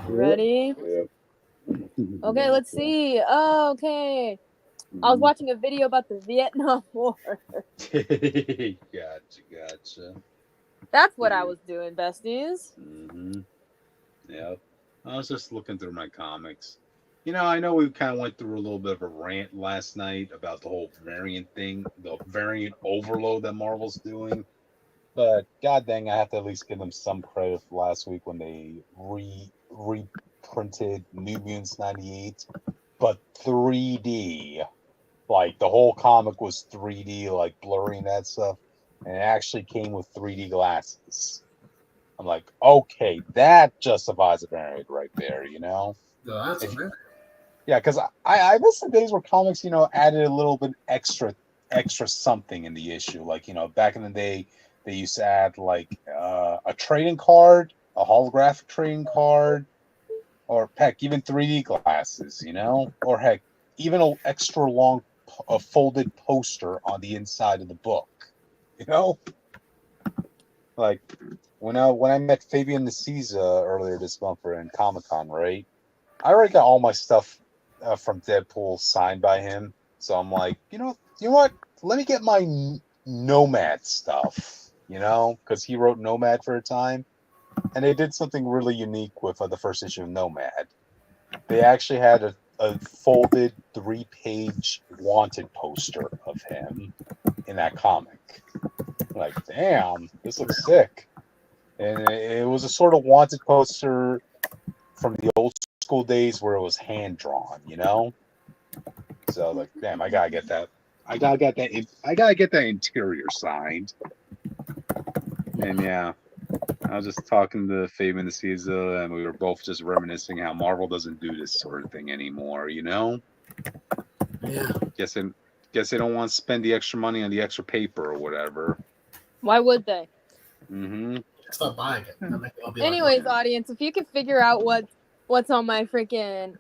Ready? Okay, let's see. Oh, okay. I was watching a video about the Vietnam War. Gotcha. That's what I was doing, besties. Mm-hmm. Yep. I was just looking through my comics. I know we kind of went through a little bit of a rant last night about the whole variant thing, the variant overload that Marvel's doing. But god dang, I have to at least give them some credit for last week when they reprinted New Mutants 98, but 3D. Like the whole comic was 3D, like blurry and that stuff, and it actually came with 3D glasses. I'm like, okay, that justifies a variant right there, No, that's If, okay. yeah, because I miss the days where comics, added a little bit extra something in the issue. Like, back in the day, they used to add like a trading card, a holographic trading card, or heck, even 3D glasses, or heck, even an extra long a folded poster on the inside of the book, you know. Like when I met Fabian Nicieza earlier this month in Comic-Con, right? I already got all my stuff from Deadpool signed by him, so I'm like, you know what? Let me get my Nomad stuff, because he wrote Nomad for a time, and they did something really unique with the first issue of Nomad. They actually had a folded 3-page wanted poster of him in that comic. Like, damn, this looks sick. And it was a sort of wanted poster from the old school days where it was hand drawn, So like, damn, I gotta get that. I gotta get that interior signed. And yeah, I was just talking to Fabian Nicieza, and we were both just reminiscing how Marvel doesn't do this sort of thing anymore. Yeah. Guess they don't want to spend the extra money on the extra paper or whatever. Why would they? Mm-hmm. Stop buying it. Anyways, audience, if you can figure out what's on my freaking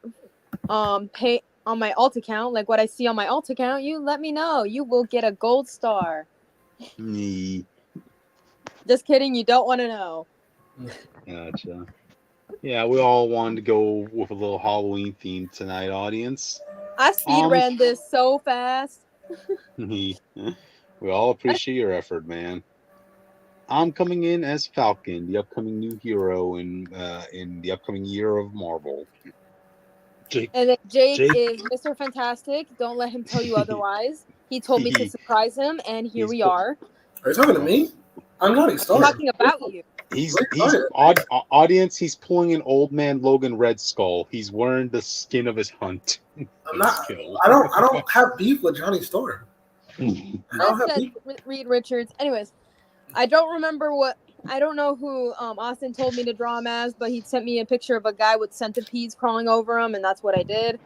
pay on my alt account, like what I see on my alt account, you let me know. You will get a gold star. Just kidding, you don't want to know. Gotcha. Yeah, we all wanted to go with a little Halloween theme tonight, audience. I speed ran this so fast. We all appreciate your effort, man. I'm coming in as Falcon, the upcoming new hero in the upcoming year of Marvel. And then Jake is Mr. Fantastic. Don't let him tell you otherwise. He told me to surprise him, and here we are. Are you talking to me? I'm not I'm talking about you. He's audience. He's pulling an old man Logan Red Skull. He's wearing the skin of his hunt. I'm not. I don't have beef with Johnny Storm. Reed Richards. Anyways, I don't know who Austin told me to draw him as, but he sent me a picture of a guy with centipedes crawling over him, and that's what I did.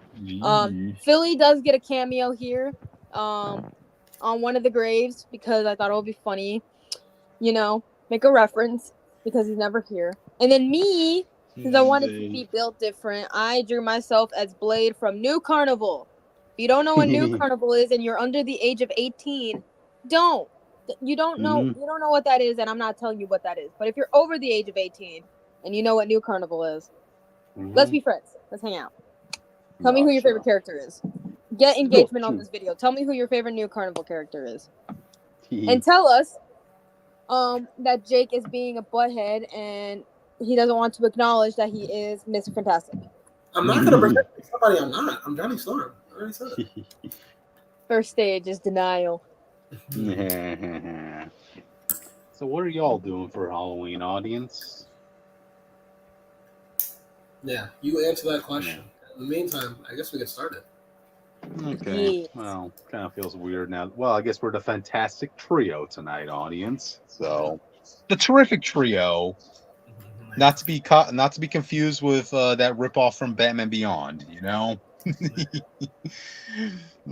Philly does get a cameo here on one of the graves because I thought it would be funny, make a reference because he's never here. And then me, because I wanted to be built different, I drew myself as Blade from New Carnival. If you don't know what New Carnival is and you're under the age of 18, don't. You don't know what that is, and I'm not telling you what that is. But if you're over the age of 18 and you know what New Carnival is, let's be friends. Let's hang out. Tell me who your favorite character is. Get engagement on this video. Tell me who your favorite New Carnival character is. And tell us that Jake is being a butthead and he doesn't want to acknowledge that he is Mr. Fantastic. I'm not going to protect somebody I'm not. I'm Johnny Storm. I already said it. First stage is denial. So what are y'all doing for Halloween, audience? Yeah, you answer that question. In the meantime, I guess we get started. Okay. Well, kind of feels weird now. Well, I guess we're the Fantastic Trio tonight, audience. So, the Terrific Trio, not to be confused with that ripoff from Batman Beyond.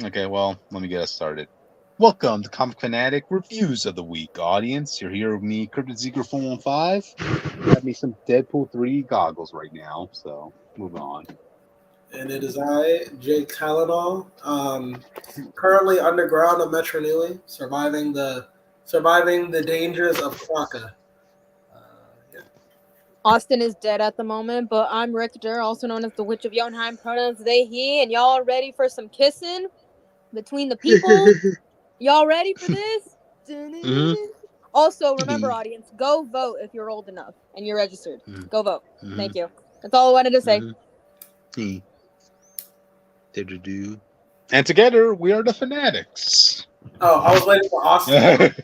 Okay. Well, let me get us started. Welcome to Comic Phanatic Reviews of the Week, audience. You're here with me, Cryptid Zeeker 415. Got me some Deadpool 3 goggles right now, so moving on. And it is I, Jake Tylenol, currently underground at Metro Newey, surviving the dangers of Quokka. Austin is dead at the moment, but I'm Richter, also known as the Witch of Jotunheim, pronouns they, he, and y'all ready for some kissing between the people? Y'all ready for this? Mhm. Also, remember, audience, go vote if you're old enough and you're registered. Mhm. Go vote. Mhm. Thank you. That's all I wanted to say. Mhm. Do. And together, we are the Fanatics. Oh, I was waiting for Austin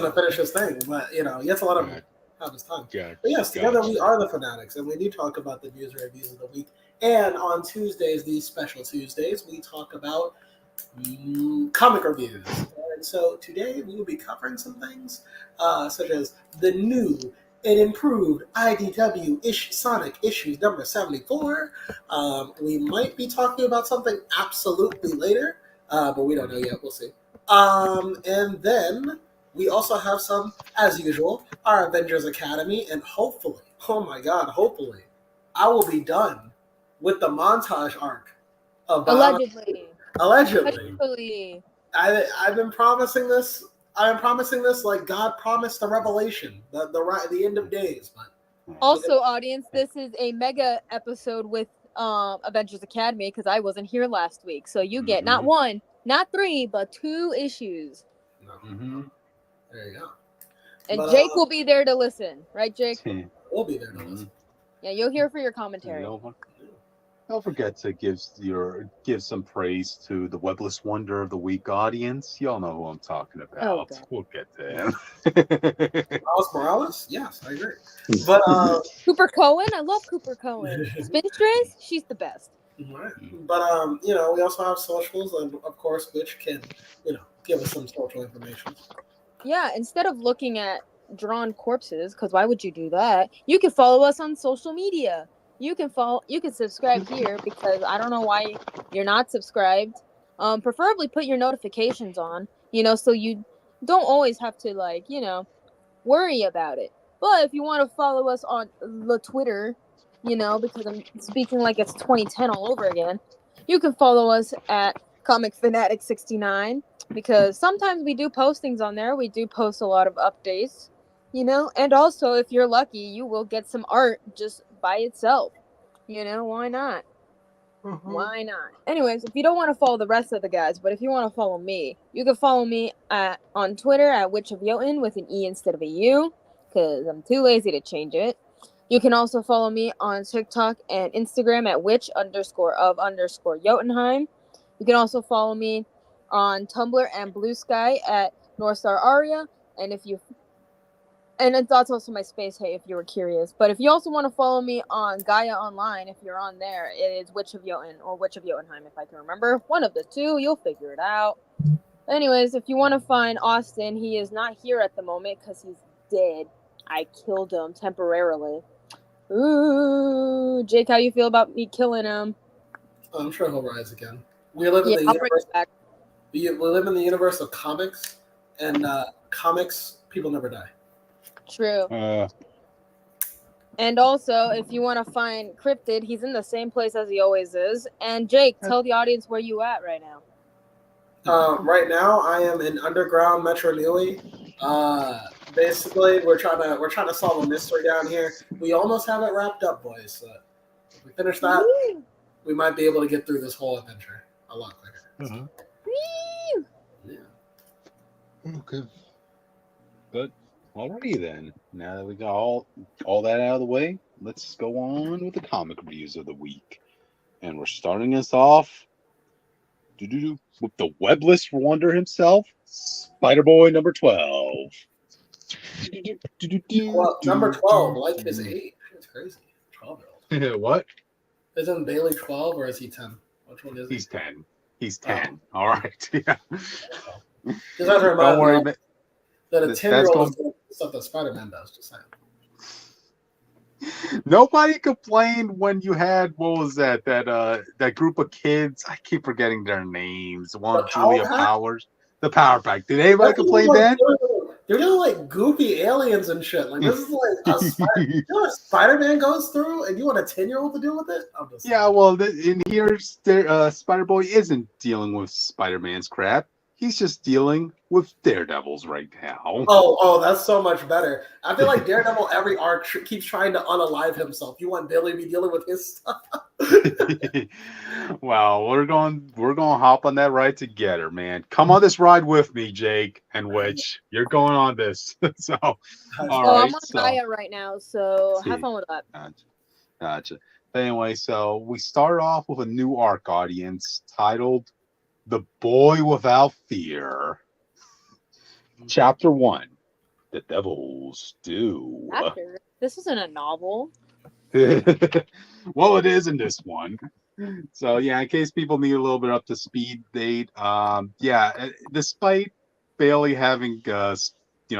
to finish his thing, but he has to let him have his time. Gotcha, But yes, together we are the Fanatics, and we do talk about the news and reviews of the week. And on Tuesdays, these special Tuesdays, we talk about comic reviews. And so today we will be covering some things such as the new and improved IDW Sonic issues number 74. We might be talking about something absolutely later, but we don't know yet. We'll see. And then we also have some, as usual, our Avengers Academy, and hopefully, oh my God, hopefully, I will be done with the montage arc of Allegedly. Allegedly. I've been promising this. I've been promising this like God promised the revelation, the end of days. But also, audience, this is a mega episode with Avengers Academy because I wasn't here last week, so you get not one, not three, but 2 issues. There you go. And Jake will be there to listen, right, Jake? We'll be there to listen. Yeah, you'll hear for your commentary. Don't forget to give some praise to the Webless Wonder of the Week audience. Y'all know who I'm talking about. We'll get to him. Miles Morales? Yes, I agree. But Cooper Cohen? I love Cooper Cohen. Spinstress? She's the best. Right. But we also have socials, and of course, which can give us some social information. Yeah, instead of looking at drawn corpses, because why would you do that? You can follow us on social media. You can subscribe here because I don't know why you're not subscribed. Preferably put your notifications on, so you don't always have to worry about it. But if you want to follow us on the Twitter, because I'm speaking like it's 2010 all over again, you can follow us at Comic Fanatic 69 because sometimes we do post things on there. We do post a lot of updates, and also if you're lucky, you will get some art just by itself. Why not? Why not? Anyways, if you don't want to follow the rest of the guys, but if you want to follow me, you can follow me on Twitter at Witch of Jotun with an E instead of a U, because I'm too lazy to change it. You can also follow me on TikTok and Instagram at witch_of_Jotunheim. You can also follow me on Tumblr and Blue Sky at Northstar Aria, and that's also my space, hey, if you were curious. But if you also want to follow me on Gaia Online, if you're on there, it is Witch of Jotun or Witch of Jotunheim, if I can remember. One of the two, you'll figure it out. Anyways, if you want to find Austin, he is not here at the moment because he's dead. I killed him temporarily. Ooh, Jake, how you feel about me killing him? I'm sure he'll rise again. We live in the universe. We live in the universe of comics, and comics, people never die. True. And also, if you want to find Cryptid, he's in the same place as he always is. And Jake, tell the audience where you at right now. Right now, I am in underground Metro Nui. Basically, we're trying to solve a mystery down here. We almost have it wrapped up, boys. So if we finish that, we might be able to get through this whole adventure a lot quicker. Yeah. Okay. But alrighty then. Now that we got all that out of the way, let's go on with the comic reviews of the week. And we're starting us off with the webless wonder himself, Spider-Boy number 12. Well, number 12, like his age. It's crazy. 12-year-old. What? Isn't Bailey 12 or is he 10? Which one is he? He's 10. He's 10. All right. Yeah. Don't worry, that a 10-year-old is doing stuff that Spider-Man does. Just saying. Nobody complained when you had, what was that group of kids? I keep forgetting their names. One, Julia Powers. The Power Pack. Did anybody complain then? They're doing like goofy aliens and shit. Like this is like you know what Spider-Man goes through, and you want a 10-year-old to deal with it? Yeah, well, in here, Spider-Boy isn't dealing with Spider-Man's crap. he's just dealing with daredevils right now. Oh, that's so much better. I feel like Daredevil every arc keeps trying to unalive himself. You want Billy to be dealing with his stuff. Well, we're going to hop on that ride together, man. Come on this ride with me, Jake and Witch. You're going on this. So, all right. I'm on Gaia right now, so have fun with that. Gotcha. But anyway, so we start off with a new arc, audience, titled "The Boy Without Fear." Chapter 1: The Devil's Due. Chapter? This isn't a novel. Well, it is in this one. So yeah, in case people need a little bit up to speed date, despite Bailey having the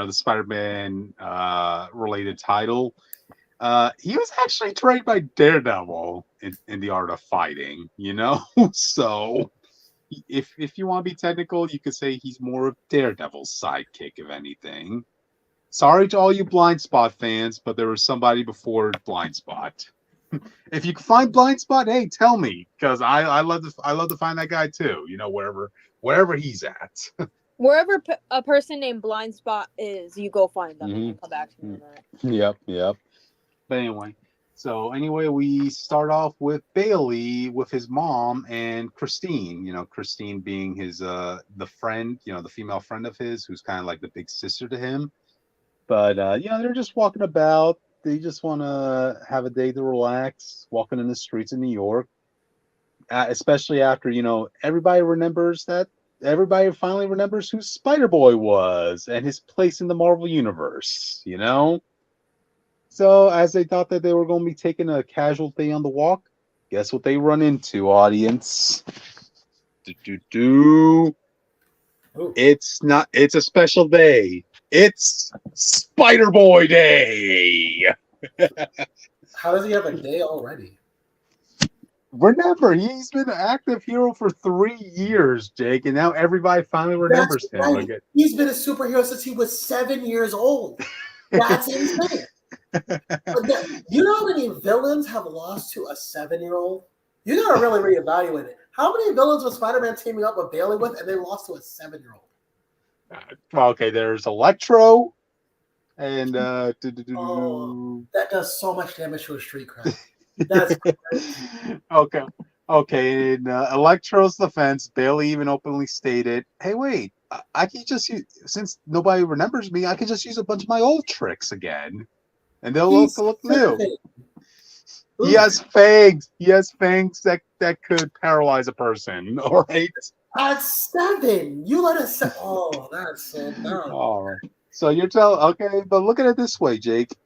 Spider-Man related title, he was actually trained by Daredevil in the art of fighting, So if you want to be technical, you could say he's more of Daredevil's sidekick, if anything. Sorry to all you Blind Spot fans, but there was somebody before Blind Spot. If you can find Blind Spot, hey, tell me, because I love to find that guy too. Wherever he's at. Wherever a person named Blind Spot is, you go find them and come back to me on that. Yep. But anyway, we start off with Bailey with his mom and Christine. Christine being his the friend, the female friend of his, who's kind of like the big sister to him. But they're just walking about. They just want to have a day to relax, walking in the streets of New York. Especially after everybody finally remembers who Spider-Boy was and his place in the Marvel Universe. So as they thought that they were going to be taking a casual day on the walk, guess what they run into, audience? It's a special day. It's Spider-Boy Day. How does he have a day already? Remember, he's been an active hero for 3 years, Jake, and now everybody finally remembers him again. He's been a superhero since he was 7 years old. That's insane. You know how many villains have lost to a 7-year-old? You gotta really reevaluate it. How many villains was Spider-Man teaming up with Bailey with, and they lost to a 7-year-old? Okay, there's Electro, and that does so much damage to a street cred. That's okay. In Electro's defense, Bailey even openly stated, "Hey, wait, I can just use, since nobody remembers me, I can just use a bunch of my old tricks again, and they'll look new." He has fangs. He has fangs that could paralyze a person. All right. At 7, you let us say, oh, that's so dumb. All right. So you're okay, but look at it this way, Jake.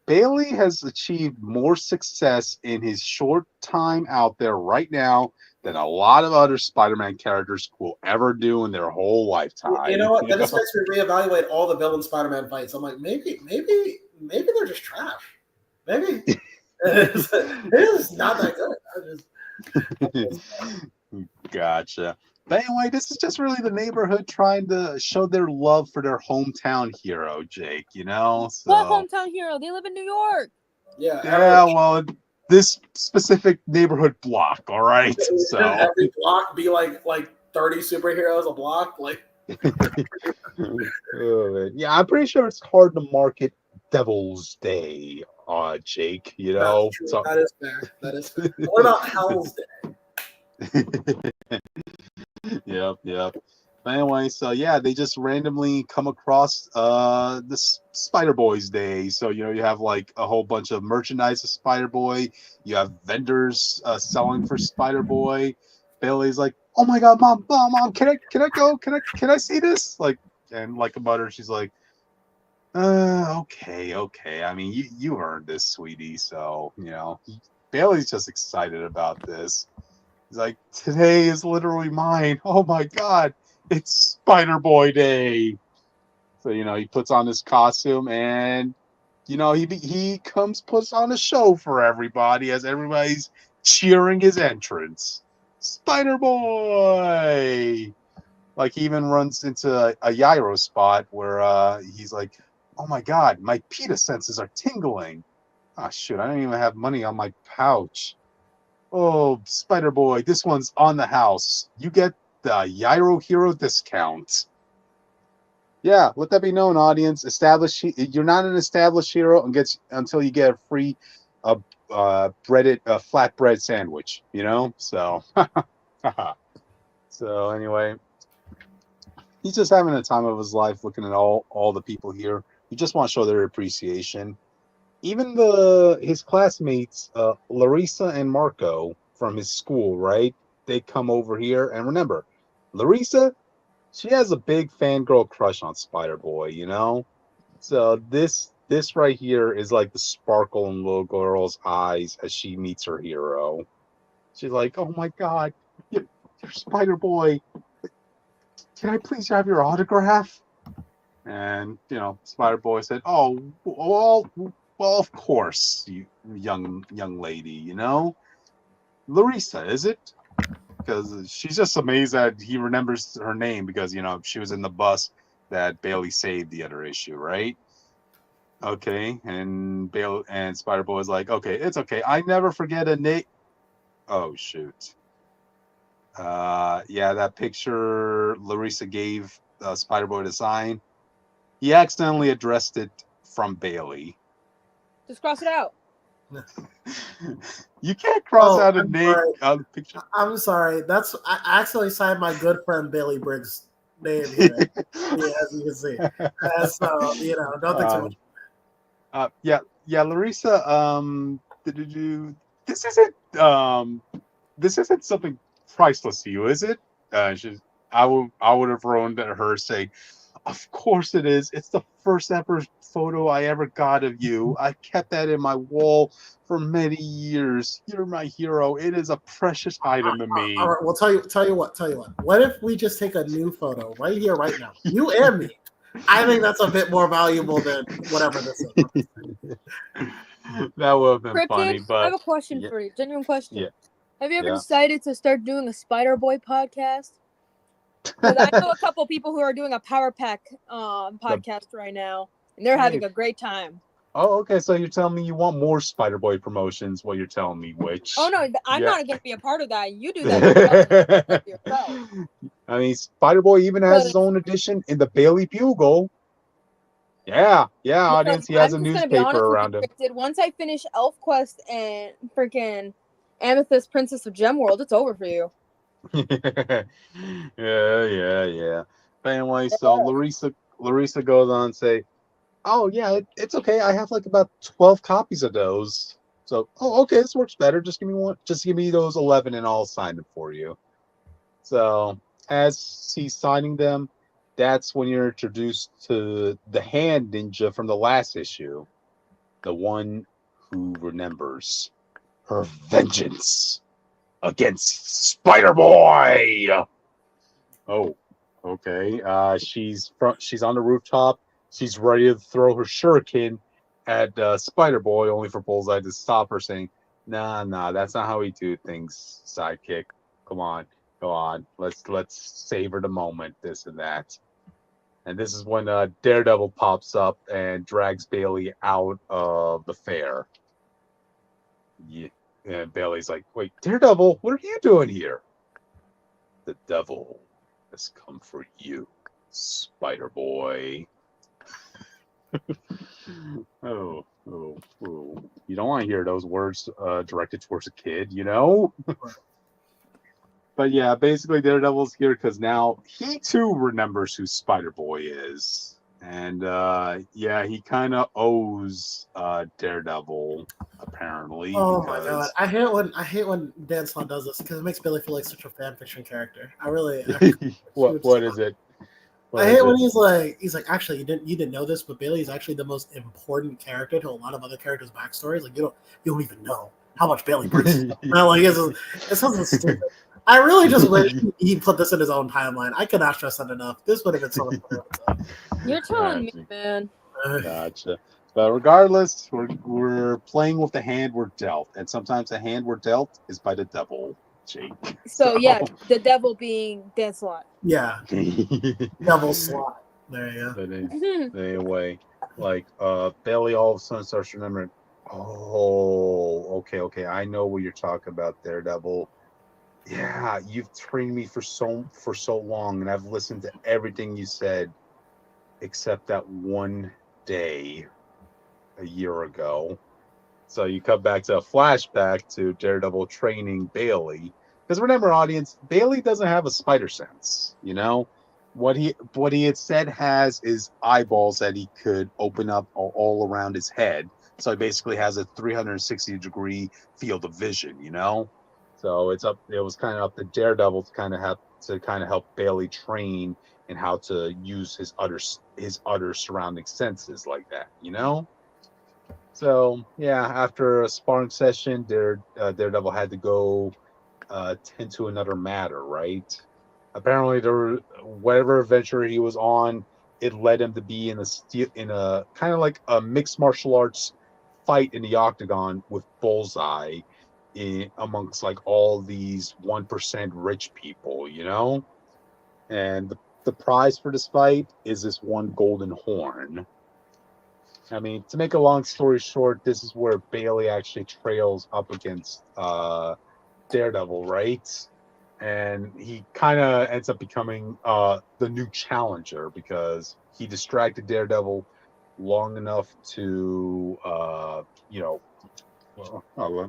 Bailey has achieved more success in his short time out there right now than a lot of other Spider-Man characters will ever do in their whole lifetime. You know what? That just makes me reevaluate all the villain Spider-Man fights. I'm like, maybe they're just trash. Maybe it's not that good. Gotcha. But anyway, this is just really the neighborhood trying to show their love for their hometown hero, Jake, So, what hometown hero? They live in New York. Yeah, well, this specific neighborhood block, all right? So every block be like 30 superheroes a block? Yeah, I'm pretty sure it's hard to market Devil's Day, Jake, So, that is fair. What about Hell's Day? Yep. But anyway, so yeah, they just randomly come across this Spider-Boy's Day. So you have like a whole bunch of merchandise of Spider-Boy. You have vendors selling for Spider-Boy. Bailey's like, "Oh my God, mom, can I go? Can I see this?" And like a butter, she's like, okay. I mean, you earned this, sweetie. So Bailey's just excited about this. He's like, "Today is literally mine. Oh my God, it's Spider-Boy Day." So he puts on his costume, and he puts on a show for everybody as everybody's cheering his entrance. Spider-Boy! Like, he even runs into a gyro spot where he's like, "Oh my God, my PETA senses are tingling. Ah, shoot, I don't even have money on my pouch. Oh, Spider-Boy, this one's on the house. You get the Gyro Hero discount. Yeah, let that be known, audience. You're not an established hero until you get a free flatbread sandwich, you know? So so anyway, he's just having the time of his life looking at all the people here. You just want to show their appreciation. Even his classmates, Larissa and Marco from his school, right? They come over here, and remember, Larissa, she has a big fangirl crush on Spider-Boy, you know? So this right here is like the sparkle in little girl's eyes as she meets her hero. She's like, "Oh my God, you're Spider-Boy. Can I please have your autograph?" And Spider-Boy said, "Oh, well, of course, you young lady. Larissa, is it?" Because she's just amazed that he remembers her name because she was in the bus that Bailey saved the other issue, right? Okay, and Spider-Boy is like, "Okay, it's okay. I never forget a name." Oh shoot. Yeah, that picture Larissa gave Spider-Boy to sign. He accidentally addressed it from Bailey. Just cross it out. You can't cross out a I'm name sorry. picture. I'm sorry. I accidentally signed my good friend Bailey Briggs' name here. Yeah, as you can see. So don't think too much. Yeah, Larissa. This isn't something priceless to you, is it? I would have wrote to her saying, "Of course it is. It's the first ever photo I ever got of you. I kept that in my wall for many years. You're my hero. It is a precious item to me." All right, well, tell you what. What if we just take a new photo right here, right now, you and me? I think that's a bit more valuable than whatever this is. That would have been Cricket, funny, but I have a question for you. Genuine question. Yeah. Have you ever decided to start doing a Spider-Boy podcast? Because I know a couple people who are doing a Power Pack podcast right now, and they're having a great time. Oh, okay. So you're telling me you want more Spider-Boy promotions? What you're telling me, which? Oh no, I'm not going to be a part of that. You do that yourself. I mean, Spider-Boy even has his own edition in the Bailey Bugle. Yeah, audience. He has a newspaper around him. Once I finish ElfQuest and freaking Amethyst Princess of Gemworld, it's over for you. Yeah. But anyway, so Larissa goes on and say, "Oh yeah, it's okay. I have like about 12 copies of those. So, okay, this works better. Just give me one. Just give me those 11, and I'll sign them for you." So as he's signing them, that's when you're introduced to the hand ninja from the last issue, the one who remembers her vengeance against Spider-Boy. Oh, okay. She's on the rooftop. She's ready to throw her shuriken at Spider-Boy, only for Bullseye to stop her, saying, Nah, that's not how we do things, sidekick. Come on. Let's savor the moment, this and that." And this is when Daredevil pops up and drags Bailey out of the fair. Yeah. And Bailey's like, "Wait, Daredevil, what are you doing here?" "The devil has come for you, Spider-Boy." Oh. You don't want to hear those words directed towards a kid, But yeah, basically Daredevil's here because now he too remembers who Spider-Boy is. And he kind of owes Daredevil, apparently. Oh my god, I hate when Dan Slott does this because it makes Billy feel like such a fan fiction character. What is it? I hate when he's like, actually, you didn't know this, but Bailey is actually the most important character to a lot of other characters' backstories. Like you don't even know how much Bailey brings. It's something stupid. I really just wish he put this in his own timeline. I cannot stress that enough. This would have been so much better. You're telling me, man. Gotcha. But regardless, we're playing with the hand we're dealt, and sometimes the hand we're dealt is by the devil, Jake. So yeah, the devil being Dan Slott. Yeah, Devil Slott. There you go. But anyway, Bailey all of a sudden starts remembering. Oh, okay. I know what you're talking about, Daredevil. Yeah, you've trained me for so long, and I've listened to everything you said, except that one day a year ago. So you come back to a flashback to Daredevil training Bailey. Because remember, audience, Bailey doesn't have a spider sense. You know, what he had said has is eyeballs that he could open up all around his head. So he basically has a 360-degree field of vision. You know, so it's up. It was kind of up to Daredevil to kind of help Bailey train and how to use his other surrounding senses like that. You know. So yeah, after a sparring session, Daredevil had to go tend to another matter, right? Apparently, whatever adventure he was on, it led him to be in a kind of like a mixed martial arts fight in the octagon with Bullseye, amongst like all these 1% rich people, you know. And the prize for this fight is this one golden horn. I mean, to make a long story short, this is where Bailey actually trails up against Daredevil, right? And he kind of ends up becoming the new challenger because he distracted Daredevil long enough to, you know,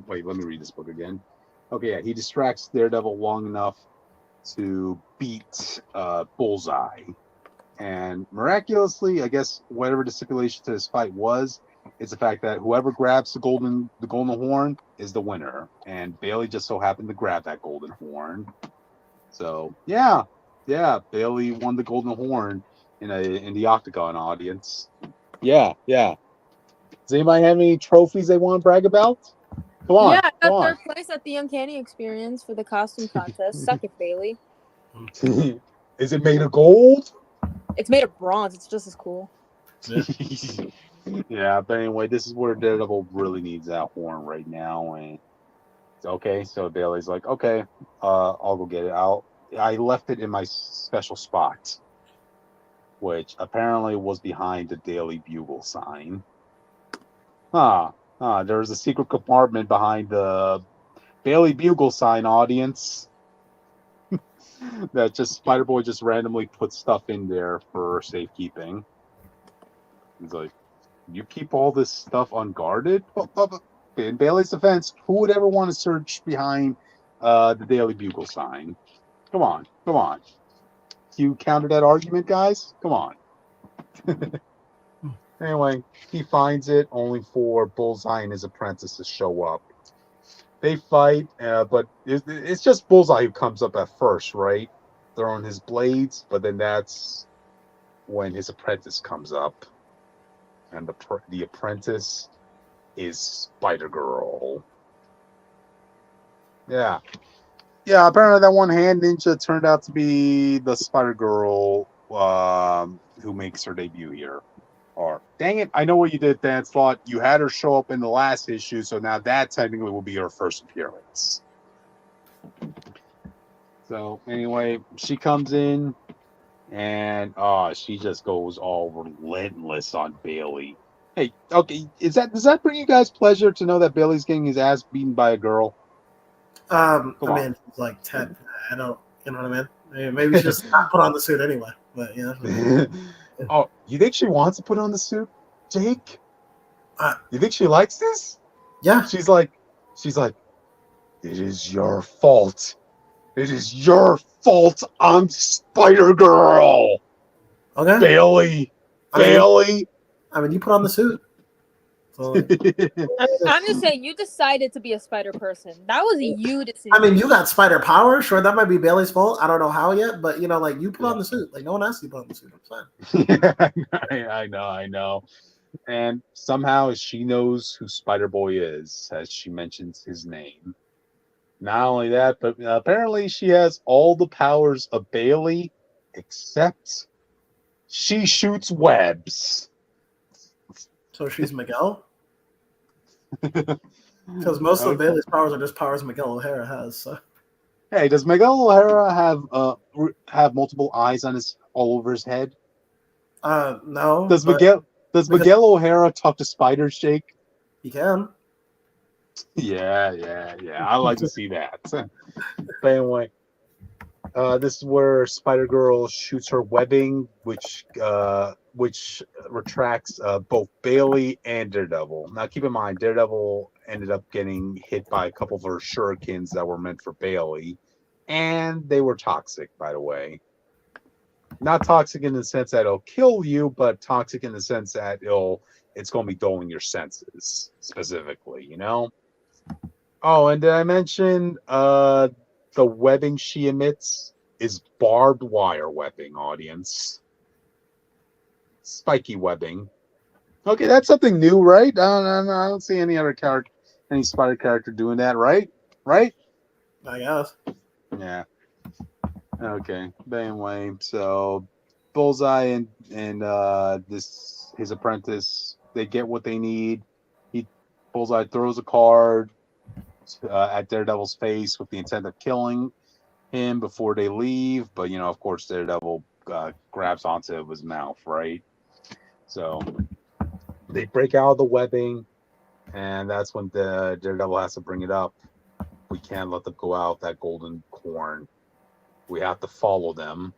wait, let me read this book again. Okay, yeah, he distracts Daredevil long enough to beat Bullseye. And miraculously, I guess whatever the stipulation to this fight was, it's the fact that whoever grabs the golden horn is the winner. And Bailey just so happened to grab that golden horn. So yeah, Bailey won the golden horn in the Octagon audience. Yeah. Does anybody have any trophies they want to brag about? Come on, Yeah, I come got on. third place at the Uncanny Experience for the costume contest. Suck it, Bailey. Is it made of gold? It's made of bronze. It's just as cool. Yeah, but anyway, this is where Daredevil really needs that horn right now. And okay, so Bailey's like, okay, I'll go get it. I left it in my special spot, which apparently was behind the Daily Bugle sign. There's a secret compartment behind the Daily Bugle sign, audience. That just Spider-Boy just randomly puts stuff in there for safekeeping. He's like, you keep all this stuff unguarded? In Bailey's defense, who would ever want to search behind the Daily Bugle sign? Come on. You counter that argument, guys? Come on. Anyway, he finds it only for Bullseye and his apprentice to show up. They fight, but it's just Bullseye who comes up at first, right? Throwing his blades, but then that's when his apprentice comes up. And the apprentice is Spider-Girl. Yeah, apparently that one-hand ninja turned out to be the Spider-Girl who makes her debut here. Or, dang it, I know what you did, Dan Slot. You had her show up in the last issue, so now that technically will be her first appearance. So, anyway, she comes in, and she just goes all relentless on Bailey. Hey, okay, does that bring you guys pleasure to know that Bailey's getting his ass beaten by a girl? I mean, it's like 10. I don't, you know what I mean? Maybe she just not put on the suit anyway. But yeah. Oh, you think she wants to put on the suit, Jake? You think she likes this? Yeah. She's like, it is your fault. It is your fault. I'm Spider-Girl. Okay. Bailey. I mean, you put on the suit. So, I'm just saying, you decided to be a spider person. That was you decision. I mean, you got spider power. Sure, that might be Bailey's fault. I don't know how yet, but like you put on the suit. Like no one asked you to put on the suit. I'm fine. I know. And somehow she knows who Spider-Boy is, as she mentions his name. Not only that, but apparently she has all the powers of Bailey, except she shoots webs. So she's Miguel? Because most of Bailey's powers are just powers Miguel O'Hara has. So. Hey, does Miguel O'Hara have multiple eyes on all over his head? No. Does Miguel O'Hara talk to spiders, Jake? He can. Yeah. I like to see that. But anyway, this is where Spider-Girl shoots her webbing, which retracts both Bailey and Daredevil. Now, keep in mind, Daredevil ended up getting hit by a couple of her shurikens that were meant for Bailey, and they were toxic, by the way. Not toxic in the sense that it'll kill you, but toxic in the sense that it's going to be dulling your senses, specifically, you know? Oh, and did I mention the webbing she emits is barbed wire webbing, audience. Spiky webbing. Okay, that's something new, right? I don't see any other character, any spider character doing that, right? Right? I guess. Yeah. Okay. But anyway, so Bullseye and his apprentice, they get what they need. Bullseye throws a card at Daredevil's face with the intent of killing him before they leave, but of course, Daredevil grabs onto his mouth, right? So they break out of the webbing, and that's when the Daredevil has to bring it up. We can't let them go out that golden corn. We have to follow them,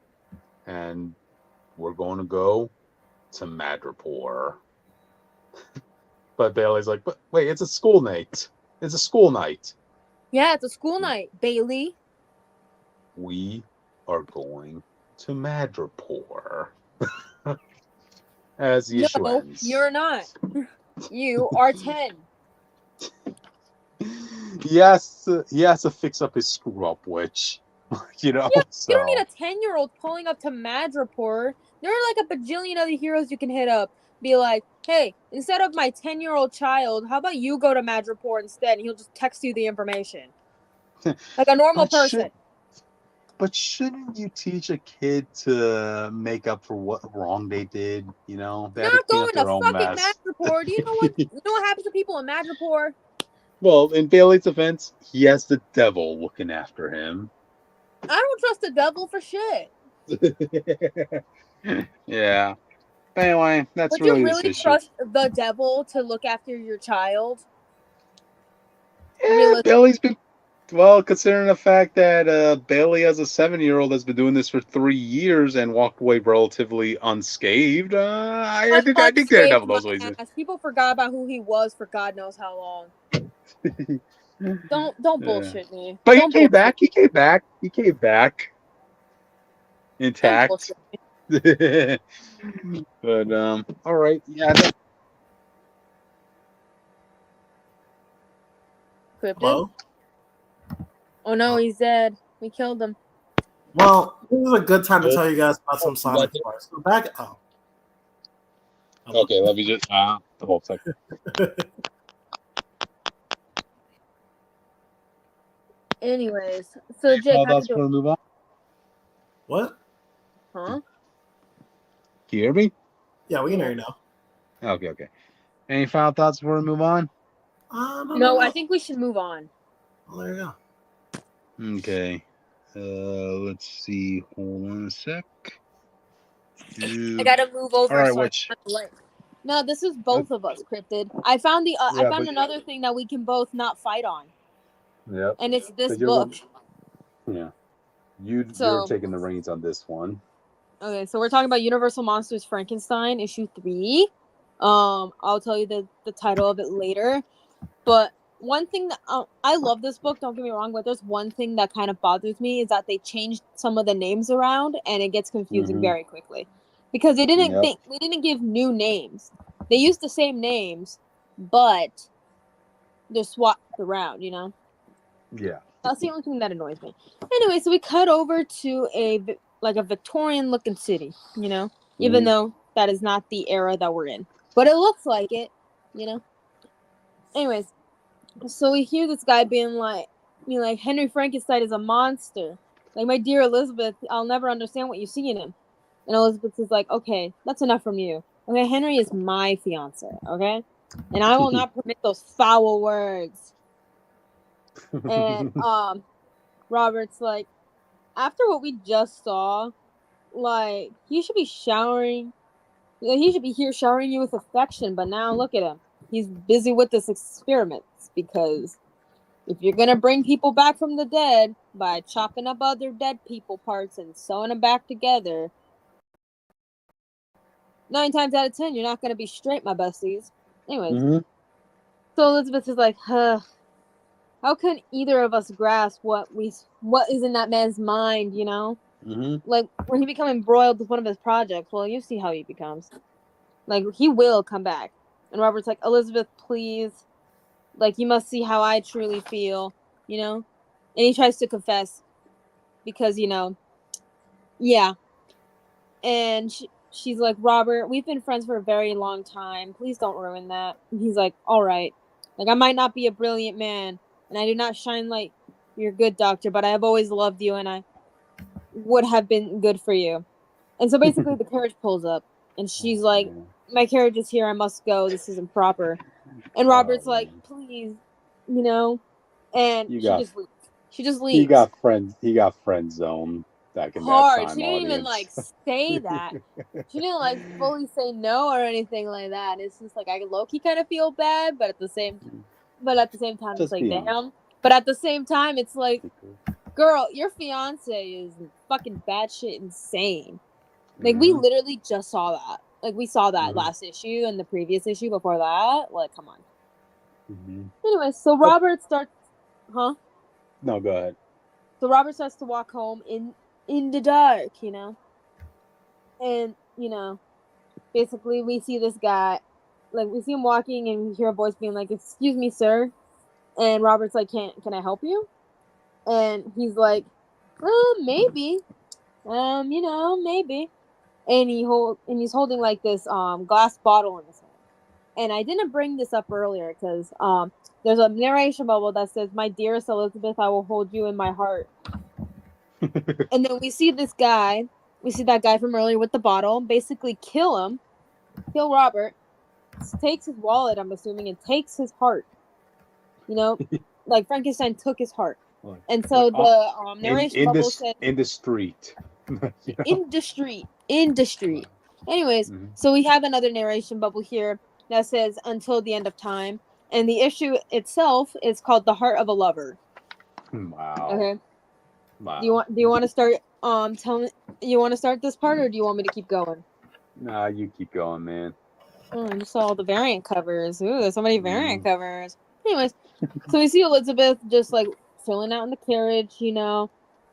and we're going to go to Madripoor. But Bailey's like, but wait, it's a school night. It's a school night. Yeah, it's a school night, Bailey. We are going to Madripoor. As the issue ends. You're not. You are 10. He has to fix up his screw up, which, Yeah, so. You don't need a 10-year-old pulling up to Madripoor. There are like a bajillion other heroes you can hit up. Be like, hey, instead of my 10-year-old child, how about you go to Madripoor instead? And he'll just text you the information. Like a normal person. But shouldn't you teach a kid to make up for what wrong they did? They not going to fucking Madripoor. Do you know what happens to people in Madripoor? Well, in Bailey's defense, he has the devil looking after him. I don't trust the devil for shit. Yeah. But anyway, that's Would you really trust the devil to look after your child? Yeah, Bailey's been... Well, considering the fact that Bailey, as a 7-year-old, has been doing this for 3 years and walked away relatively unscathed, I think Daredevil knows what he's doing. People forgot about who he was for God knows how long. Don't bullshit me. But he came back. He came back. Intact. But all right. Yeah. Hello? Oh no, he's dead. We killed him. Well, this is a good time to tell you guys about some Sonic parts. So back. Oh. Okay, let me just. Hold a second. Anyways, so Jake, how you doing? Move on. What? Huh? Can you hear me? Yeah, we can hear you now. Okay. Any final thoughts before we move on? No, I think we should move on. Well, there you go. Okay. Let's see. Hold on a sec. I gotta move over. All right, No, this is both of us, Cryptid. I found I found another thing that we can both not fight on. Yep. And it's this book. Yeah. You're taking the reins on this one. Okay, so we're talking about Universal Monsters Frankenstein, issue 3. I'll tell you the title of it later. But one thing that I love this book, don't get me wrong, but there's one thing that kind of bothers me is that they changed some of the names around and it gets confusing very quickly. Because they didn't give new names. They used the same names, but they're swapped around, Yeah. That's the only thing that annoys me. Anyway, so we cut over to a Victorian looking city, even though that is not the era that we're in. But it looks like it, Anyways, so we hear this guy being like, Henry Frankenstein is a monster. Like, my dear Elizabeth, I'll never understand what you see in him. And Elizabeth is like, okay, that's enough from you. Okay, Henry is my fiance, okay? And I will not permit those foul words. And Robert's like, after what we just saw, like, he should be showering. He should be here showering you with affection, but now look at him. He's busy with this experiments because if you're gonna bring people back from the dead by chopping up other dead people parts and sewing them back together, 9 times out of 10, you're not gonna be straight, my besties. Anyways, so Elizabeth is like, how can either of us grasp what is in that man's mind, you know? Like, when he become embroiled with one of his projects, well, you see how he becomes. Like, he will come back. And Robert's like, Elizabeth, please. Like, you must see how I truly feel, you know? And he tries to confess because, you know, yeah. And she's like, Robert, we've been friends for a very long time. Please don't ruin that. And he's like, all right. Like, I might not be a brilliant man, and I do not shine like your good doctor, but I have always loved you, and I would have been good for you. And so basically the carriage pulls up, and she's like, my carriage is here, I must go, this isn't proper. And Robert's like, please, you know, and just leaves. She just leaves. He got friend zoned back in that Hard. time. She didn't even like say that. She didn't like fully say no or anything like that. It's just like I low-key kind of feel bad, but at the same time it's like damn. But at the same time it's like, girl, your fiance is fucking batshit insane. Like we literally just saw that. Like we saw that last issue and the previous issue before that. Like, come on. Anyway, so Robert starts No, go ahead. So Robert starts to walk home in the dark, you know? And, you know, basically we see this guy, like we see him walking and we hear a voice being like, excuse me, sir. And Robert's like, can I help you? And he's like, maybe. You know, maybe. And he's holding like this glass bottle in his hand. And I didn't bring this up earlier because there's a narration bubble that says, my dearest Elizabeth, I will hold you in my heart. And then we see that guy from earlier with the bottle, basically kill Robert, takes his wallet, I'm assuming, and takes his heart. You know, like Frankenstein took his heart. And so the narration bubble said, in the street. in the street. Anyways, so we have another narration bubble here that says until the end of time. And the issue itself is called The Heart of a Lover. Wow. Okay. Wow. Do you want to start tell me, you want to start this part or do you want me to keep going? Nah, you keep going, man. Oh, I just saw all the variant covers. Ooh, there's so many variant covers. Anyways, so we see Elizabeth just like chilling out in the carriage, you know,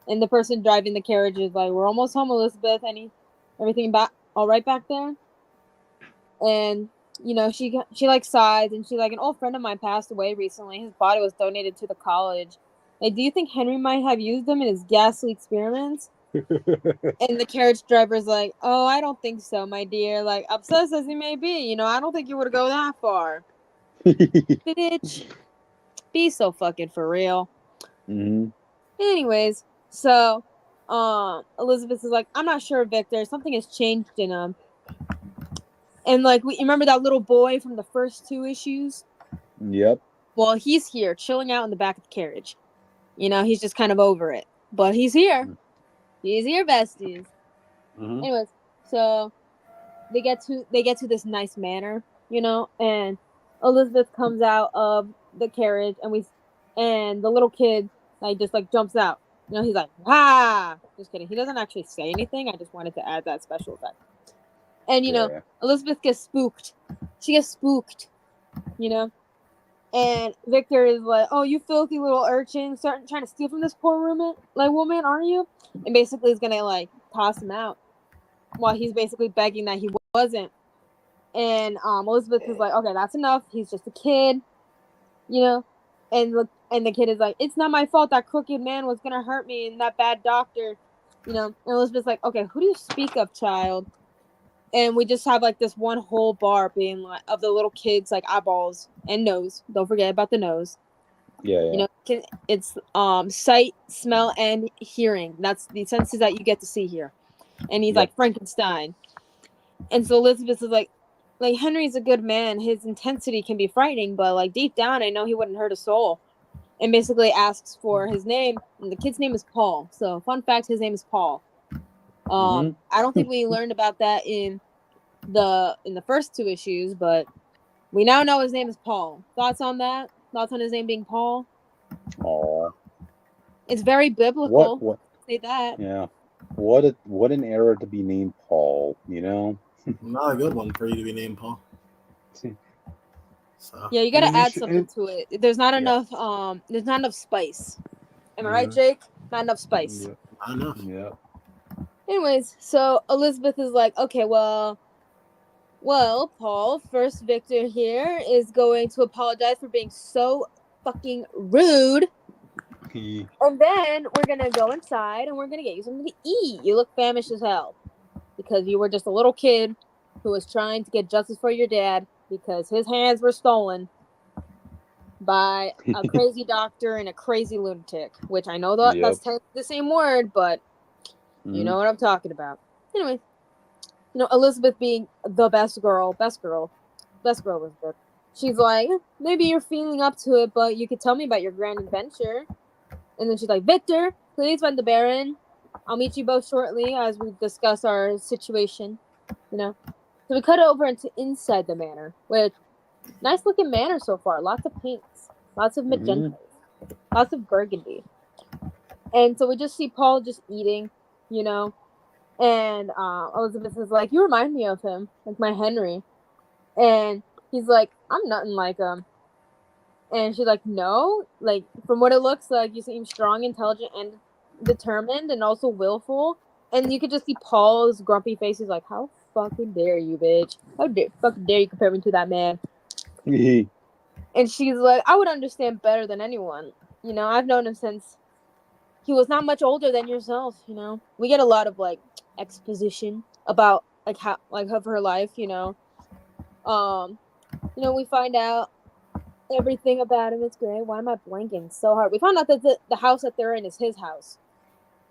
and the person driving the carriage is like, we're almost home, Elizabeth. Everything back all right back there? And you know, she like sighs and she's like, an old friend of mine passed away recently. His body was donated to the college. Like, do you think Henry might have used them in his ghastly experiments? And the carriage driver's like, oh, I don't think so, my dear. Like, obsessed as he may be, you know, I don't think you would go that far. Bitch. Be so fucking for real. Anyways, so Elizabeth is like, I'm not sure, Victor. Something has changed in him. And like, you remember that little boy from the first 2 issues? Yep. Well, he's here, chilling out in the back of the carriage. You know, he's just kind of over it. But he's here. He's here, besties. Anyways, so they get to this nice manor, you know, and Elizabeth comes out of the carriage and the little kid like just like jumps out. You know, he's like, ah, just kidding. He doesn't actually say anything. I just wanted to add that special effect. And you know, Elizabeth gets spooked. She gets spooked, you know. And Victor is like, oh, you filthy little urchin, trying to steal from this poor woman, aren't you? And basically is gonna like toss him out while he's basically begging that he wasn't. And Elizabeth is like, okay, that's enough. He's just a kid, you know. And the kid is like, it's not my fault that crooked man was gonna hurt me and that bad doctor, you know. And Elizabeth's like, okay, who do you speak of, child? And we just have like this one whole bar being like of the little kids like eyeballs and nose. Don't forget about the nose. Yeah. You know, it's sight, smell, and hearing. That's the senses that you get to see here. And he's like Frankenstein. And so Elizabeth is like Henry's a good man. His intensity can be frightening, but like deep down, I know he wouldn't hurt a soul. And basically asks for his name. And the kid's name is Paul. So fun fact, his name is Paul. I don't think we learned about that in the first 2 issues, but we now know his name is Paul. Thoughts on that? Thoughts on his name being Paul? Oh, It's very biblical. what? Say that. Yeah, what an era to be named Paul. You know. Not a good one for you to be named Paul. So Yeah, you And gotta an add something to it. There's not enough. There's not enough spice. Am I right, Jake? Not enough spice. Yeah. not enough. Yeah. Anyways, so Elizabeth is like, okay, well, Paul, first Victor here is going to apologize for being so fucking rude. And then we're gonna go inside and we're gonna get you something to eat. You look famished as hell because you were just a little kid who was trying to get justice for your dad because his hands were stolen by a crazy doctor and a crazy lunatic. Which I know that's the same word, but you know what I'm talking about. Anyway, Elizabeth being the best girl Elizabeth. She's like, maybe you're feeling up to it, but you could tell me about your grand adventure. And then she's like, Victor, please find the Baron. I'll meet you both shortly as we discuss our situation. So we cut over into inside the manor, which nice looking manor so far. Lots of pinks, lots of magentas, lots of burgundy. And so we just see Paul just eating, and Elizabeth is like, you remind me of him, like my Henry. And he's like, I'm nothing like him. And she's like, no, like from what it looks like, you seem strong, intelligent, and determined, and also willful. And you could just see Paul's grumpy face. He's like, how fucking dare you, bitch? How fucking dare you compare me to that man? And she's like, I would understand better than anyone. I've known him since he was not much older than yourself. We get a lot of like exposition about like how of her life. We find out everything about him. It's great. Why am I blanking so hard? We found out that the house that they're in is his house.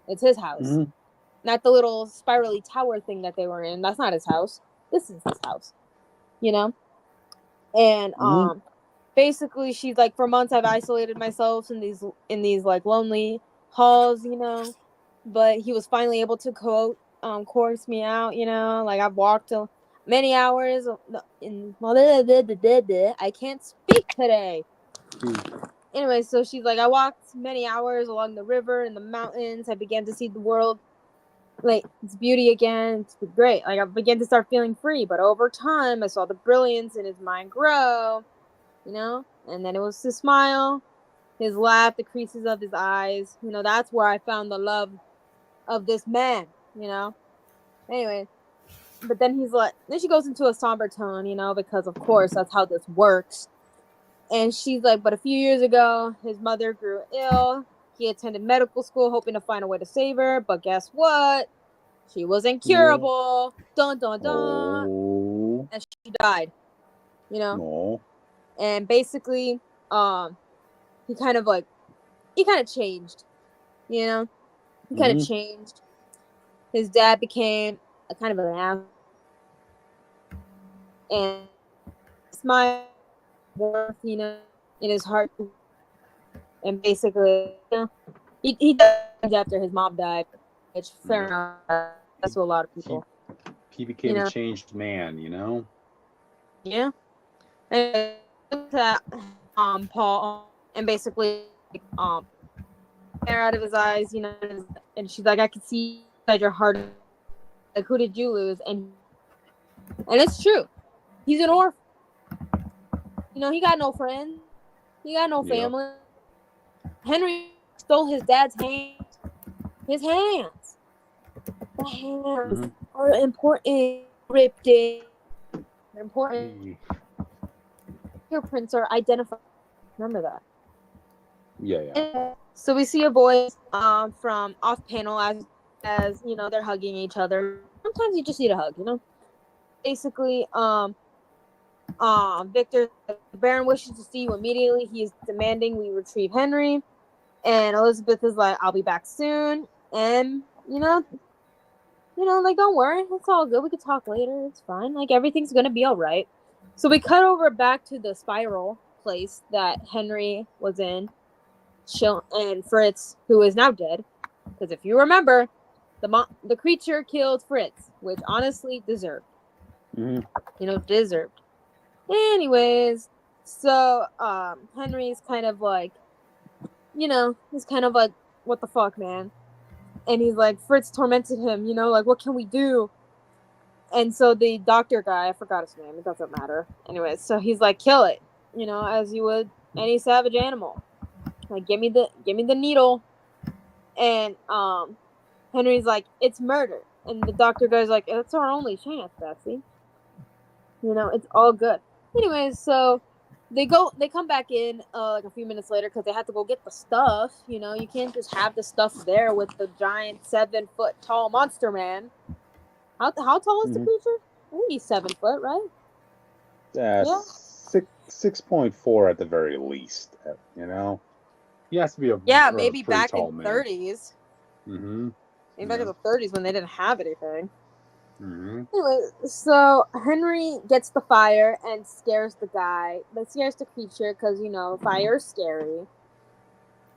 It's his house. Not the little spirally tower thing that they were in. That's not his house. This is his house. And basically she's like, for months I've isolated myself in these like lonely halls, but he was finally able to coerce me out, like I've walked many hours in I can't speak today. Anyway, so she's like, I walked many hours along the river and the mountains. I began to see the world like its beauty again. It's great. Like I began to start feeling free, but over time I saw the brilliance in his mind grow, and then it was his smile, his laugh, the creases of his eyes. That's where I found the love of this man, Anyway, but then then she goes into a somber tone, because of course that's how this works. And she's like, but a few years ago, his mother grew ill. He attended medical school hoping to find a way to save her. But guess what? She was incurable. Dun, dun, dun. Oh. And she died. And basically, he kind of changed. He kind of changed. His dad became a kind of an ass. And smile, in his heart. And basically, he died after his mom died, which fair enough. That's to a lot of people. He became a changed man, Yeah. And Paul, and basically hair out of his eyes, and she's like, I could see inside your heart. Like, who did you lose? And it's true. He's an orphan. He got no friends. He got no family. Henry stole his dad's hands. His hands. The hands are important. Ripped it. They're important. Fingerprints are identified. Remember that. Yeah. And so we see a voice from off panel as they're hugging each other. Sometimes you just need a hug, Basically, Victor, the Baron wishes to see you immediately. He is demanding we retrieve Henry. And Elizabeth is like, I'll be back soon. And, like, don't worry. It's all good. We could talk later. It's fine. Like, everything's going to be all right. So we cut over back to the spiral place that Henry was in. And Fritz, who is now dead. Because if you remember, the creature killed Fritz, which honestly deserved. Deserved. Anyways, so Henry's kind of like he's kind of like, what the fuck, man? And he's like, Fritz tormented him, like, what can we do? And so the doctor guy, I forgot his name, it doesn't matter. Anyway, so he's like, kill it, as you would any savage animal. Like, give me the needle. And Henry's like, it's murder. And the doctor guy's like, it's our only chance, Betsy. It's all good. Anyways, so they come back in like a few minutes later because they had to go get the stuff. You can't just have the stuff there with the giant 7-foot tall monster man. How tall is the creature? I think he's 7 foot, right? Yeah. 6.4 at the very least. He has to be a maybe back tall in man. 30s. Mm-hmm. Maybe back in the 30s when they didn't have anything. Mm-hmm. Anyway, so Henry gets the fire and scares the guy. That scares the creature because, fire is scary.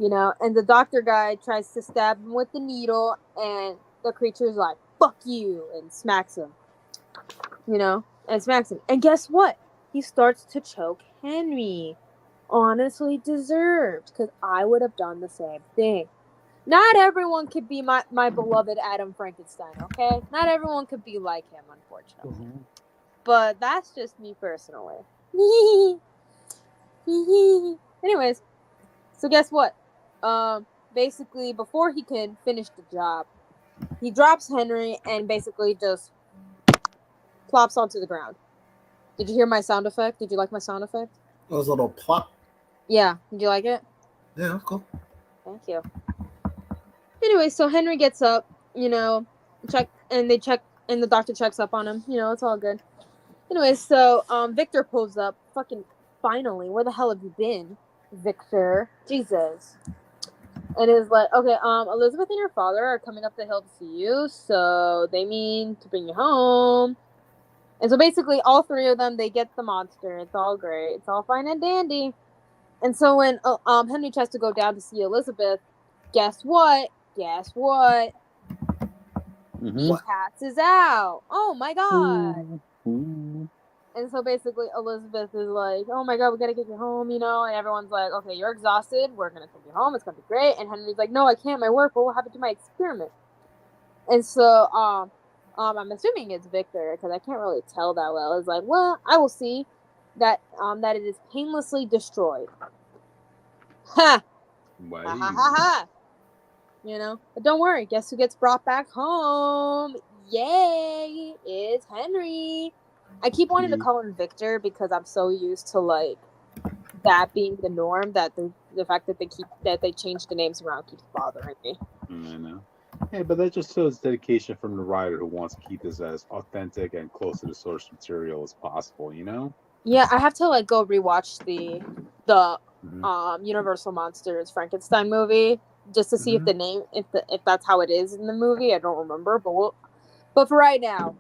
And the doctor guy tries to stab him with the needle, and the creature's like, fuck you, and smacks him. And smacks him. And guess what? He starts to choke Henry. Honestly deserved, because I would have done the same thing. Not everyone could be my beloved Adam Frankenstein, okay? Not everyone could be like him, unfortunately. Mm-hmm. But that's just me personally. Anyways, so guess what? Basically, before he can finish the job, he drops Henry and basically just plops onto the ground. Did you hear my sound effect? Did you like my sound effect? It was a little plop. Yeah. Did you like it? Yeah, that's cool. Thank you. Anyway, so Henry gets up, and the doctor checks up on him. It's all good. Anyway, so Victor pulls up. Fucking finally, where the hell have you been, Victor? Jesus. And is like, okay, Elizabeth and your father are coming up the hill to see you, so they mean to bring you home. And so basically, all three of them, they get the monster. It's all great. It's all fine and dandy. And so when Henry tries to go down to see Elizabeth, guess what? Mm-hmm. He passes out. Oh my god. Ooh. And so basically Elizabeth is like, oh my god, we gotta get you home, and everyone's like, okay, you're exhausted, we're gonna take you home, it's gonna be great. And Henry's like, no, I can't, my work, what will happen to my experiment? And so I'm assuming it's Victor, because I can't really tell that well. It's like, well, I will see that it is painlessly destroyed. Ha! Wow. Ha ha ha ha! But don't worry, guess who gets brought back home? Yay! It's Henry. I keep wanting to call him Victor because I'm so used to like that being the norm that the fact that they change the names around keeps bothering me. I know. Hey, but that just shows dedication from the writer who wants to keep this as authentic and close to the source material as possible. Yeah, I have to like go rewatch the Universal Monsters Frankenstein movie just to see if the name if that's how it is in the movie. I don't remember, but for right now,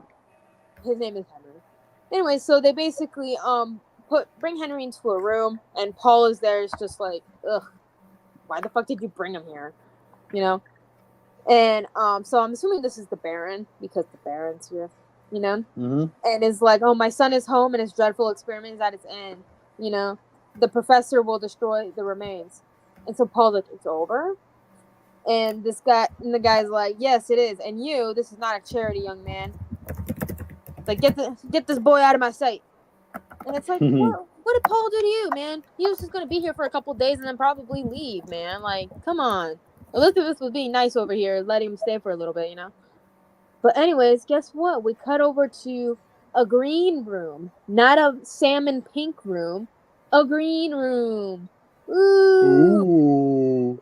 his name is Henry. Anyway, so they basically bring Henry into a room, and Paul is there. It's just like, ugh, why the fuck did you bring him here? And so I'm assuming this is the Baron because the Baron's here, Mm-hmm. and is like, oh, my son is home and his dreadful experiment is at its end. The professor will destroy the remains. And so Paul's like, it's over? And the guy's like, yes, it is. And this is not a charity, young man. It's like, get this boy out of my sight. And it's like, what did Paul do to you, man? He was just going to be here for a couple days and then probably leave, man. Like, come on. Elizabeth was being nice over here, letting him stay for a little bit, But anyways, guess what? We cut over to a green room. Not a salmon pink room. A green room. Ooh.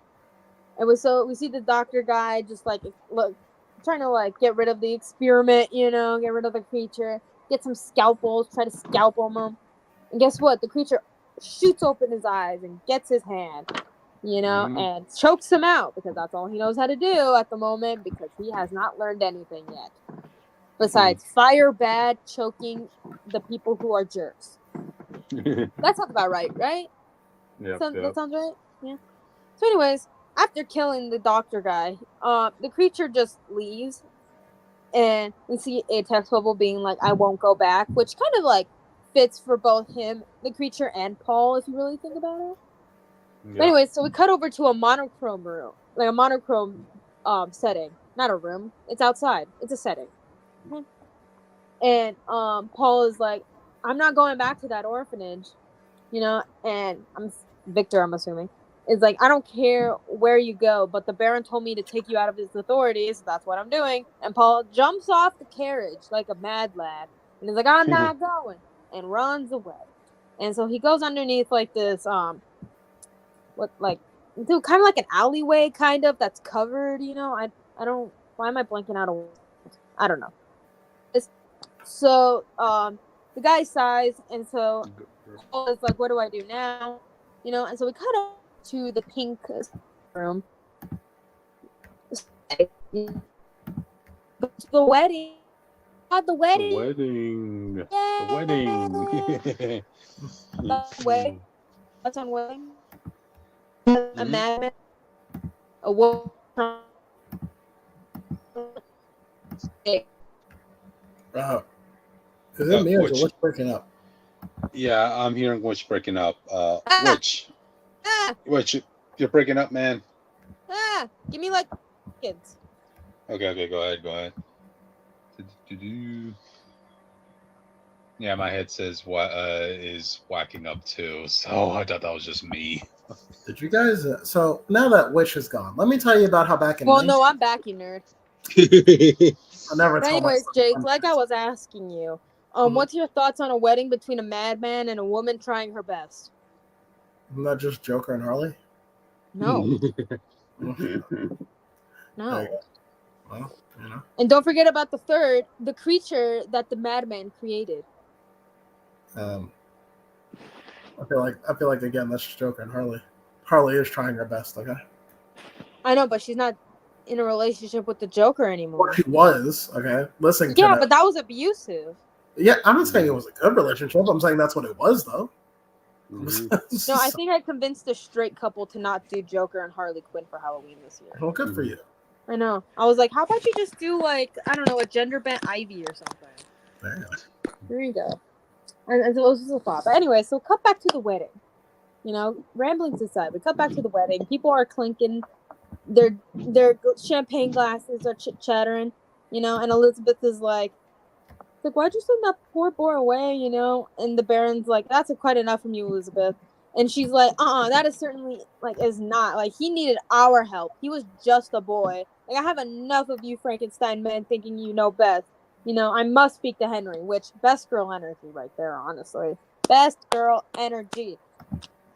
And we see the doctor guy just like trying to like get rid of the experiment, get rid of the creature, get some scalpels, try to scalpel him. And guess what? The creature shoots open his eyes and gets his hand, and chokes him out because that's all he knows how to do at the moment because he has not learned anything yet. Besides fire bad choking the people who are jerks. That sounds about right? Yep, That sounds right? Yeah. So anyways, after killing the doctor guy, the creature just leaves. And we see a text bubble being like, I won't go back, which kind of like fits for both him, the creature, and Paul, if you really think about it. But anyway, so we cut over to a monochrome room, like a monochrome setting, not a room. It's outside. It's a setting. And Paul is like, I'm not going back to that orphanage, and Victor, I'm assuming, is like, I don't care where you go, but the Baron told me to take you out of his authority, so that's what I'm doing. And Paul jumps off the carriage like a mad lad, and he's like, I'm not going, and runs away. And so he goes underneath like this, kind of like an alleyway, kind of, that's covered, I don't, why am I blanking out? I don't know. So the guy sighs, and so Paul is like, what do I do now? And so we cut up to the pink room. The wedding. The wedding. The wedding. Yay! The wedding. The wedding. What's on wedding? A madman. A woman. Is it me or is Witch breaking up? Yeah, I'm hearing Witch breaking up. Witch, you're breaking up, man. Give me like kids. Okay, go ahead. Yeah, my head says is whacking up too, so I thought that was just me. Did you guys? So now that Witch is gone, let me tell you about how back in. Well, no, I'm back, you nerd. I never. But anyways, Jake, like I was asking you, what's your thoughts on a wedding between a madman and a woman trying her best? Isn't that just Joker and Harley? No. No. Well, And don't forget about the creature that the madman created. I feel like again that's just Joker and Harley. Harley is trying her best, okay? I know, but she's not in a relationship with the Joker anymore. Well, she was, okay? Listen. Yeah, but that was abusive. Yeah, I'm not saying it was a good relationship. I'm saying that's what it was, though. No, I think I convinced a straight couple to not do Joker and Harley Quinn for Halloween this year. Well, good for you. I know. I was like, how about you just do, like, I don't know, a gender bent Ivy or something? There you go. And so it was just a thought. But anyway, so cut back to the wedding. Ramblings aside, we cut back to the wedding. People are clinking. Their champagne glasses are chit-chattering, and Elizabeth is like, why'd you send that poor boy away, And the Baron's like, that's quite enough from you, Elizabeth. And she's like, that is certainly, is not. He needed our help. He was just a boy. I have enough of you Frankenstein men thinking you know best. I must speak to Henry, which, best girl energy right there, honestly. Best girl energy.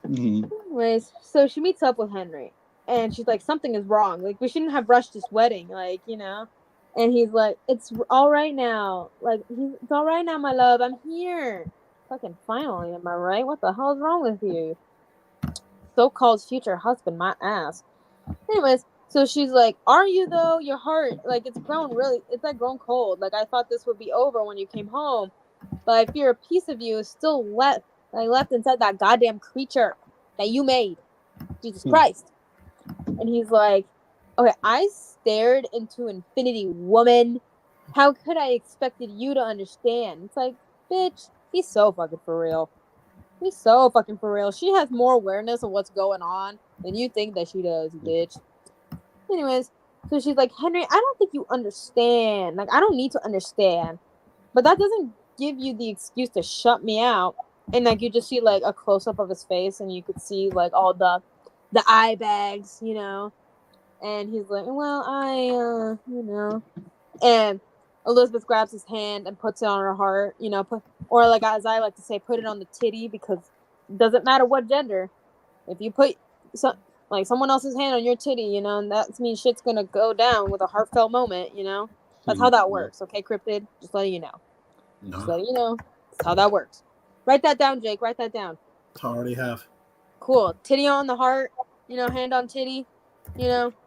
Anyways, so she meets up with Henry. And she's like, something is wrong. We shouldn't have rushed this wedding, And he's like, it's all right now. It's all right now, my love. I'm here. Fucking finally, am I right? What the hell is wrong with you? So-called future husband, my ass. Anyways, so she's like, are you though? Your heart, it's grown cold. I thought this would be over when you came home. But I fear a piece of you is still left inside that goddamn creature that you made. Jesus Christ. And he's like, okay, I stared into infinity, woman. How could I expected you to understand? It's like, bitch, he's so fucking for real. He's so fucking for real. She has more awareness of what's going on than you think that she does, bitch. Anyways, so she's like, Henry, I don't think you understand. I don't need to understand. But that doesn't give you the excuse to shut me out. And you just see a close-up of his face, and you could see all the eye bags, And he's like, well, And Elizabeth grabs his hand and puts it on her heart, or as I like to say, put it on the titty, because it doesn't matter what gender. If you put someone else's hand on your titty, and that means shit's gonna go down with a heartfelt moment, That's how that works, okay, Cryptid? Just letting you know. No. Just letting you know. That's how that works. Write that down, Jake. Write that down. I already have. Cool. Titty on the heart, hand on titty,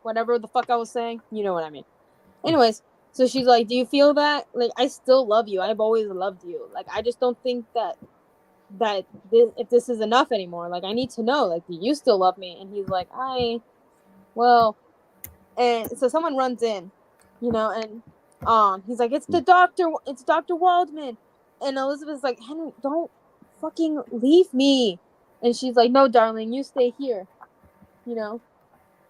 whatever the fuck I was saying. You know what I mean. Anyways, so she's like, do you feel that? I still love you. I've always loved you. I just don't think that if this is enough anymore. I need to know, do you still love me? And he's like, and so someone runs in, and he's like, it's Dr. Waldman. And Elizabeth's like, Henry, don't fucking leave me. And she's like, no, darling, you stay here. you know,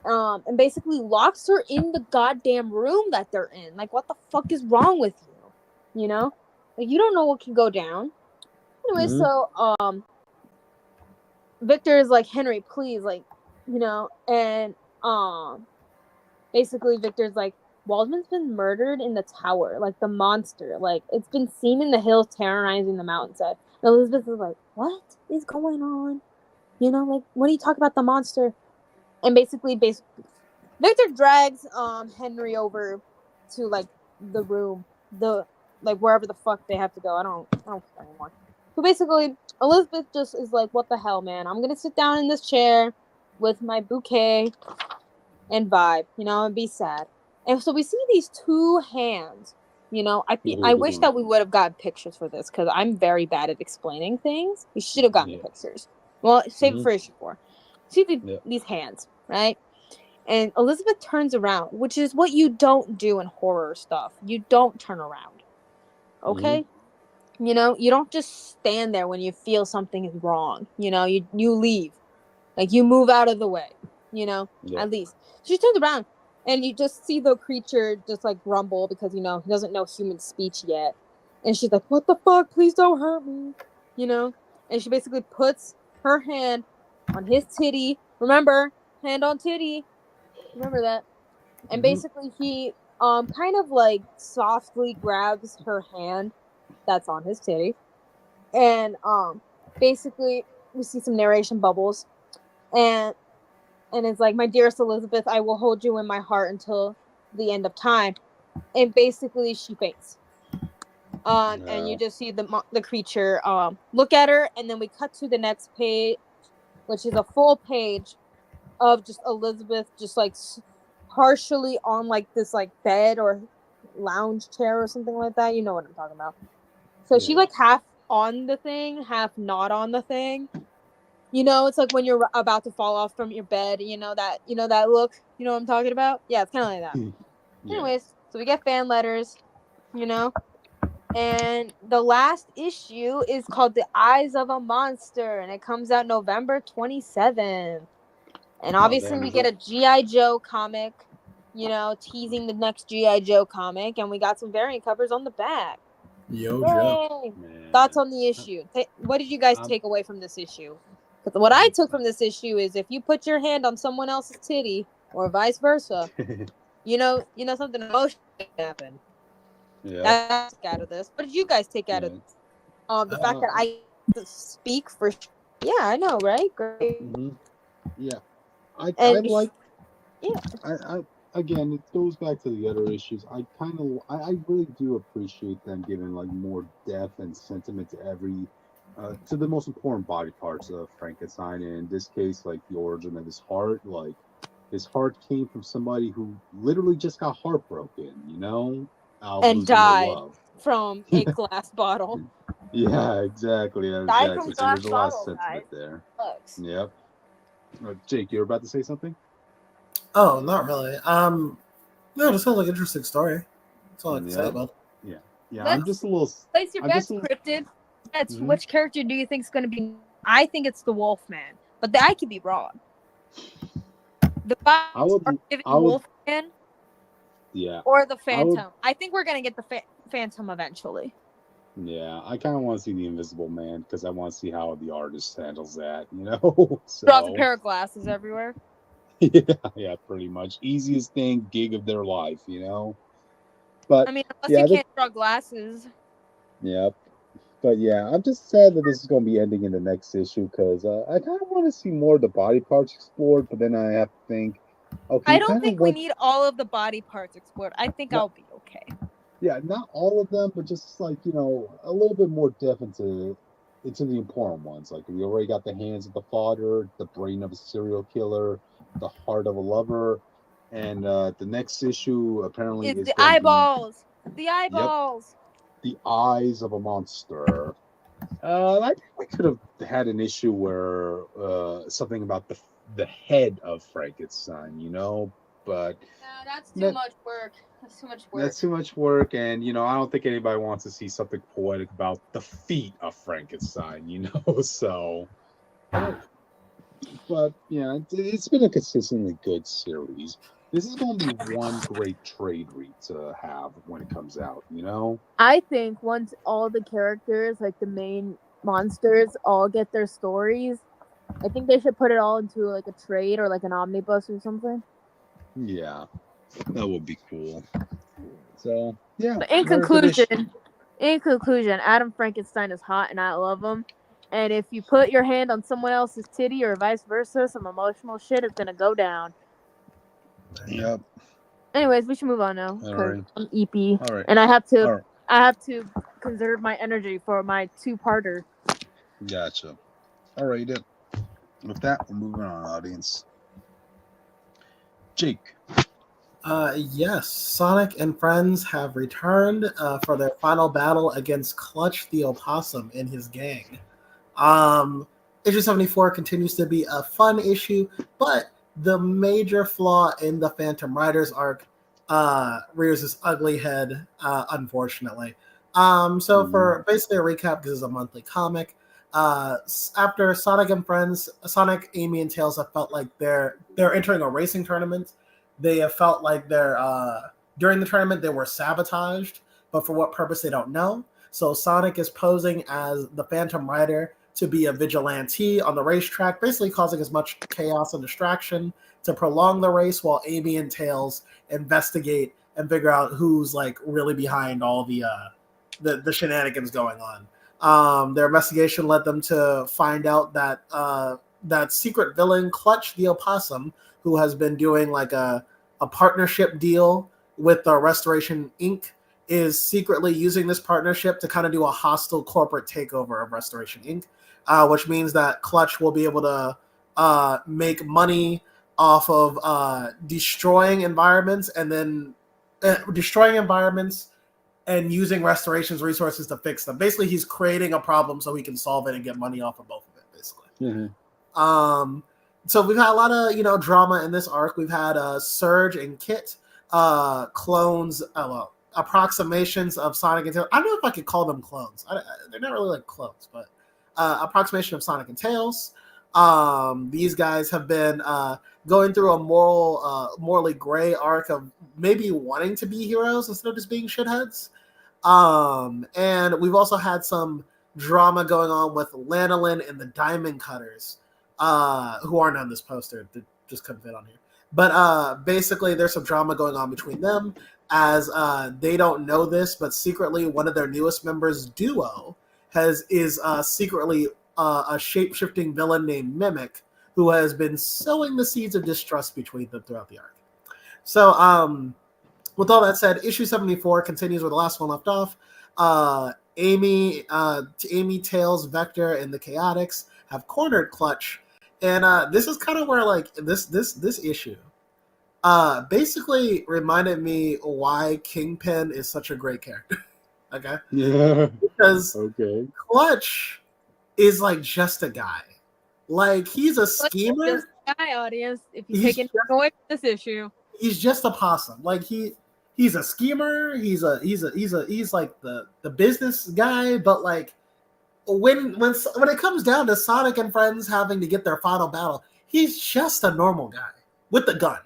and basically locks her in the goddamn room that they're in. Like, what the fuck is wrong with you? You know, like you don't know what can go down. Anyway, so Victor is like, Henry, please, like, you know, and basically Victor's like, Waldman's been murdered in the tower, like the monster, like it's been seen in the hills terrorizing the mountainside. And Elizabeth is like, what is going on? You know, like, what do you talk about the monster? And basically Victor drags Henry over to like the room, like wherever the fuck they have to go. I don't care anymore. So basically, Elizabeth just is like, what the hell, man? I'm gonna sit down in this chair with my bouquet and vibe, you know, and be sad. And so we see these two hands. You know, I wish that we would have gotten pictures for this because I'm very bad at explaining things. We should have gotten pictures. Well, save it for issue 4. See these hands, right? And Elizabeth turns around, which is what you don't do in horror stuff. You don't turn around. Okay? You know, you don't just stand there when you feel something is wrong. You know, you leave. Like, you move out of the way. You know, at least. So she turns around, and you just see the creature just, like, grumble because, you know, he doesn't know human speech yet. And she's like, what the fuck? Please don't hurt me. You know? And she basically puts her hand on his titty. Remember, hand on titty. Remember that. And basically he kind of like softly grabs her hand that's on his titty. And basically we see some narration bubbles. And it's like, my dearest Elizabeth, I will hold you in my heart until the end of time. And basically she faints. And you just see the creature look at her, and then we cut to the next page, which is a full page of just Elizabeth just like partially on like this like bed or lounge chair or something like that. You know what I'm talking about. So she like half on the thing, half not on the thing. You know, it's like when you're about to fall off from your bed, you know that look, you know what I'm talking about? Yeah, it's kind of like that. Anyways, so we get fan letters, you know. And the last issue is called The Eyes of a Monster, and it comes out November 27th. And obviously we get a G.I. Joe comic, you know, teasing the next G.I. Joe comic, and we got some variant covers on the back. Yo, Joe. Thoughts on the issue? What did you guys take away from this issue? Because what I took from this issue is, if you put your hand on someone else's titty, or vice versa, you know something emotional can happen. That's out of this. What did you guys take out of this? The fact that I speak for. Yeah, I know, right? Great. Yeah, I like. Yeah, I again, it goes back to the other issues. I really do appreciate them giving like more depth and sentiment to every to the most important body parts of Frankenstein. And in this case, like the origin of his heart, like his heart came from somebody who literally just got heartbroken, you know, and died from a glass bottle. Yeah, exactly. Died from So glass there's a lot of bottle, sentiment guys. there. Sucks. Yep. Jake, you were about to say something? Oh, not really. No, it sounds like an interesting story. That's all I can say about it. Yeah. I'm just a little. Place your bets, Cryptid. Which character do you think is going to be? I think it's the Wolfman, but I could be wrong. The Wolfman. Yeah. Or the Phantom. I think we're going to get the Phantom eventually. Yeah, I kind of want to see the Invisible Man because I want to see how the artist handles that, you know? Draws a pair of glasses everywhere. Yeah, pretty much. Easiest gig of their life, you know? But I mean, unless you can't draw glasses. Yep. But yeah, I'm just sad that this is going to be ending in the next issue because I kind of want to see more of the body parts explored, but then I have to think, okay. I don't think we need all of the body parts explored. I think I'll be okay. Yeah, not all of them, but just like, you know, a little bit more depth into the important ones. Like, we already got the hands of the father, the brain of a serial killer, the heart of a lover, and the next issue apparently is the eyeballs. The eyeballs. Yep, the eyes of a monster. I think we could have had an issue where something about the head of Frankenstein, you know, but that's too much work. That's too much work. That's too much work, and you know, I don't think anybody wants to see something poetic about the feet of Frankenstein, you know. So, But yeah, it's been a consistently good series. This is going to be one great trade read to have when it comes out. I think once all the characters, like the main monsters, all get their stories, I think they should put it all into like a trade or like an omnibus or something. Yeah, that would be cool. So yeah. But in conclusion, Adam Frankenstein is hot and I love him. And if you put your hand on someone else's titty or vice versa, some emotional shit is gonna go down. Yep. Anyways, we should move on now because Right. I'm EP, All right. and I have to Right. I have to conserve my energy for my two-parter. Gotcha. All right. With that, we're moving on, audience. Jake. Yes, Sonic and friends have returned for their final battle against Clutch the Opossum and his gang. Issue 74 continues to be a fun issue, but the major flaw in the Phantom Riders arc rears its ugly head, unfortunately. So for basically a recap, because it's a monthly comic, after Sonic and friends, Sonic, Amy, and Tails have felt like they're entering a racing tournament. They have felt like during the tournament they were sabotaged, but for what purpose they don't know. So Sonic is posing as the Phantom Rider to be a vigilante on the racetrack, basically causing as much chaos and distraction to prolong the race, while Amy and Tails investigate and figure out who's like really behind all the shenanigans going on. Their investigation led them to find out that that secret villain Clutch the Opossum, who has been doing like a partnership deal with the Restoration Inc., is secretly using this partnership to kind of do a hostile corporate takeover of Restoration Inc., which means that Clutch will be able to make money off of destroying environments and using Restoration's resources to fix them. Basically, he's creating a problem so he can solve it and get money off of both of it, basically. Mm-hmm. So we've had a lot of, drama in this arc. We've had Surge and Kit, clones, approximations of Sonic and Tails. I don't know if I could call them clones. They're not really like clones, but approximation of Sonic and Tails. These guys have been going through a morally gray arc of maybe wanting to be heroes instead of just being shitheads. And we've also had some drama going on with Lanolin and the Diamond Cutters, who aren't on this poster. They just couldn't fit on here. But basically, there's some drama going on between them as they don't know this, but secretly one of their newest members, Duo, is secretly a shape-shifting villain named Mimic, who has been sowing the seeds of distrust between them throughout the arc. So, with all that said, issue 74 continues where the last one left off. Amy, Tails, Vector, and the Chaotix have cornered Clutch, and this is kind of where like this issue basically reminded me why Kingpin is such a great character. Okay, Yeah, because Clutch is like just a guy. Like he's a schemer. Just a guy, audience. If you take anything away from this issue, he's just a possum. Like he's a schemer. He's like the business guy. But like when it comes down to Sonic and friends having to get their final battle, he's just a normal guy with a gun.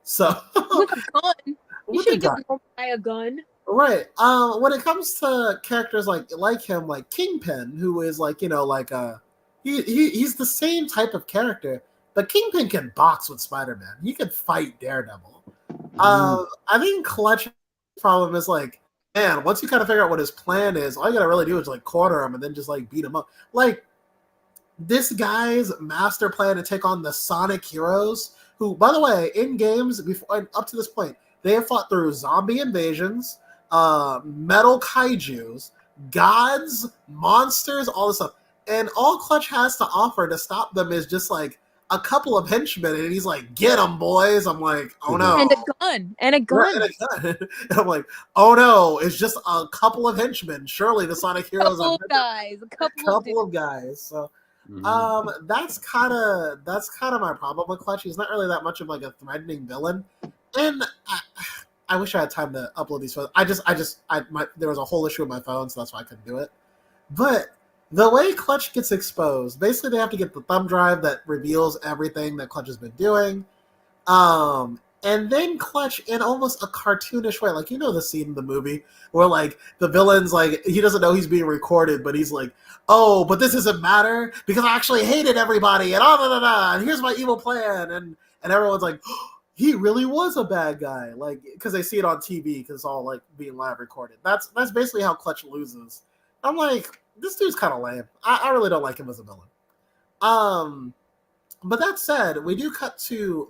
So with a gun, you should give a normal guy a gun. Right. When it comes to characters like him, like Kingpin, who is like he's the same type of character, but Kingpin can box with Spider-Man. He can fight Daredevil. I think Clutch's problem is like, man, once you kind of figure out what his plan is, all you gotta really do is like corner him and then just like beat him up. Like this guy's master plan to take on the Sonic heroes, who, by the way, in games before up to this point, they have fought through zombie invasions, metal kaijus, gods, monsters, all this stuff. And all Clutch has to offer to stop them is just like a couple of henchmen, and he's like, "Get them, boys!" I'm like, "Oh no!" And a gun, and a gun. And I'm like, "Oh no!" It's just a couple of henchmen. Surely the Sonic heroes are a couple of guys. So, that's kind of my problem with Clutch. He's not really that much of like a threatening villain, and I wish I had time to upload these photos. There was a whole issue with my phone, so that's why I couldn't do it. But the way Clutch gets exposed, basically they have to get the thumb drive that reveals everything that Clutch has been doing. And then Clutch, in almost a cartoonish way, like, you know the scene in the movie where, like, the villain's, like, he doesn't know he's being recorded, but he's like, oh, but this doesn't matter because I actually hated everybody, and and here's my evil plan, and everyone's like, oh, he really was a bad guy, like, because they see it on TV because it's all, like, being live recorded. That's basically how Clutch loses. I'm like, this dude's kind of lame. I really don't like him as a villain. But that said, we do cut to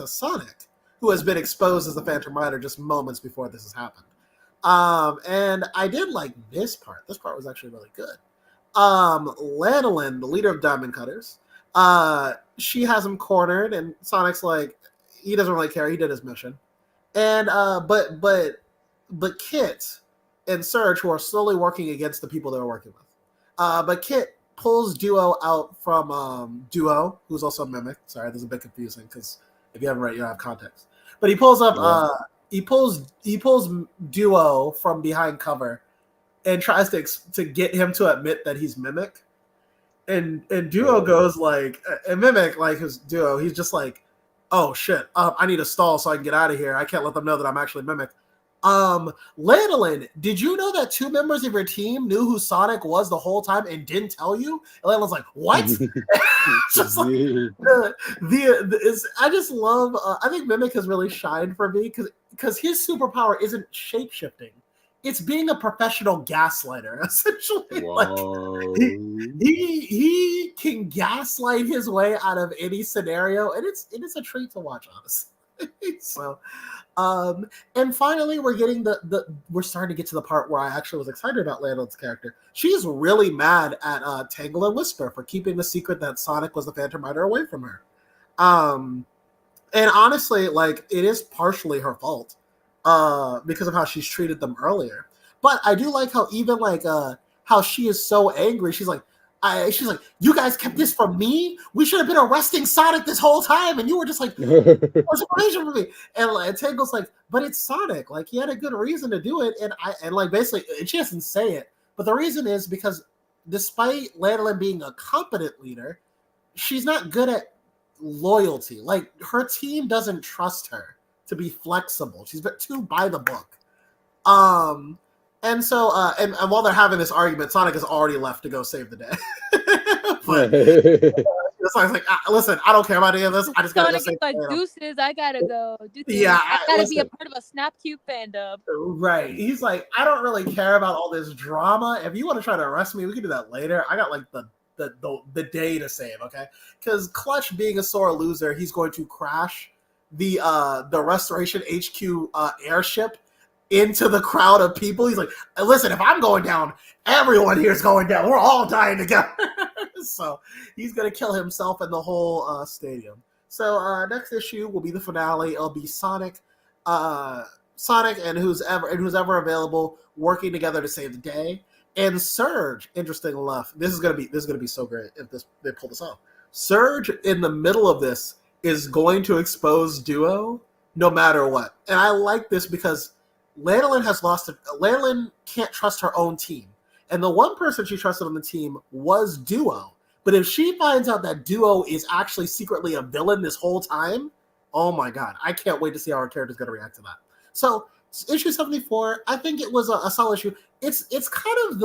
Sonic, who has been exposed as the Phantom Rider just moments before this has happened. And I did like this part. This part was actually really good. Lanolin, the leader of Diamond Cutters, she has him cornered, and Sonic's like, he doesn't really care. He did his mission. And but Kit and Surge, who are slowly working against the people they were working with. But Kit pulls Duo out from Duo, who's also a Mimic. Sorry, this is a bit confusing because if you haven't read, you don't have context. But he pulls up, he pulls Duo from behind cover, and tries to get him to admit that he's Mimic. And Duo goes like, and Mimic, like his Duo, he's just like, oh shit, I need a stall so I can get out of here. I can't let them know that I'm actually Mimic. Lanolin, did you know that 2 members of your team knew who Sonic was the whole time and didn't tell you? And Lanolin's like, what? Just like, I just love, I think Mimic has really shined for me because his superpower isn't shape-shifting. It's being a professional gaslighter, essentially. Like, he can gaslight his way out of any scenario, and it is a treat to watch, honestly. So, and finally, we're starting to get to the part where I actually was excited about Lanolin's character. She's really mad at Tangle and Whisper for keeping the secret that Sonic was the Phantom Rider away from her. And honestly, like, it is partially her fault, because of how she's treated them earlier. But I do like how even like how she is so angry. She's like, you guys kept this from me? We should have been arresting Sonic this whole time, and you were just like, what's information for me? And Tangle's like, but it's Sonic. Like, he had a good reason to do it, and like basically, and she doesn't say it, but the reason is because despite Lanolin being a competent leader, she's not good at loyalty. Like, her team doesn't trust her to be flexible. She's too by the book. And so, and while they're having this argument, Sonic has already left to go save the day. But Sonic's like, listen, I don't care about any of this. I just gotta go save like, deuces, I gotta go. Deuces. Yeah, I gotta be a part of a Snapcube fandom. Right. He's like, I don't really care about all this drama. If you want to try to arrest me, we can do that later. I got like the day to save, okay? Because Clutch, being a sore loser, he's going to crash the Restoration HQ airship into the crowd of people. He's like, listen, if I'm going down, everyone here is going down. We're all dying together. So he's going to kill himself and the whole stadium. So next issue will be the finale. It'll be Sonic and who's ever available working together to save the day. And Surge, interesting enough, this is gonna be so great if they pull this off. Surge in the middle of this is going to expose Duo no matter what. And I like this because Lanolin can't trust her own team. And the one person she trusted on the team was Duo. But if she finds out that Duo is actually secretly a villain this whole time, oh my god, I can't wait to see how our character's going to react to that. So, issue 74, I think it was a solid issue. It's kind of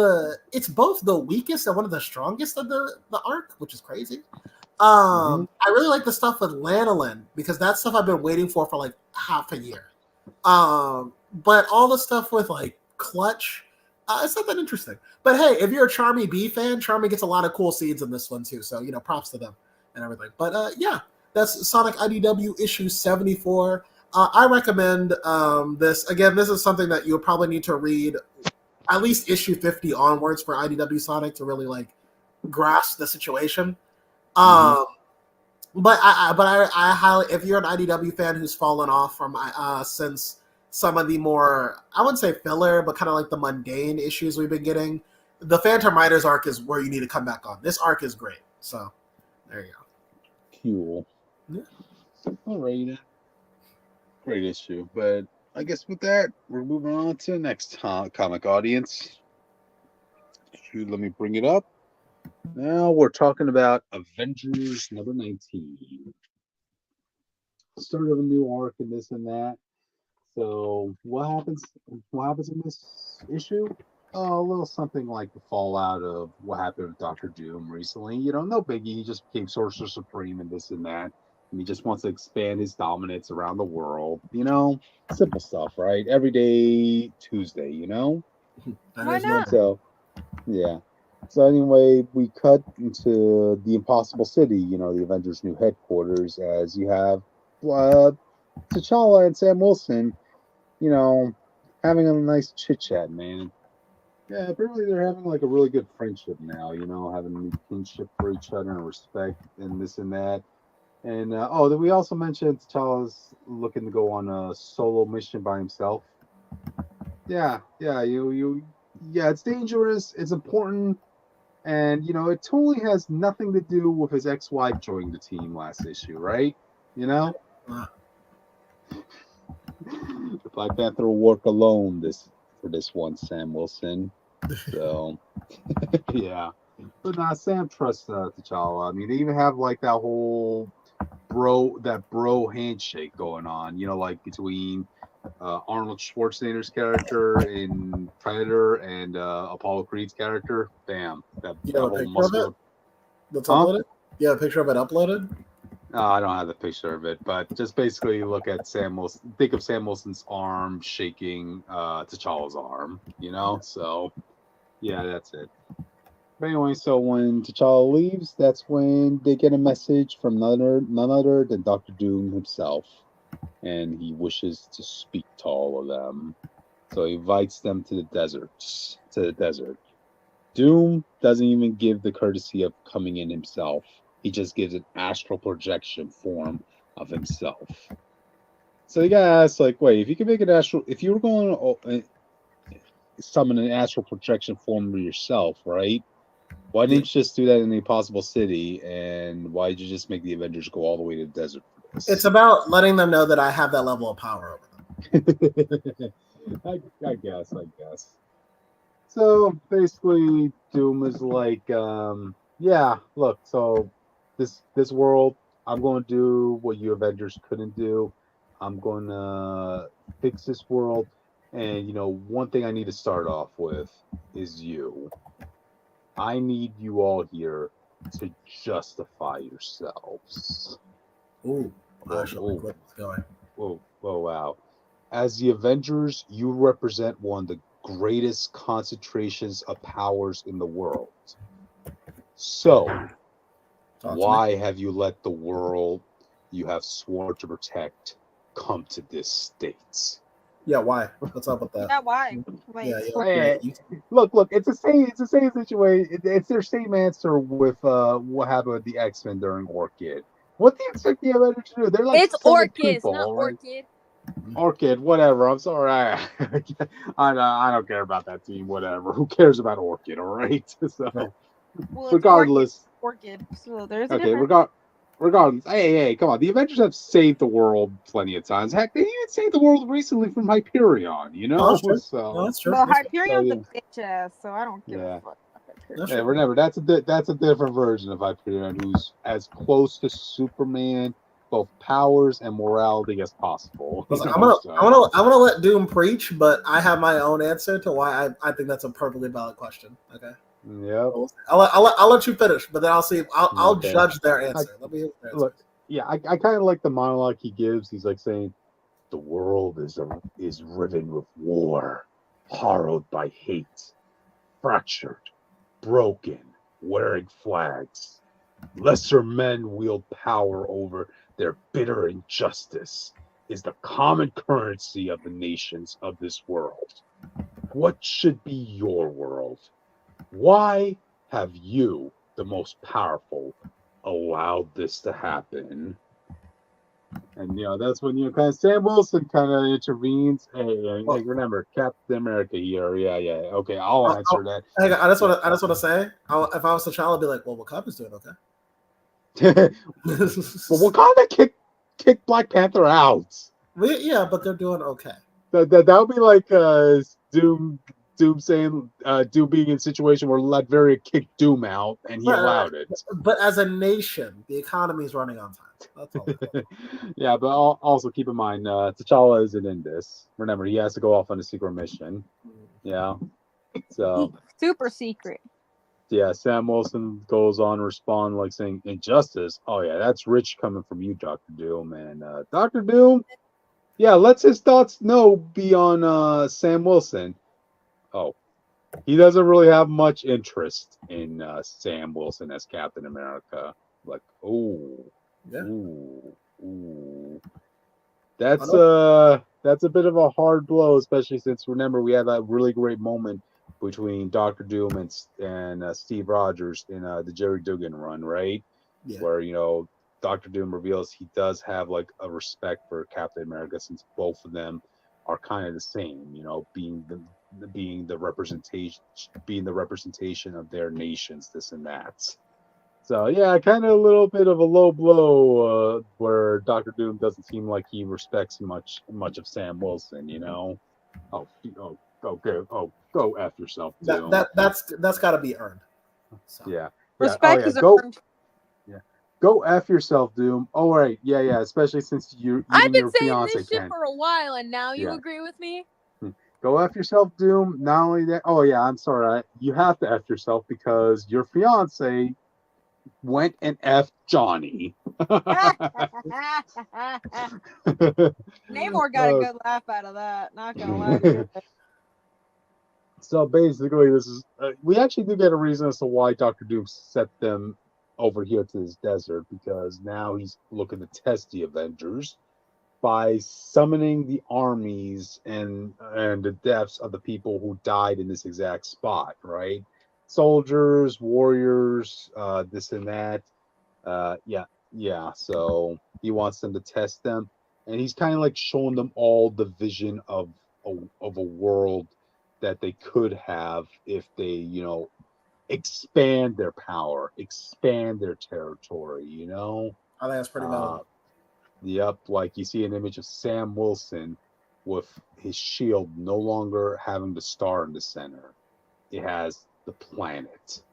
it's both the weakest and one of the strongest of the arc, which is crazy. I really like the stuff with Lanolin because that's stuff I've been waiting for like half a year. But all the stuff with like Clutch, it's not that interesting. But hey, if you're a Charmy B fan, Charmy gets a lot of cool scenes in this one too. So, props to them and everything. But yeah, that's Sonic IDW issue 74. I recommend this. Again, this is something that you'll probably need to read at least issue 50 onwards for IDW Sonic to really like grasp the situation. But I highly, if you're an IDW fan who's fallen off from since some of the more, I wouldn't say filler, but kind of like the mundane issues we've been getting, the Phantom Riders arc is where you need to come back on. This arc is great. So there you go. Cool. Yeah. All right. Great issue. But I guess with that, we're moving on to the next comic audience. Let me bring it up. Now we're talking about Avengers number 19. Start of a new arc and this and that. So what happens? What happens in this issue? Oh, a little something like the fallout of what happened with Doctor Doom recently. No biggie. He just became Sorcerer Supreme and this and that. And he just wants to expand his dominance around the world. Simple stuff, right? Everyday Tuesday, Why not? So, yeah. So anyway, we cut into the Impossible City, the Avengers' new headquarters, as you have T'Challa and Sam Wilson, having a nice chit chat, man. Yeah, apparently they're having like a really good friendship now, having kinship for each other and respect and this and that. And then we also mentioned T'Challa's looking to go on a solo mission by himself. Yeah, it's dangerous, it's important, and it totally has nothing to do with his ex-wife joining the team last issue, right? The Black Panther will work alone for this one, Sam Wilson. So yeah, but Sam trusts T'Challa. I mean, they even have like that whole bro handshake going on. Like between Arnold Schwarzenegger's character in Predator and Apollo Creed's character. Bam, that whole muscle. That's uploaded. You have a picture of it uploaded? I don't have the picture of it, but just basically look at Sam Wilson. Think of Sam Wilson's arm shaking T'Challa's arm. So yeah, that's it. But anyway, so when T'Challa leaves, that's when they get a message from none other than Doctor Doom himself, and he wishes to speak to all of them. So he invites them to the desert. Doom doesn't even give the courtesy of coming in himself. He just gives an astral projection form of himself. So you gotta ask, like, wait, if you were going to summon an astral projection form of yourself, right? Why didn't you just do that in the Impossible City? And why did you just make the Avengers go all the way to the desert for this? It's about letting them know that I have that level of power over them. I guess. So basically, Doom is like, look, so this world, I'm going to do what you Avengers couldn't do. I'm going to fix this world. And, one thing I need to start off with is you. I need you all here to justify yourselves. Ooh. Whoa, wow. As the Avengers, you represent one of the greatest concentrations of powers in the world. So, why have you let the world you have sworn to protect come to this state? Yeah, why? What's up with that? Yeah, why? Wait. Look, it's the same situation. It's their same answer with what happened with the X-Men during Orchid. What do you expect the Avengers to do? They're like it's Orchid, people, not right? Orchid. Orchid, whatever. I'm sorry. I don't care about that team. Whatever. Who cares about Orchid? All right. So, regardless, Orchid. So there's a difference. Regardless, hey, come on. The Avengers have saved the world plenty of times. Heck, they even saved the world recently from Hyperion, Oh, that's true. So, That's true. Well, Hyperion's a bitch ass, so I don't give a fuck. Remember, that's a different version of Hyperion, who's as close to Superman, both powers and morality as possible. I'm gonna let Doom preach, but I have my own answer to why I think that's a perfectly valid question. Okay. Yep. I'll let you finish, but then I'll see. I'll judge their answer. Let me hear their answer. Look, yeah, I kind of like the monologue he gives. He's like saying, "The world is riven with war, harrowed by hate, fractured, broken, wearing flags. Lesser men wield power over their bitter injustice. Is the common currency of the nations of this world. What should be your world? Why have you, the most powerful, allowed this to happen?" And that's when kind of Sam Wilson kind of intervenes. Hey, remember Captain America here? Yeah. Okay, I'll answer that. I just want to say, if I was T'Challa, I'd be like, well, Wakanda's doing okay. Well, Wakanda kicked Black Panther out. Yeah, but they're doing okay. That would be like Doom Doom saying Doom being in a situation where Latveria kicked Doom out and he allowed it. But as a nation, the economy is running on time. That's all. Yeah, but also keep in mind, T'Challa isn't in this. Remember, he has to go off on a secret mission. Yeah. So super secret. Yeah, Sam Wilson goes on to respond like saying, "Injustice? Oh yeah, that's rich coming from you, Dr. Doom." And Dr. Doom, yeah, lets his thoughts be on Sam Wilson. Oh, he doesn't really have much interest in Sam Wilson as Captain America. Like, Yeah. ooh. That's a bit of a hard blow, especially since remember we had that really great moment between Doctor Doom and Steve Rogers in the Jerry Duggan run, right? Yeah. Where Doctor Doom reveals he does have like a respect for Captain America since both of them are kind of the same, being the representation of their nations, this and that. So yeah, kind of a little bit of a low blow where Doctor Doom doesn't seem like he respects much of Sam Wilson, Oh, go F yourself, Doom. That's got to be earned. So. Yeah. Respect is earned. Yeah. Go F yourself, Doom. Oh, right. Yeah. Especially since I've been your saying fiance this shit for a while, and now you agree with me? Go F yourself, Doom. Not only that, oh yeah, I'm sorry. You have to F yourself because your fiance went and F Johnny. Namor got a good laugh out of that. Not gonna lie to you. So basically, this is we actually do get a reason as to why Doctor Doom set them over here to this desert, because now he's looking to test the Avengers by summoning the armies and the deaths of the people who died in this exact spot, right? Soldiers, warriors, this and that. Yeah. So he wants them to test them, and he's kind of like showing them all the vision of a world that they could have if they, expand their power, expand their territory. I think that's pretty mellow. Yep, like you see an image of Sam Wilson with his shield no longer having the star in the center. It has the planet.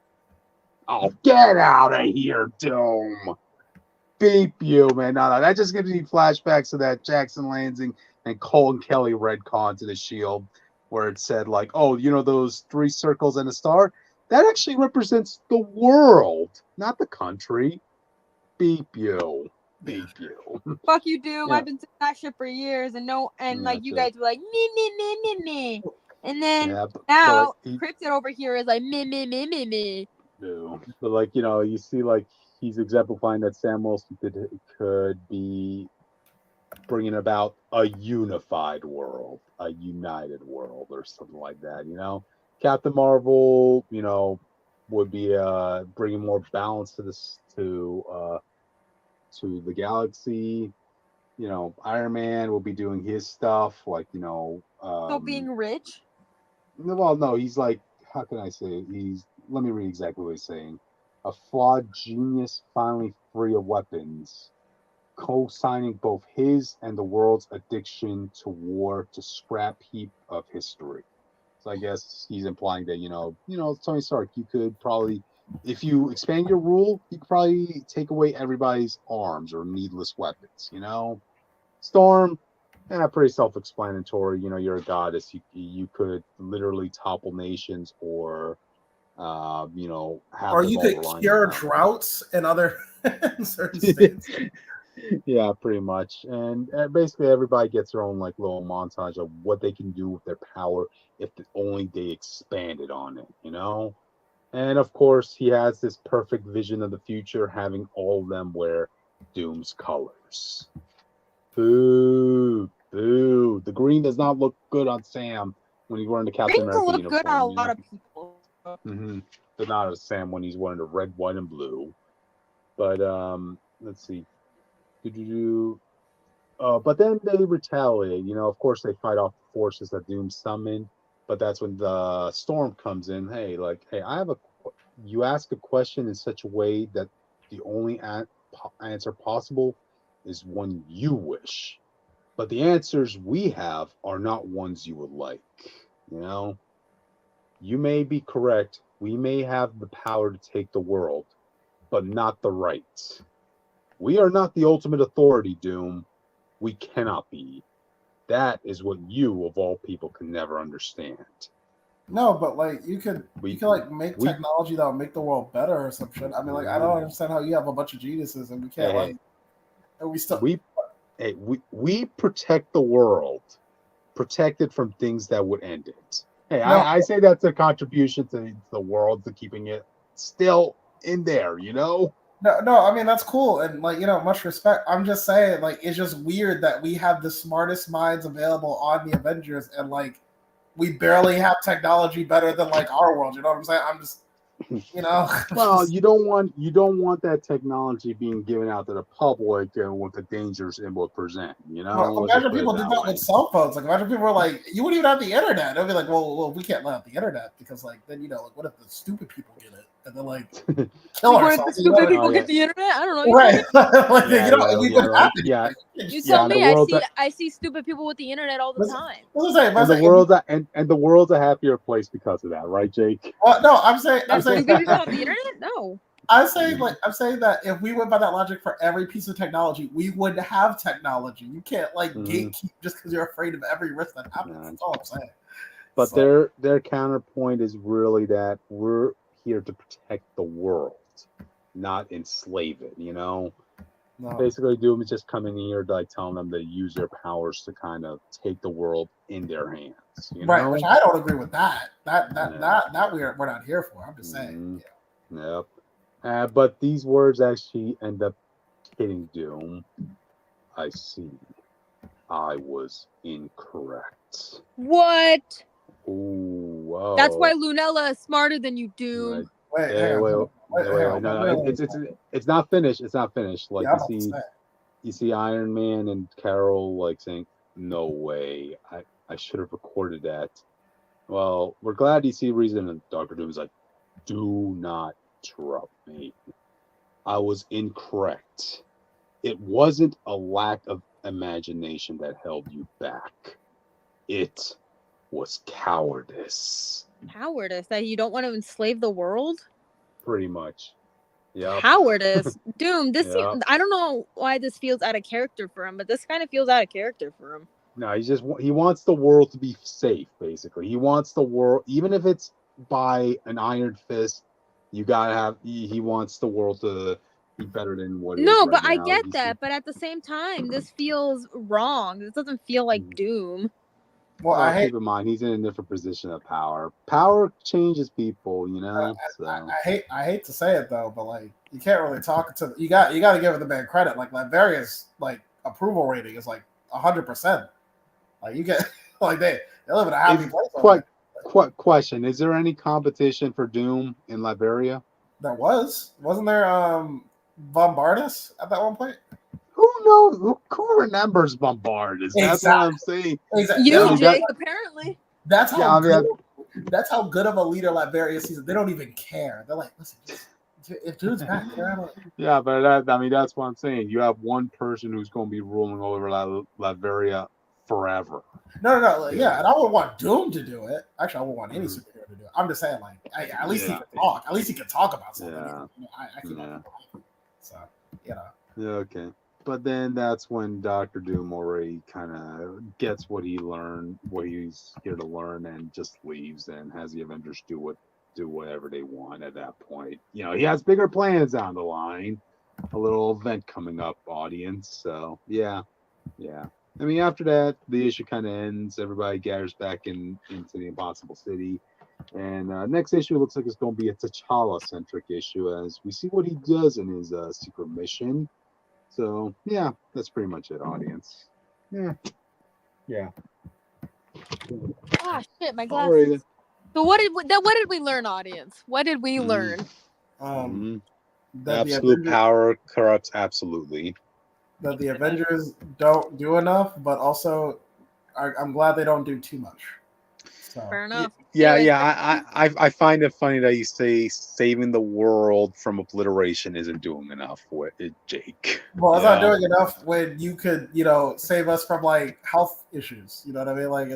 Oh, get out of here, Doom! Beep you, man. No, that just gives me flashbacks to that Jackson Lansing and Colin Kelly retcon to the shield, where it said, like, oh, those 3 circles and a star? That actually represents the world, not the country. Beep you. Beep you. Fuck you, Doom. I've been saying that shit for years, and like you guys were like me, and then now Cryptid over here is like me. No, but like you see, like he's exemplifying that Sam Wilson could be bringing about a unified world, a united world, or something like that. Captain Marvel, would be bringing more balance to this to the galaxy. Iron Man will be doing his stuff, like so being rich. Well, no, he's like, how can I say it? Let me read exactly what he's saying. A flawed genius finally free of weapons, co-signing both his and the world's addiction to war to scrap heap of history. So I guess he's implying that, Tony Stark, you could probably, if you expand your rule, you could probably take away everybody's arms or needless weapons, Storm, pretty self-explanatory. You're a goddess. You could literally topple nations, or have. Or you could cure droughts and other certain states. Yeah, pretty much. And basically, everybody gets their own like little montage of what they can do with their power if only they expanded on it. And of course, he has this perfect vision of the future, having all of them wear Doom's colors. Boo. The green does not look good on Sam when he's wearing the Captain America uniform. Green look good on a lot of people. Mm-hmm. But not as Sam when he's wearing the red, white, and blue. But let's see. But then they retaliate. Of course, they fight off the forces that Doom summoned. But that's when the Storm comes in. Hey, you ask a question in such a way that the only answer possible is one you wish. But the answers we have are not ones you would like, You may be correct. We may have the power to take the world, but not the rights. We are not the ultimate authority, Doom. We cannot be. That is what you, of all people, can never understand. No, but like you could like make technology that will make the world better or some shit. I mean, like I don't understand how you have a bunch of geniuses and we can't and we still we protect the world, protect it from things that would end it. Hey, No. I say that's a contribution to the world, to keeping it still in there, you know? No, I mean that's cool and like much respect. I'm just saying like it's just weird that we have the smartest minds available on the Avengers and like we barely have technology better than like our world. You know what I'm saying? I'm just Well, you don't want that technology being given out to the public with the dangers it will present. You know, well, imagine people did that with cell phones. Like, imagine people were like, you wouldn't even have the internet. They'll be like, well, we can't let out the internet because, like, then like, what if the stupid people get it and then like kill ourselves? The stupid people get the internet. I don't know. Right? Like, we wouldn't right. happen. Yeah. You tell me. I see stupid people with the internet all the time. And the world's a happier place because of that, right, Jake? Well, no, I'm saying stupid people have the internet. No. I'm saying that if we went by that logic for every piece of technology, we wouldn't have technology. You can't like gatekeep just because you're afraid of every risk that happens. That's all I'm saying. But their counterpoint is really that we're here to protect the world, not enslave it. You know, basically, Doom is just coming here to like telling them to use their powers to kind of take the world in their hands. You know? Right, which I don't agree with that. That we're not here for. I'm just saying. Yep. But these words actually end up hitting Doom. I see. I was incorrect. What? Ooh, whoa. That's why Lunella is smarter than you, Doom. Wait. No, it's not finished. It's not finished. Like you see Iron Man and Carol like saying, "No way, I should have recorded that." Well, we're glad you see reason, and Dr. Doom is like, "Do not interrupt me. I was incorrect. It wasn't a lack of imagination that held you back. It was cowardice." Cowardice? That you don't want to enslave the world? Pretty much. Yeah. Cowardice. Doom, this seems, I don't know why this feels out of character for him, but this kind of feels out of character for him. No, he wants the world to be safe, basically. He wants the world, even if it's by an iron fist, you gotta have, he wants the world to be better than what it is right but now. I get that, but at the same time, this feels wrong. This doesn't feel like Doom. Well, keep in mind he's in a different position of power. Power changes people, you know. I hate to say it though, but like you can't really talk to you got to give the man credit. Like Laveria's like approval rating is like 100%. Like you get like they live in a happy place. Question: is there any competition for Doom in Liberia? There wasn't there Bombardus at that one point? Who knows? Who remembers Bombardus? That's what I'm saying. Exactly. You, Jake, apparently. That's how that's how good of a leader Liberia sees. They don't even care. They're like, listen, if Dude's back, yeah, but that's what I'm saying. You have one person who's going to be ruling over Liberia forever. No, yeah, and I would want Doom to do it. Actually, I would want any superhero to do it. I'm just saying, like, at least he can talk. At least he can talk about something. Yeah. So, Yeah, okay. But then that's when Dr. Doom already kind of gets what he learned, what he's here to learn, and just leaves and has the Avengers do whatever they want at that point. You know, he has bigger plans down the line. A little event coming up, audience. So, yeah. I mean, after that, the issue kind of ends. Everybody gathers back into the Impossible City. And next issue looks like it's going to be a T'Challa-centric issue as we see what he does in his secret mission. So, yeah, that's pretty much it, audience. Yeah. Ah, shit, my glasses. Right. So what did we learn, audience? What did we learn? Absolute power corrupts absolutely. That the Avengers don't do enough, but also I'm glad they don't do too much. So. Fair enough. Yeah, Anyways, I find it funny that you say saving the world from obliteration isn't doing enough with it, Jake. Well, it's You not know? doing enough when you could, save us from like health issues. You know what I mean? Like,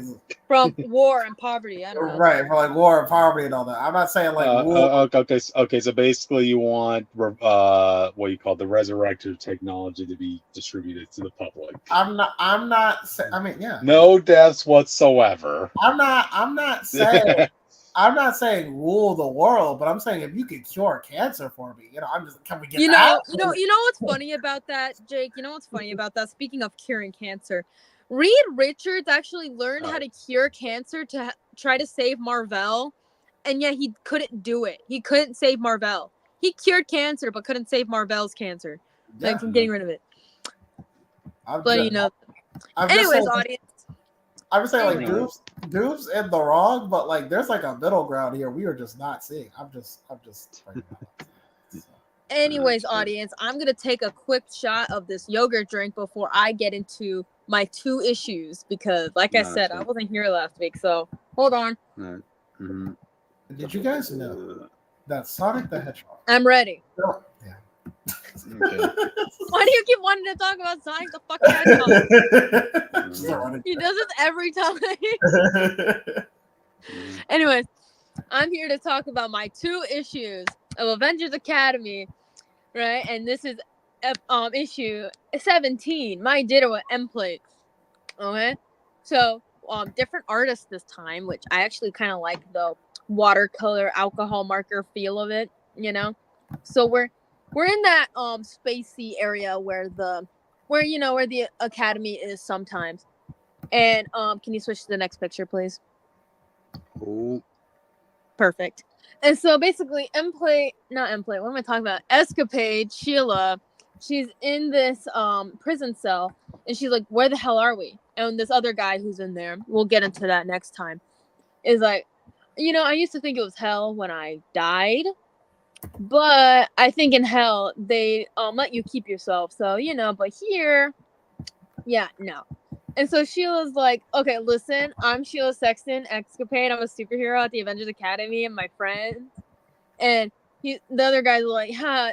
from war and poverty. I don't know. right, for like war and poverty and all that. I'm not saying like rule. Okay. So basically, you want what you call the resurrected technology to be distributed to the public. I'm not. I mean, yeah. No deaths whatsoever. I'm not saying. I'm not saying rule the world, but I'm saying if you could cure cancer for me, can we get that? You know what's funny about that, Jake? You know what's funny about that? Speaking of curing cancer, Reed Richards actually learned how to cure cancer to try to save Marvel, and yet he couldn't do it. He couldn't save Marvel. He cured cancer, but couldn't save Marvel's cancer, like from getting rid of it. Anyways, audience. I'm just saying, like, Doob's in the wrong, but like, there's like a middle ground here. We are just not seeing. I'm just. Anyways, audience, I'm gonna take a quick shot of this yogurt drink before I get into my 2 issues because, like I said, I wasn't here last week. So hold on. Did you guys know that Sonic the Hedgehog? I'm ready. Oh, yeah. Okay. Why do you keep wanting to talk about Sonic the fucking Hedgehog? He does this every time. Anyways, I'm here to talk about my 2 issues of Avengers Academy, right? And this is issue 17, My Ditto with M plates. Okay, so different artists this time, which I actually kind of like the watercolor alcohol marker feel of it. So we're in that spacey area where the academy is sometimes. And can you switch to the next picture, please? Oh. Perfect. And so basically, what am I talking about? Escapade, Sheila, she's in this prison cell, and she's like, where the hell are we? And this other guy who's in there, we'll get into that next time, is like, I used to think it was hell when I died, but I think in hell, they let you keep yourself. So, but here, yeah, no. And so Sheila's like, okay, listen, I'm Sheila Sexton, Escapade. I'm a superhero at the Avengers Academy and my friends. And the other guy's like,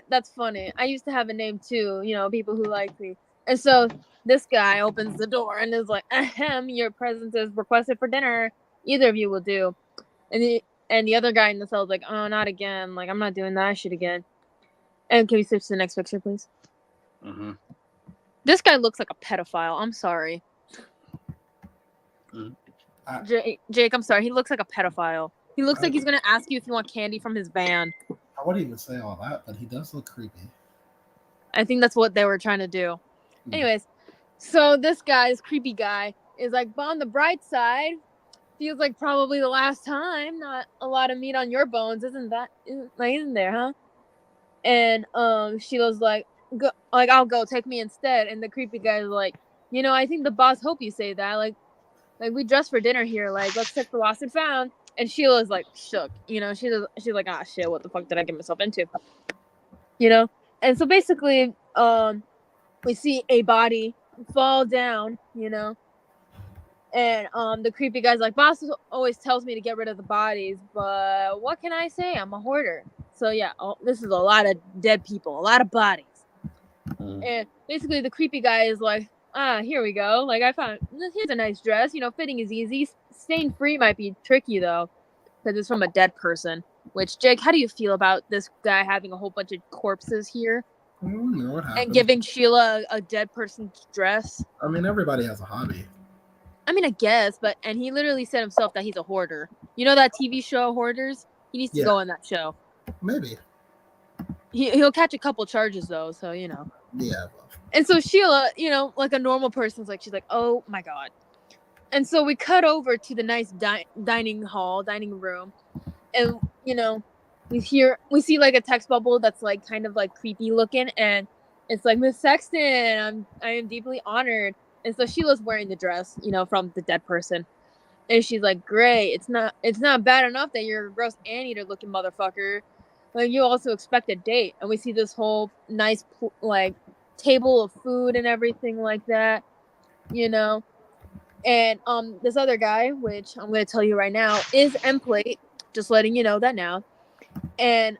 that's funny. I used to have a name too, people who like me. And so this guy opens the door and is like, ahem, your presence is requested for dinner. Either of you will do. And the other guy in the cell is like, oh, not again. Like, I'm not doing that shit again. And can we switch to the next picture, please? Mm-hmm. This guy looks like a pedophile. I'm sorry. Jake, I'm sorry. He looks like a pedophile. He looks like he's going to ask you if you want candy from his van. I wouldn't even say all that, but he does look creepy. I think that's what they were trying to do. Anyways, so this creepy guy, is like, but on the bright side, feels like probably the last time. Not a lot of meat on your bones, isn't there, huh? And Sheila's like, I'll go. Take me instead. And the creepy guy's like, I think the boss hope you say that. Like we dressed for dinner here. Like, let's check for lost and found. And Sheila's like shook. She's like, ah, shit. What the fuck did I get myself into? And so basically, we see a body fall down. And the creepy guy's like, boss always tells me to get rid of the bodies, but what can I say? I'm a hoarder. So yeah, this is a lot of dead people, a lot of bodies. And basically the creepy guy is like, here we go. Like, here's a nice dress. Fitting is easy. Staying free might be tricky though, because it's from a dead person. Which, Jake, how do you feel about this guy having a whole bunch of corpses here? What happened? And giving Sheila a dead person's dress? I mean, everybody has a hobby. I mean, I guess, and he literally said himself that he's a hoarder. You know that TV show, Hoarders? He needs to go on that show. Maybe. He'll catch a couple charges, though, so, Yeah. Well. And so Sheila, like a normal person's like, she's like, oh, my God. And so we cut over to the nice dining room. And, we see, like, a text bubble that's, like, kind of, like, creepy looking. And it's like, Miss Sexton, I am deeply honored. And so Sheila's wearing the dress, from the dead person. And she's like, great. It's not bad enough that you're a gross anteater looking motherfucker. Like, you also expect a date. And we see this whole nice, like, table of food and everything like that, And this other guy, which I'm gonna tell you right now, is Emplate. Just letting you know that now. And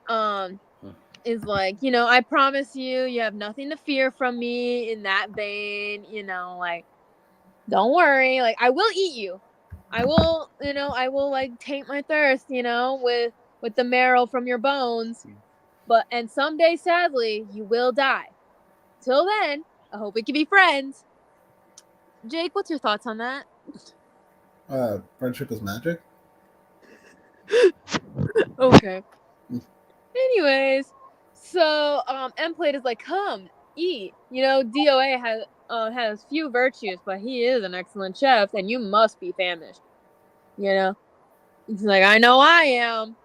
is like, I promise you have nothing to fear from me in that vein, like, don't worry, like, I will eat you. I will, like, taint my thirst, with the marrow from your bones. And someday, sadly, you will die. Till then, I hope we can be friends. Jake, what's your thoughts on that? Friendship is magic. Okay. Anyways, so Emplate is like, come eat. DOA has few virtues, but he is an excellent chef, and you must be famished. He's like, I know I am.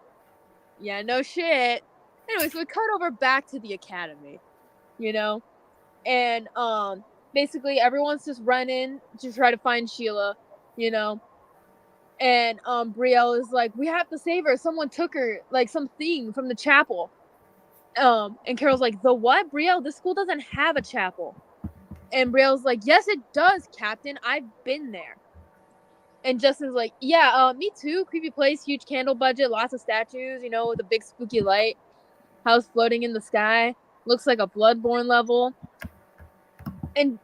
Yeah, no shit. Anyway, so we cut over back to the academy. And basically everyone's just running to try to find Sheila. And Brielle is like, we have to save her. Someone took her, like, something from the chapel. And Carol's like, the what? Brielle, this school doesn't have a chapel. And Brielle's like, yes, it does, Captain. I've been there. And Justin's like, yeah, me too. Creepy place, huge candle budget, lots of statues, with a big spooky light. House floating in the sky. Looks like a Bloodborne level. And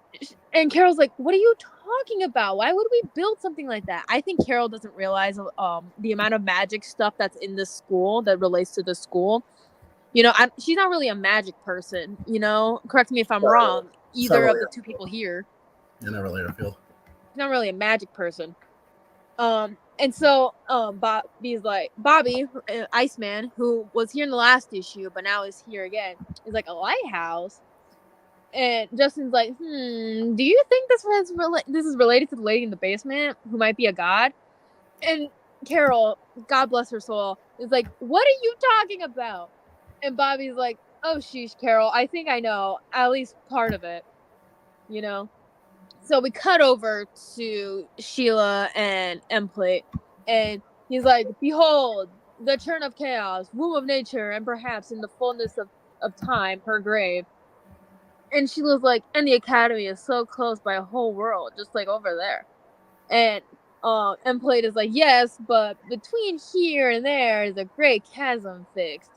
Carol's like, what are you talking about? Why would we build something like that? I think Carol doesn't realize the amount of magic stuff that's in this school that relates to the school. She's not really a magic person, Correct me if I'm wrong. Either of the two people here. You're never later, Phil. She's not really a magic person. And so Bobby's like, Bobby, Iceman, who was here in the last issue, but now is here again, is like, a lighthouse. And Justin's like, do you think this is related to the lady in the basement who might be a god? And Carol, God bless her soul, is like, what are you talking about? And Bobby's like, oh, sheesh, Carol, I think I know at least part of it, So we cut over to Sheila and Emplate, and he's like, behold, the churn of chaos, womb of nature, and perhaps in the fullness of time, her grave. And Sheila's like, and the academy is so close by a whole world, just like over there. And Emplate is like, yes, but between here and there is a great chasm fixed,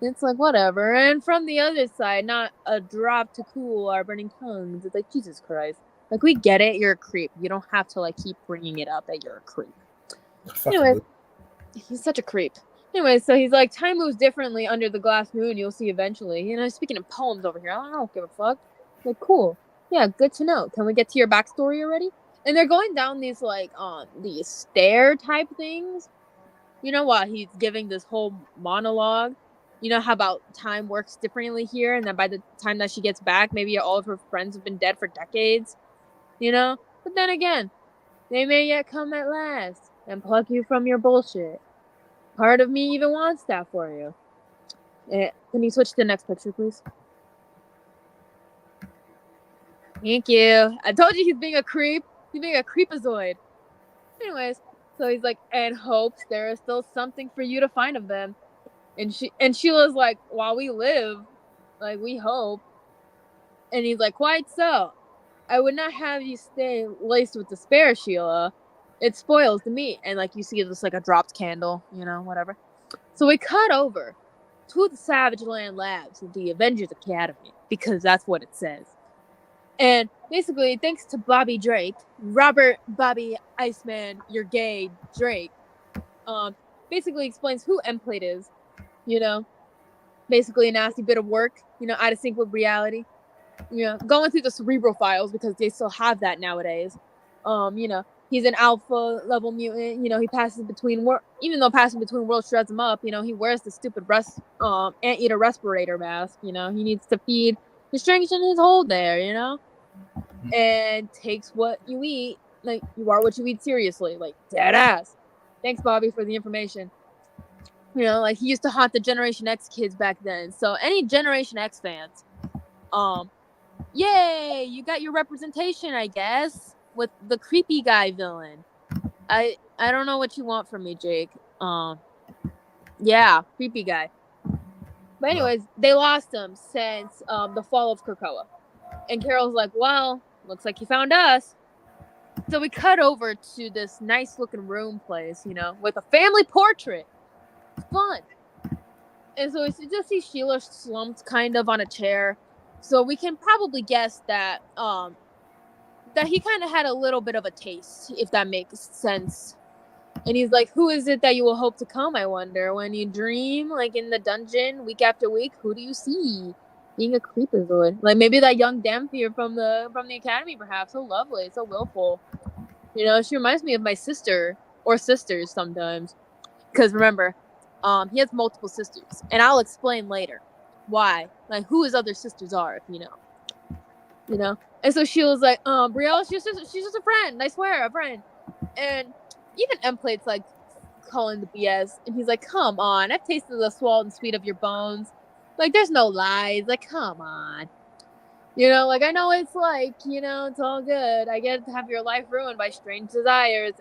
It's like, whatever. And from the other side, not a drop to cool our burning tongues. It's like, Jesus Christ. Like, we get it, you're a creep. You don't have to, like, keep bringing it up that you're a creep. Anyway, he's such a creep. Anyway, so he's like, time moves differently under the glass moon, you'll see eventually. Speaking of poems over here, I don't give a fuck. Like, cool. Yeah, good to know. Can we get to your backstory already? And they're going down these, like, these stair type things, while he's giving this whole monologue. How about time works differently here, and then by the time that she gets back, maybe all of her friends have been dead for decades, But then again, they may yet come at last and pluck you from your bullshit. Part of me even wants that for you. Can you switch to the next picture, please? Thank you. I told you he's being a creep. He's being a creepazoid. Anyways, so he's like, and hopes there is still something for you to find of them. And Sheila's like, while we live, like, we hope. And he's like, quite so. I would not have you stay laced with despair, Sheila. It spoils the meat. And, like, you see just, like, a dropped candle, whatever. So we cut over to the Savage Land Labs of the Avengers Academy, because that's what it says. And basically, thanks to Bobby Drake, Robert Bobby Iceman, you're gay, Drake, basically explains who Emplate is, Basically a nasty bit of work, out of sync with reality. Going through the cerebral files, because they still have that nowadays. He's an alpha level mutant. He passes between even though passing between worlds shreds him up. He wears the stupid anteater respirator mask. He needs to feed his strength in his hole there. And takes what you eat, like, you are what you eat, seriously, like, dead ass. Thanks, Bobby, for the information. Like, he used to haunt the Generation X kids back then. So any Generation X fans, yay, you got your representation, I guess, with the creepy guy villain. I don't know what you want from me, Jake. Yeah, creepy guy. But anyways, they lost him since the fall of Krakoa. And Carol's like, well, looks like you found us. So we cut over to this nice looking room place, you know, with a family portrait. Fun. And so we just see Sheila slumped kind of on a chair. So we can probably guess that that he kind of had a little bit of a taste, if that makes sense. And he's like, who is it that you will hope to come, I wonder? When you dream, like in the dungeon, week after week, who do you see? Being a creepazoid. Like maybe that young Dampier from the academy, perhaps. So lovely, so willful. You know, she reminds me of my sister, or sisters sometimes. Because remember, he has multiple sisters. And I'll explain later why. Like who his other sisters are, if you know. You know? And so she was like, Brielle, she's just a friend. I swear, a friend. And even M-Plate's like calling the BS. And he's like, come on, I've tasted the swollen sweet of your bones. Like, there's no lies. Like, come on. You know, like, I know it's like, you know, it's all good. I get to have your life ruined by strange desires.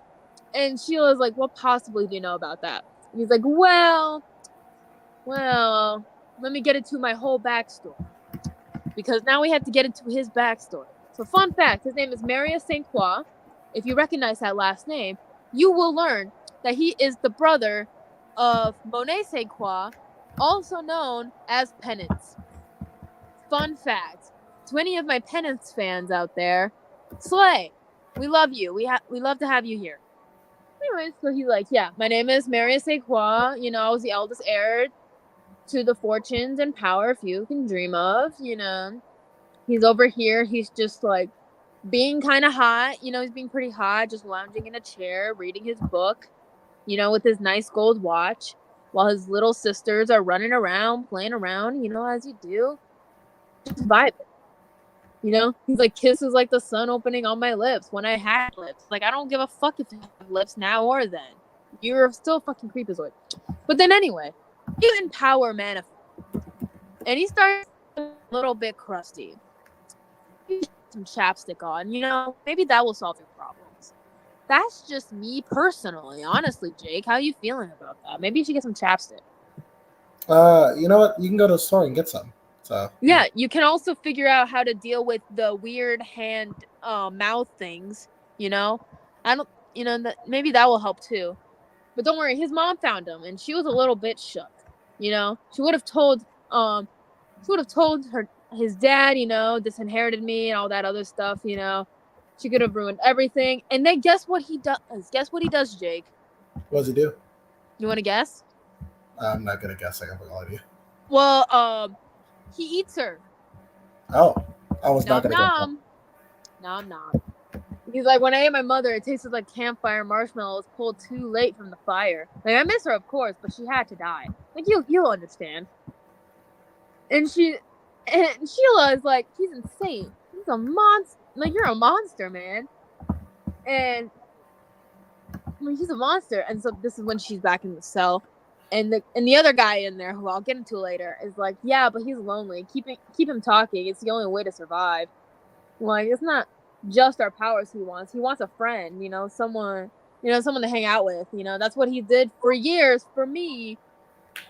And Sheila's like, what possibly do you know about that? And he's like, well, let me get into my whole backstory. Because now we have to get into his backstory. So fun fact, his name is Marius St. Croix. If you recognize that last name, you will learn that he is the brother of Monet St. Croix, also known as Penance. Fun fact, to any of my Penance fans out there, Slay, we love you. We love to have you here. Anyways, so he's like, yeah, my name is Marius St. Croix. You know, I was the eldest heir to the fortunes and power few can dream of, you know. He's over here, he's just like being kind of hot, you know, he's being pretty hot, just lounging in a chair, reading his book, you know, with his nice gold watch, while his little sisters are running around, playing around, you know, as you do. Just vibing. You know, he's like, kisses like the sun opening on my lips when I had lips. Like, I don't give a fuck if you have lips now or then. You're still a fucking creepazoid. But then anyway, mutant power manifest. And he starts a little bit crusty. Some chapstick on, you know, maybe that will solve your problems. That's just me personally. Honestly, Jake, how are you feeling about that? Maybe you should get some chapstick. You know what? You can go to the store and get some. So yeah, you can also figure out how to deal with the weird hand mouth things, you know. I don't, you know, maybe that will help too. But don't worry, his mom found him and she was a little bit shook, you know. She would have told his dad, you know, disinherited me and all that other stuff, you know. She could have ruined everything. And then guess what he does? Guess what he does, Jake? What does he do? You want to guess? I'm not gonna guess. I have no idea. Well, he eats her. Oh, I was not gonna guess. Nom. He's like, when I ate my mother, it tasted like campfire marshmallows pulled too late from the fire. Like, I miss her, of course, but she had to die. Like, you'll understand. And Sheila is like, he's insane. He's a monster. Like, you're a monster, man. And I mean, he's a monster. And so this is when she's back in the cell. And the other guy in there, who I'll get into later, is like, yeah, but he's lonely. Keep him talking. It's the only way to survive. Like, it's not just our powers he wants. He wants a friend, you know, someone to hang out with. You know, that's what he did for years for me.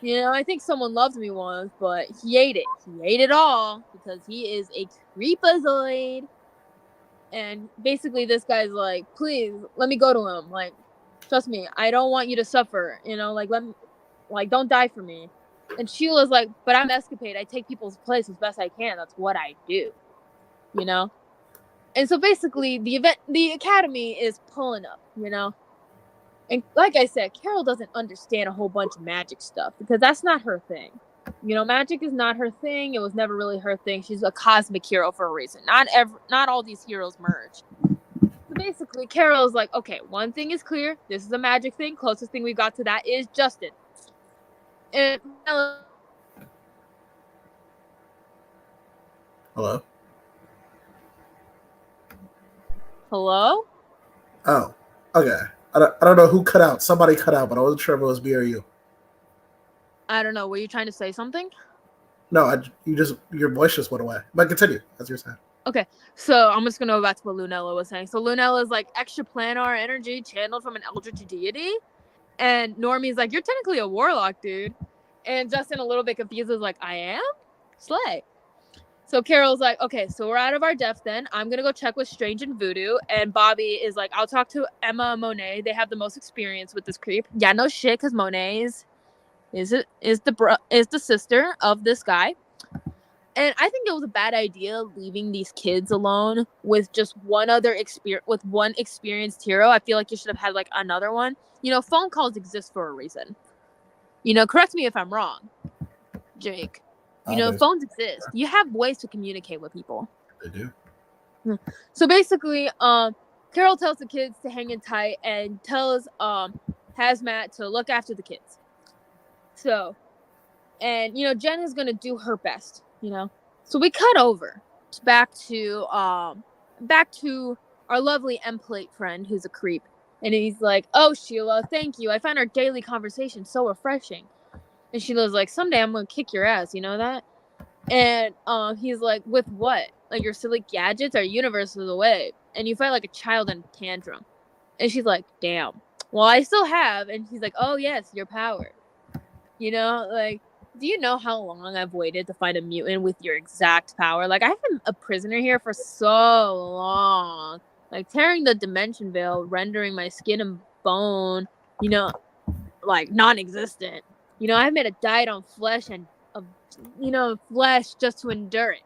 You know, I think someone loved me once, but he ate it. He ate it all because he is a creepazoid. And basically this guy's like, please, let me go to him. Like, trust me, I don't want you to suffer. You know, like, don't die for me. And Sheila's like, but I'm Escapade. I take people's place as best I can. That's what I do. You know? And so basically the academy is pulling up, you know? And like I said, Carol doesn't understand a whole bunch of magic stuff because that's not her thing. You know, magic is not her thing. It was never really her thing. She's a cosmic hero for a reason. Not all these heroes merge. So basically, Carol's like, okay, one thing is clear. This is a magic thing. Closest thing we got to that is Justin. And Hello? Hello? Oh, okay. I don't know who cut out. Somebody cut out, but I wasn't sure if it was me or you. I don't know. Were you trying to say something? No, your voice just went away. But continue, as you're saying. Okay, so I'm just gonna go back to what Lunella was saying. So Lunella is like extraplanar energy channeled from an eldritch deity, and Normie's like, you're technically a warlock, dude. And Justin, a little bit confused, is like, I am? Slay. So Carol's like, okay, so we're out of our depth then. I'm going to go check with Strange and Voodoo. And Bobby is like, I'll talk to Emma and Monet. They have the most experience with this creep. Yeah, no shit, because Monet is the sister of this guy. And I think it was a bad idea leaving these kids alone with just one experienced hero. I feel like you should have had like another one. Phone calls exist for a reason. Correct me if I'm wrong, Jake. Phones exist. You have ways to communicate with people. They do. So basically, Carol tells the kids to hang in tight and tells Hazmat to look after the kids. So, and Jen is gonna do her best. So we cut over back to our lovely M-plate friend who's a creep, and he's like, "Oh, Sheila, thank you. I find our daily conversation so refreshing." And Sheila's like, "Someday I'm gonna kick your ass, you know that?" And he's like, "With what? Like your silly gadgets? Our universe is away, and you fight like a child in a tantrum." And she's like, "Damn. Well, I still have." And he's like, "Oh yes, your power. Like, do you know how long I've waited to find a mutant with your exact power? Like, I've been a prisoner here for so long. Like, tearing the dimension veil, rendering my skin and bone, like non-existent. I've made a diet on flesh and flesh just to endure it.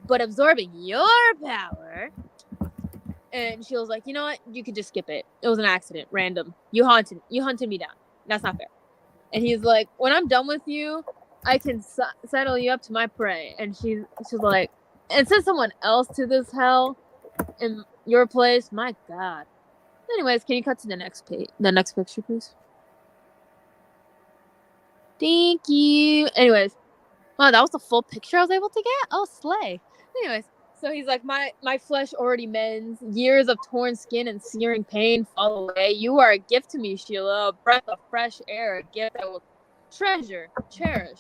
But absorbing your power." And she was like, "You know what? You could just skip it. It was an accident, random. You hunted me down. That's not fair." And he's like, "When I'm done with you, I can settle you up to my prey." And she's like, "And send someone else to this hell in your place? My God." Anyways, can you cut to the next picture, please? Thank you. Anyways, wow, that was the full picture I was able to get? Oh, slay. Anyways, so he's like, my flesh already mends. Years of torn skin and searing pain fall away. You are a gift to me, Sheila. A breath of fresh air. A gift I will treasure, cherish,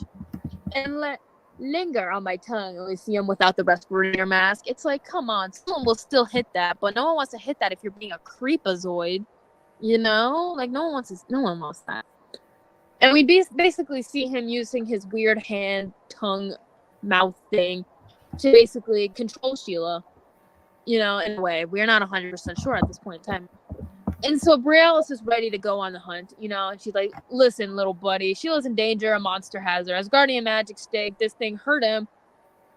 and let linger on my tongue when we see him without the respirator mask. It's like, come on. Someone will still hit that, but no one wants to hit that if you're being a creepazoid. Like, no one wants that. And we basically see him using his weird hand, tongue, mouth thing to basically control Sheila, in a way. We're not 100% sure at this point in time. And so Brielle is ready to go on the hunt, and she's like, "Listen, little buddy, Sheila's in danger. A monster has her. As Guardian Magic Stick, this thing hurt him.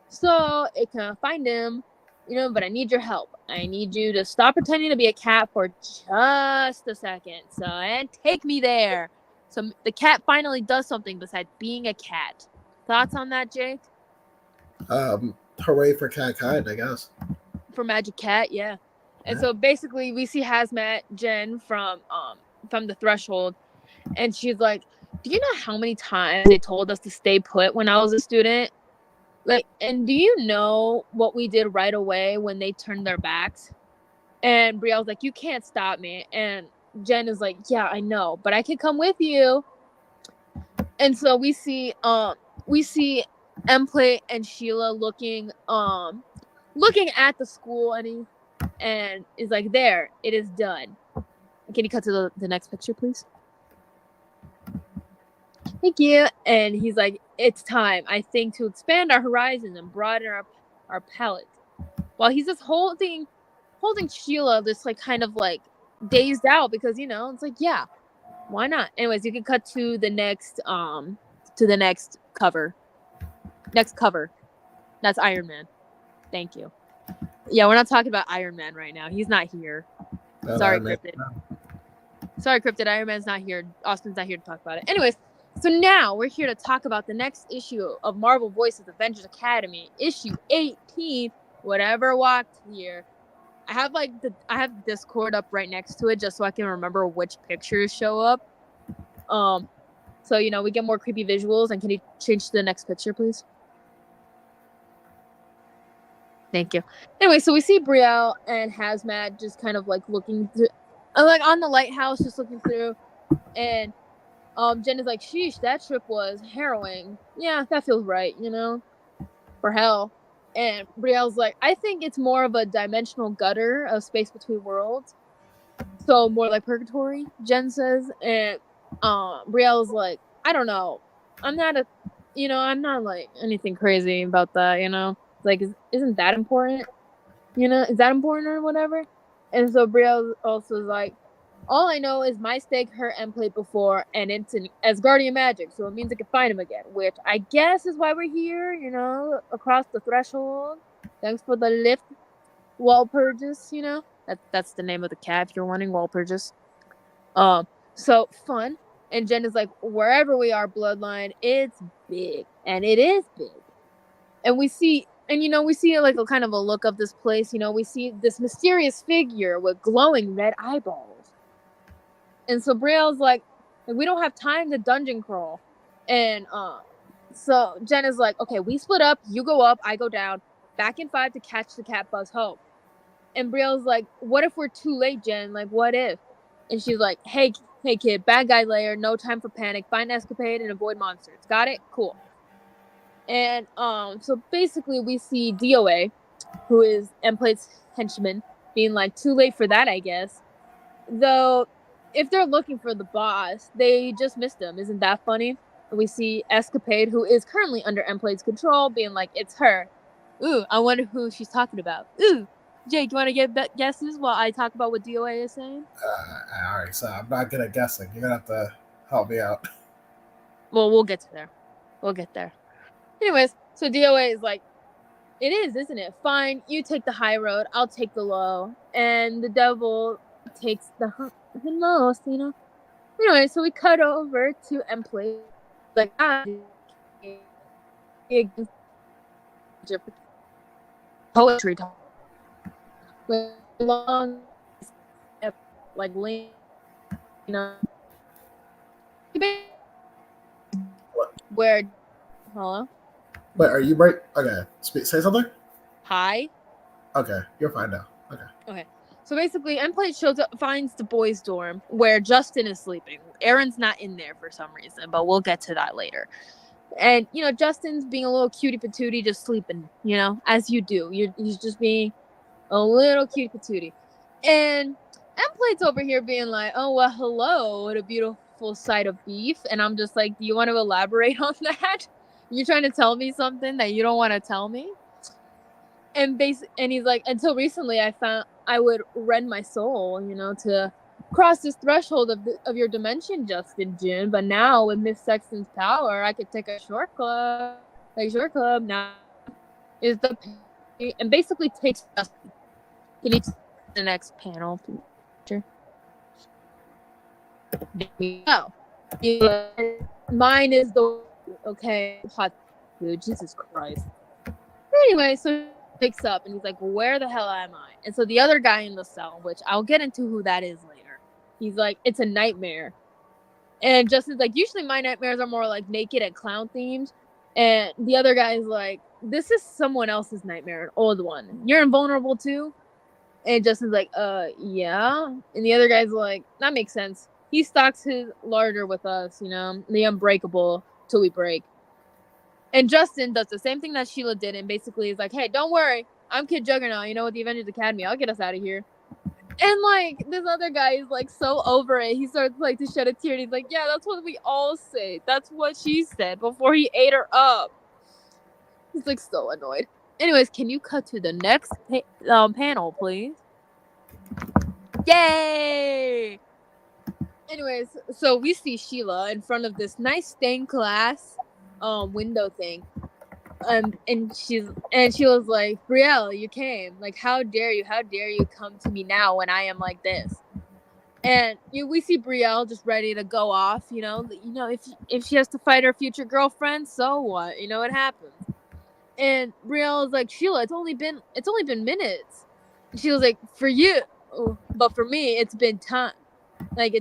So it can find him, but I need your help. I need you to stop pretending to be a cat for just a second. So, and take me there." So the cat finally does something besides being a cat. Thoughts on that, Jake? Hooray for Catkind, I guess. For Magic Cat, yeah. And so basically we see Hazmat Jen from the Threshold, and she's like, "Do you know how many times they told us to stay put when I was a student? Like, and do you know what we did right away when they turned their backs?" And Brielle's like, "You can't stop me." And Jen is like, "Yeah, I know, but I can come with you." And so we see M-Plate and Sheila looking at the school, and is like, "There, it is done." Can you cut to the next picture, please? Thank you. And he's like, "It's time, I think, to expand our horizons and broaden our palette." While he's just holding Sheila, this like kind of like dazed out, because it's like, yeah, why not? Anyways, you can cut to the next cover. Next cover. That's Iron Man. Thank you. Yeah, we're not talking about Iron Man right now. He's not here. Sorry, Cryptid. Sorry, Cryptid. Iron Man's not here. Austin's not here to talk about it. Anyways, so now we're here to talk about the next issue of Marvel Voices Avengers Academy, issue 18. Whatever walked here. I have Discord up right next to it just so I can remember which pictures show up. So we get more creepy visuals. And can you change to the next picture, please? Thank you. Anyway, so we see Brielle and Hazmat just kind of like looking through, like on the lighthouse, just looking through, and Jen is like, "Sheesh, that trip was harrowing. Yeah, that feels right, for hell." And Brielle's like, "I think it's more of a dimensional gutter of space between worlds. So more like purgatory," Jen says. And Brielle's like, "I don't know. I'm not I'm not like anything crazy about that, Like, isn't that important? Is that important or whatever? And so Brielle also is like, all I know is my stake hurt and played before, and it's an Asgardian magic, so it means I can find him again, which I guess is why we're here, across the threshold. Thanks for the lift, Walpurgis, That's the name of the cat, if you're wondering, Walpurgis. So fun. And Jen is like, wherever we are, Bloodline, it's big. And it is big. And we see like a kind of a look of this place. We see this mysterious figure with glowing red eyeballs. And so Brielle's like, we don't have time to dungeon crawl. And so Jen is like, okay, we split up. You go up, I go down. Back in 5 to catch the cat buzz home. And Brielle's like, what if we're too late, Jen? Like, what if? And she's like, hey kid, bad guy layer, no time for panic. Find escapade and avoid monsters. Got it? Cool. And so basically we see DOA, who is Emplate's henchman, being like, too late for that, I guess. Though, if they're looking for the boss, they just missed him. Isn't that funny? And we see Escapade, who is currently under Emplate's control, being like, it's her. Ooh, I wonder who she's talking about. Ooh, Jake, you want to get guesses while I talk about what DOA is saying? All right, so I'm not good at guessing. You're going to have to help me out. Well, we'll get there. Anyways, so DOA is like, it is, isn't it? Fine, you take the high road, I'll take the low. And the devil takes the most, Anyway, so we cut over to Emplate. Like, poetry talk. With long, like, link, where, hello? Wait, are you right? Okay, say something? Hi? Okay, you're fine now. Okay. So basically, Emplate shows up, finds the boys' dorm where Justin is sleeping. Aaron's not in there for some reason, but we'll get to that later. And, Justin's being a little cutie patootie, just sleeping, as you do. He's just being a little cutie patootie. And Emplate's over here being like, oh, well, hello, what a beautiful sight of beef. And I'm just like, do you want to elaborate on that? You're trying to tell me something that you don't want to tell me? And he's like, until recently, I found I would rend my soul, to cross this threshold of your dimension, Justin June. But now with Miss Sexton's power, I could take a short club. Like, short club now is the and basically takes Justin. Can you take the next panel, picture? No. Mine is the okay. Hot food. Jesus Christ. Anyway, so picks up and he's like, where the hell am I? And so the other guy in the cell, which I'll get into who that is later, he's like, it's a nightmare. And Justin's like, usually my nightmares are more like naked and clown themed. And the other guy is like, this is someone else's nightmare, an old one. You're invulnerable too? And Justin's like, yeah. And the other guy's like, that makes sense. He stocks his larder with us, the unbreakable till we break. And Justin does the same thing that Sheila did and basically is like, hey, don't worry. I'm Kid Juggernaut, with the Avengers Academy. I'll get us out of here. And, like, this other guy is, like, so over it. He starts, like, to shed a tear. And he's like, yeah, that's what we all say. That's what she said before he ate her up. He's, like, so annoyed. Anyways, can you cut to the next panel, please? Yay! Anyways, so we see Sheila in front of this nice stained glass window thing. And she was like, Brielle, you came. Like, how dare you come to me now when I am like this? And we see Brielle just ready to go off, if she has to fight her future girlfriend, so what? It happens. And Brielle is like, Sheila, it's only been minutes. And she was like, for you, but for me, it's been time. Like,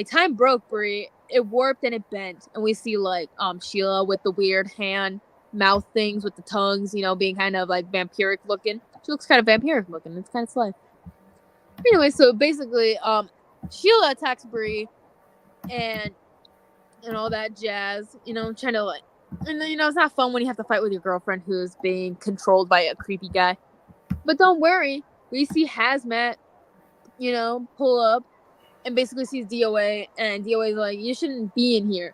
time broke, Brie. It warped and it bent. And we see, like, Sheila with the weird hand mouth things with the tongues, being kind of, like, vampiric looking. She looks kind of vampiric looking. It's kind of sly. Anyway, so basically, Sheila attacks Brie and all that jazz, trying to, like, and then, it's not fun when you have to fight with your girlfriend who's being controlled by a creepy guy. But don't worry. We see Hazmat, pull up and basically sees DOA, and DOA is like, you shouldn't be in here.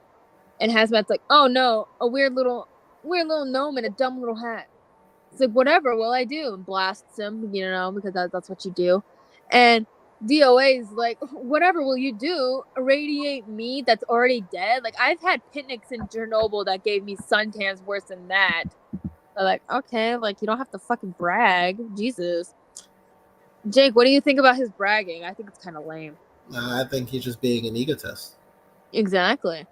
And Hazmat's like, oh no, a weird little gnome in a dumb little hat. It's like, whatever will I do? And blasts him, because that's what you do. And DOA's like, whatever will you do? Irradiate me that's already dead? Like, I've had picnics in Chernobyl that gave me suntans worse than that. They're like, okay, like, you don't have to fucking brag. Jesus. Jake, what do you think about his bragging? I think it's kind of lame. I think he's just being an egotist. Exactly.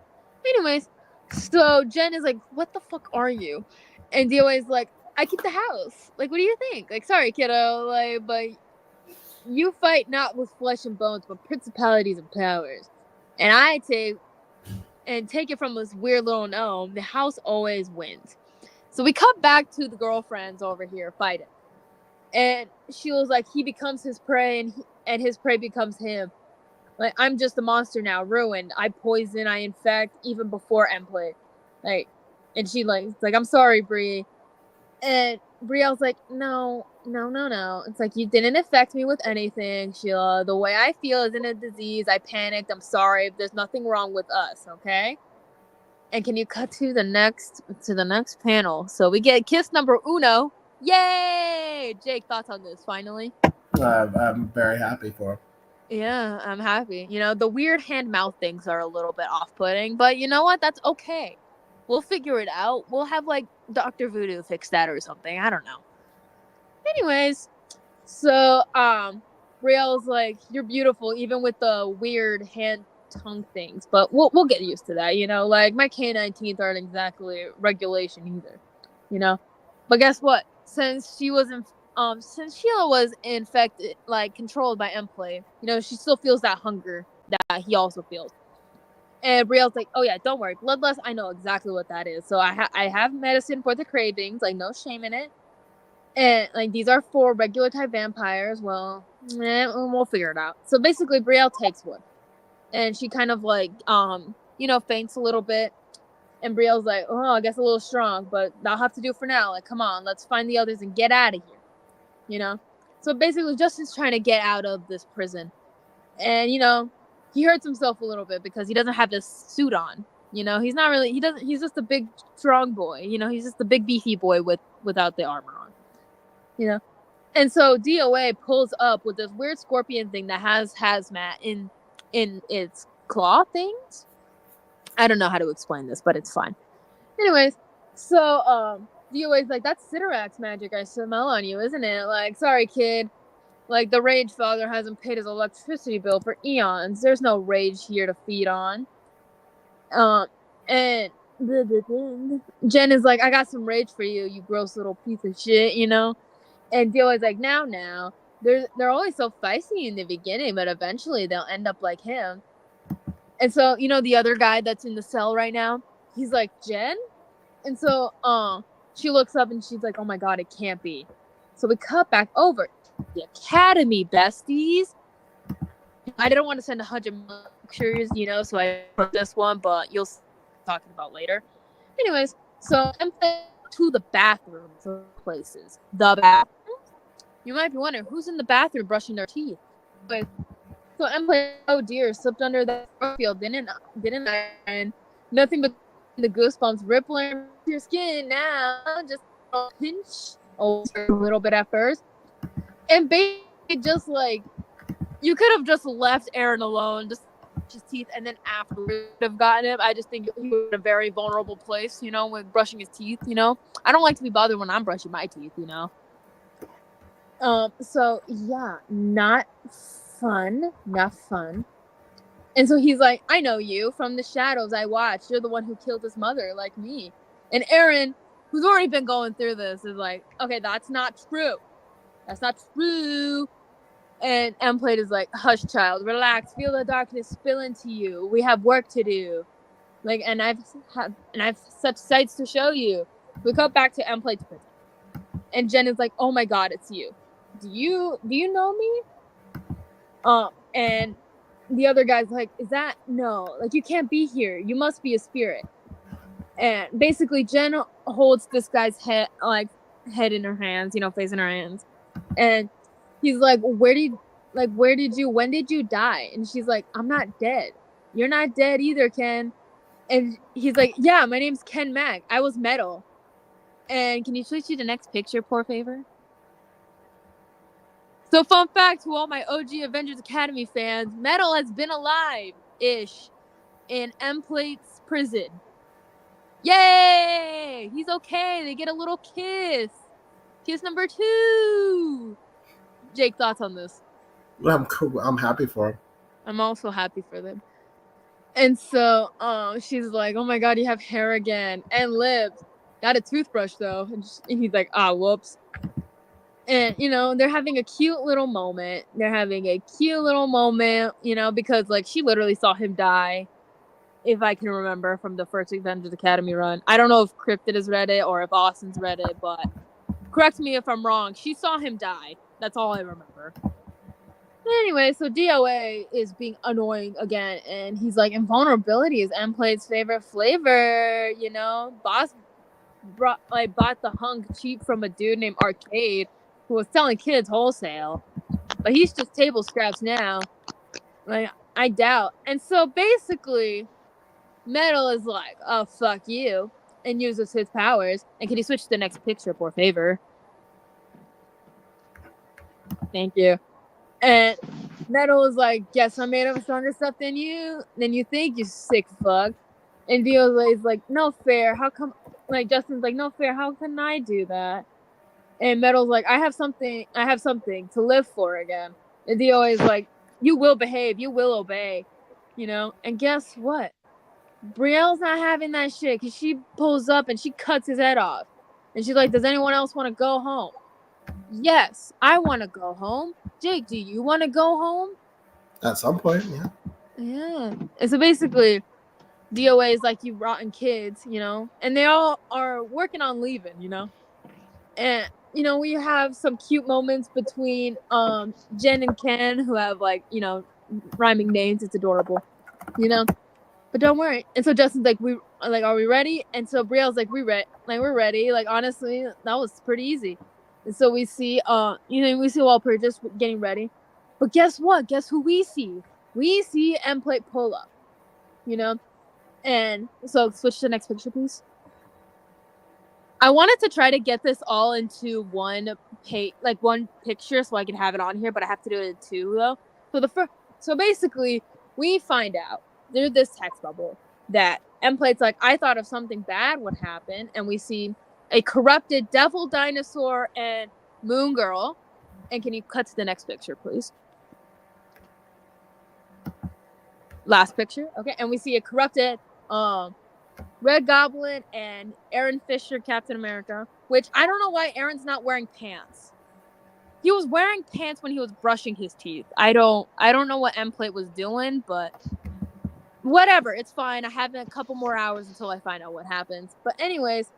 Anyways, so Jen is like, what the fuck are you? And DOA's like, I keep the house. Like, what do you think? Like, sorry, kiddo. Like, but you fight not with flesh and bones, but principalities and powers. And I take it from this weird little gnome. The house always wins. So we cut back to the girlfriends over here fighting. And Sheila's like, he becomes his prey, and his prey becomes him. Like, I'm just a monster now, ruined. I poison, I infect, even before Emplay. Like, and she it's like, I'm sorry, Bree. And Brielle's like, no. It's like, you didn't affect me with anything, Sheila. The way I feel isn't a disease. I panicked. I'm sorry. There's nothing wrong with us, okay? And can you cut to the next panel? So we get kiss number uno. Yay! Jake, thoughts on this, finally? I'm very happy for him. Yeah, I'm happy. The weird hand-mouth things are a little bit off-putting, but you know what? That's okay. We'll figure it out. We'll have, like, Dr. Voodoo fix that or something. I don't know. Anyways, so, Brielle's like, you're beautiful, even with the weird hand-tongue things, but we'll get used to that, Like, my canine teeth aren't exactly regulation either, But guess what? Since Sheila was infected, like, controlled by Emplay, she still feels that hunger that he also feels. And Brielle's like, oh yeah, don't worry, bloodlust, I know exactly what that is. So I have medicine for the cravings, like, no shame in it. And, like, these are for regular type vampires. Well, we'll figure it out. So basically, Brielle takes one. And she kind of, like, faints a little bit. And Brielle's like, oh, I guess a little strong, but that'll have to do for now. Like, come on, let's find the others and get out of here. So basically, Justin's trying to get out of this prison. And, he hurts himself a little bit because he doesn't have this suit on. He's not really, he's just a big, strong boy. He's just a big, beefy boy without the armor on. And so DOA pulls up with this weird scorpion thing that has hazmat in its claw things. I don't know how to explain this, but it's fine. Anyways, so DOA's like, that's Citarax magic I smell on you, isn't it? Like, sorry, kid. Like, the Rage Father hasn't paid his electricity bill for eons. There's no rage here to feed on. And Jen is like, I got some rage for you, you gross little piece of shit, And DOA's like, now. They're always so feisty in the beginning, but eventually they'll end up like him. And so, the other guy that's in the cell right now, he's like, Jen? And so, she looks up and she's like, oh my God, it can't be. So we cut back over the Academy, besties. I didn't want to send 100 pictures, so I put this one, but you'll see what I'm talking about later. Anyways, so I'm to the bathrooms of places. The bathroom? You might be wondering, who's in the bathroom brushing their teeth? But so I'm like, oh dear, slipped under the field, didn't I? Nothing but the goosebumps rippling your skin now. Just a pinch, a little bit at first. And basically just like, you could have just left Aaron alone, just his teeth, and then after would have gotten him. I just think he was in a very vulnerable place, with brushing his teeth, I don't like to be bothered when I'm brushing my teeth, So yeah, not fun. And so he's like, I know you from the shadows I watched. You're the one who killed his mother, like me. And Aaron, who's already been going through this, is like, okay, that's not true. And Emplate is like, hush, child, relax, feel the darkness spill into you. We have work to do. Like, and I've such sights to show you. We cut back to Emplate's prison. And Jen is like, oh my God, it's you. Do you know me? And the other guy's like, is that, no, like, you can't be here. You must be a spirit. And basically Jen holds this guy's head in her hands, face in her hands. And he's like, when did you die? And she's like, I'm not dead. You're not dead either, Ken. And he's like, yeah, my name's Ken Mack. I was Metal. And can you switch to the next picture, por favor? So fun fact to all my OG Avengers Academy fans, Metal has been alive-ish in M-Plate's prison. Yay! He's okay. They get a little kiss. Kiss number 2. Jake, thoughts on this? I'm cool. I'm happy for him. I'm also happy for them. And so she's like, oh my god, you have hair again. And lips. Got a toothbrush, though. And he's like, whoops. And, they're having a cute little moment. Because, like, she literally saw him die, if I can remember, from the first Avengers Academy run. I don't know if Cryptid has read it or if Austin's read it, but correct me if I'm wrong. She saw him die. That's all I remember. Anyway, so DOA is being annoying again, and he's like, invulnerability is M-Plate's favorite flavor, Boss bought the hunk cheap from a dude named Arcade, who was selling kids wholesale, but he's just table scraps now. Like, I doubt. And so basically, Metal is like, oh, fuck you, and uses his powers. And can you switch to the next picture, por favor? Thank you. And Metal is like, guess I'm made of stronger stuff than you think, you sick fuck. And DOA is like, no fair. How come? Like, Justin's like, no fair. How can I do that? And Metal's like, I have something to live for again. And DOA is like, you will behave. You will obey. And guess what? Brielle's not having that shit because she pulls up and she cuts his head off. And she's like, does anyone else want to go home? Yes, I want to go home. Jake, do you want to go home? At some point, yeah. Yeah. And so basically, DOA is like, you rotten kids, and they all are working on leaving, And, we have some cute moments between Jen and Ken, who have, like, rhyming names. It's adorable, But don't worry. And so Justin's like, are we ready? And so Brielle's like, we're ready. Like, honestly, that was pretty easy. And so we see, we see Walper just getting ready. But guess what? Guess who we see? We see M-Plate pull up, And so switch to the next picture, please. I wanted to try to get this all into one picture so I can have it on here, but I have to do it in 2, though. So basically, we find out through this text bubble that M-Plate's like, I thought if something bad would happen, and we see a corrupted devil dinosaur and Moon Girl. And can you cut to the next picture, please? Last picture. Okay, and we see a corrupted Red Goblin and Aaron Fisher, Captain America, which I don't know why Aaron's not wearing pants. He was wearing pants when he was brushing his teeth. I don't know what M-Plate was doing, but whatever, it's fine. I have a couple more hours until I find out what happens. But anyways,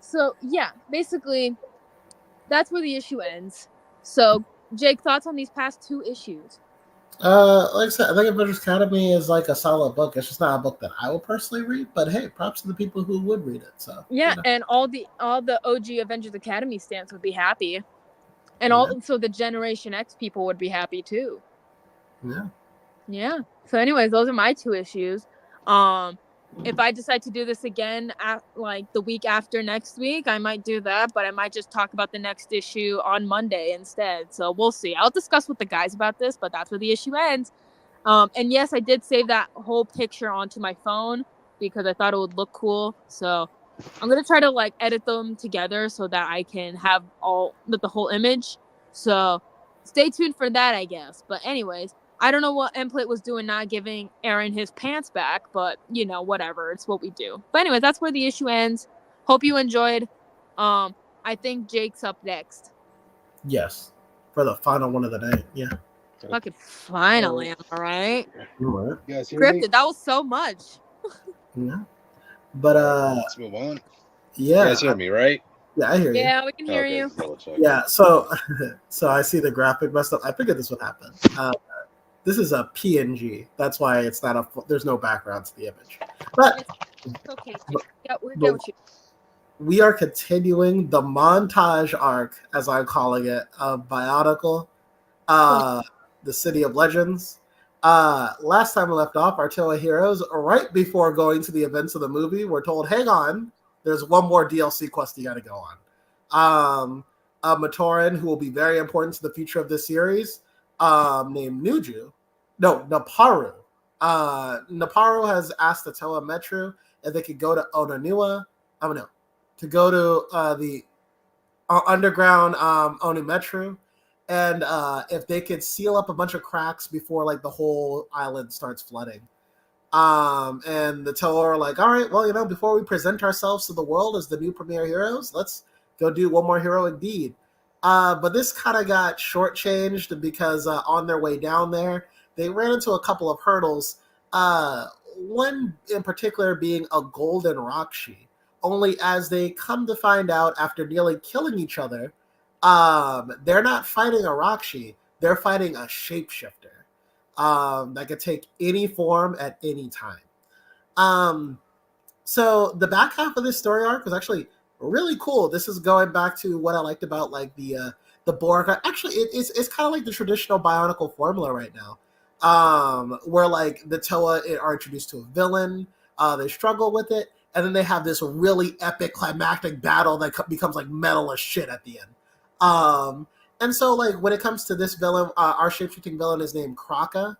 so yeah, basically that's where the issue ends. So Jake, thoughts on these past 2 issues? Like I said, I think Avengers Academy is like a solid book. It's just not a book that I will personally read, but hey, props to the people who would read it. So yeah, and all the OG Avengers Academy stans would be happy, and also the Generation X people would be happy too. Yeah. So anyways, those are my 2 issues. If I decide to do this again at the week after next week, I might do that, but I might just talk about the next issue on Monday instead. So we'll see. I'll discuss with the guys about this, but that's where the issue ends. And yes, I did save that whole picture onto my phone because I thought it would look cool. So I'm going to try to edit them together so that I can have the whole image. So stay tuned for that, I guess. But anyways, I don't know what M-Plate was doing not giving Aaron his pants back, but, whatever. It's what we do. But anyways, that's where the issue ends. Hope you enjoyed. I think Jake's up next. Yes. For the final one of the day. Yeah. Fucking finally, all right? What? You guys hear Cryptid, me? that was so much. Yeah. But, Let's move on. Yeah. You guys hear me, right? Yeah, I hear you. Yeah, we can hear you. Yeah, so I see the graphic messed up. I figured this would happen. This is a PNG. That's why it's not there's no background to the image. But it's okay. We get what you. We are continuing the montage arc, as I'm calling it, of Bionicle, the City of Legends. Last time we left off, our Toa heroes, right before going to the events of the movie, were told, hang on, there's one more DLC quest you got to go on. Matoran, who will be very important to the future of this series, named Naparu. Naparu has asked the Toa Metru if they could go to Onanua. To go to the underground Onimetru, and if they could seal up a bunch of cracks before like the whole island starts flooding. And the Toa are like, all right, well, before we present ourselves to the world as the new premier heroes, let's go do one more heroic deed. But this kind of got shortchanged because on their way down there, they ran into a couple of hurdles. One in particular being a golden Rakshi. Only as they come to find out after nearly killing each other, they're not fighting a Rakshi, they're fighting a shapeshifter that could take any form at any time. So the back half of this story arc was actually really cool. This is going back to what I liked about like the Borg. Actually, it's kind of like the traditional Bionicle formula right now, where like the Toa are introduced to a villain, they struggle with it, and then they have this really epic climactic battle that becomes like metal as shit at the end. And so like when it comes to this villain, our shapeshifting villain is named Kraka.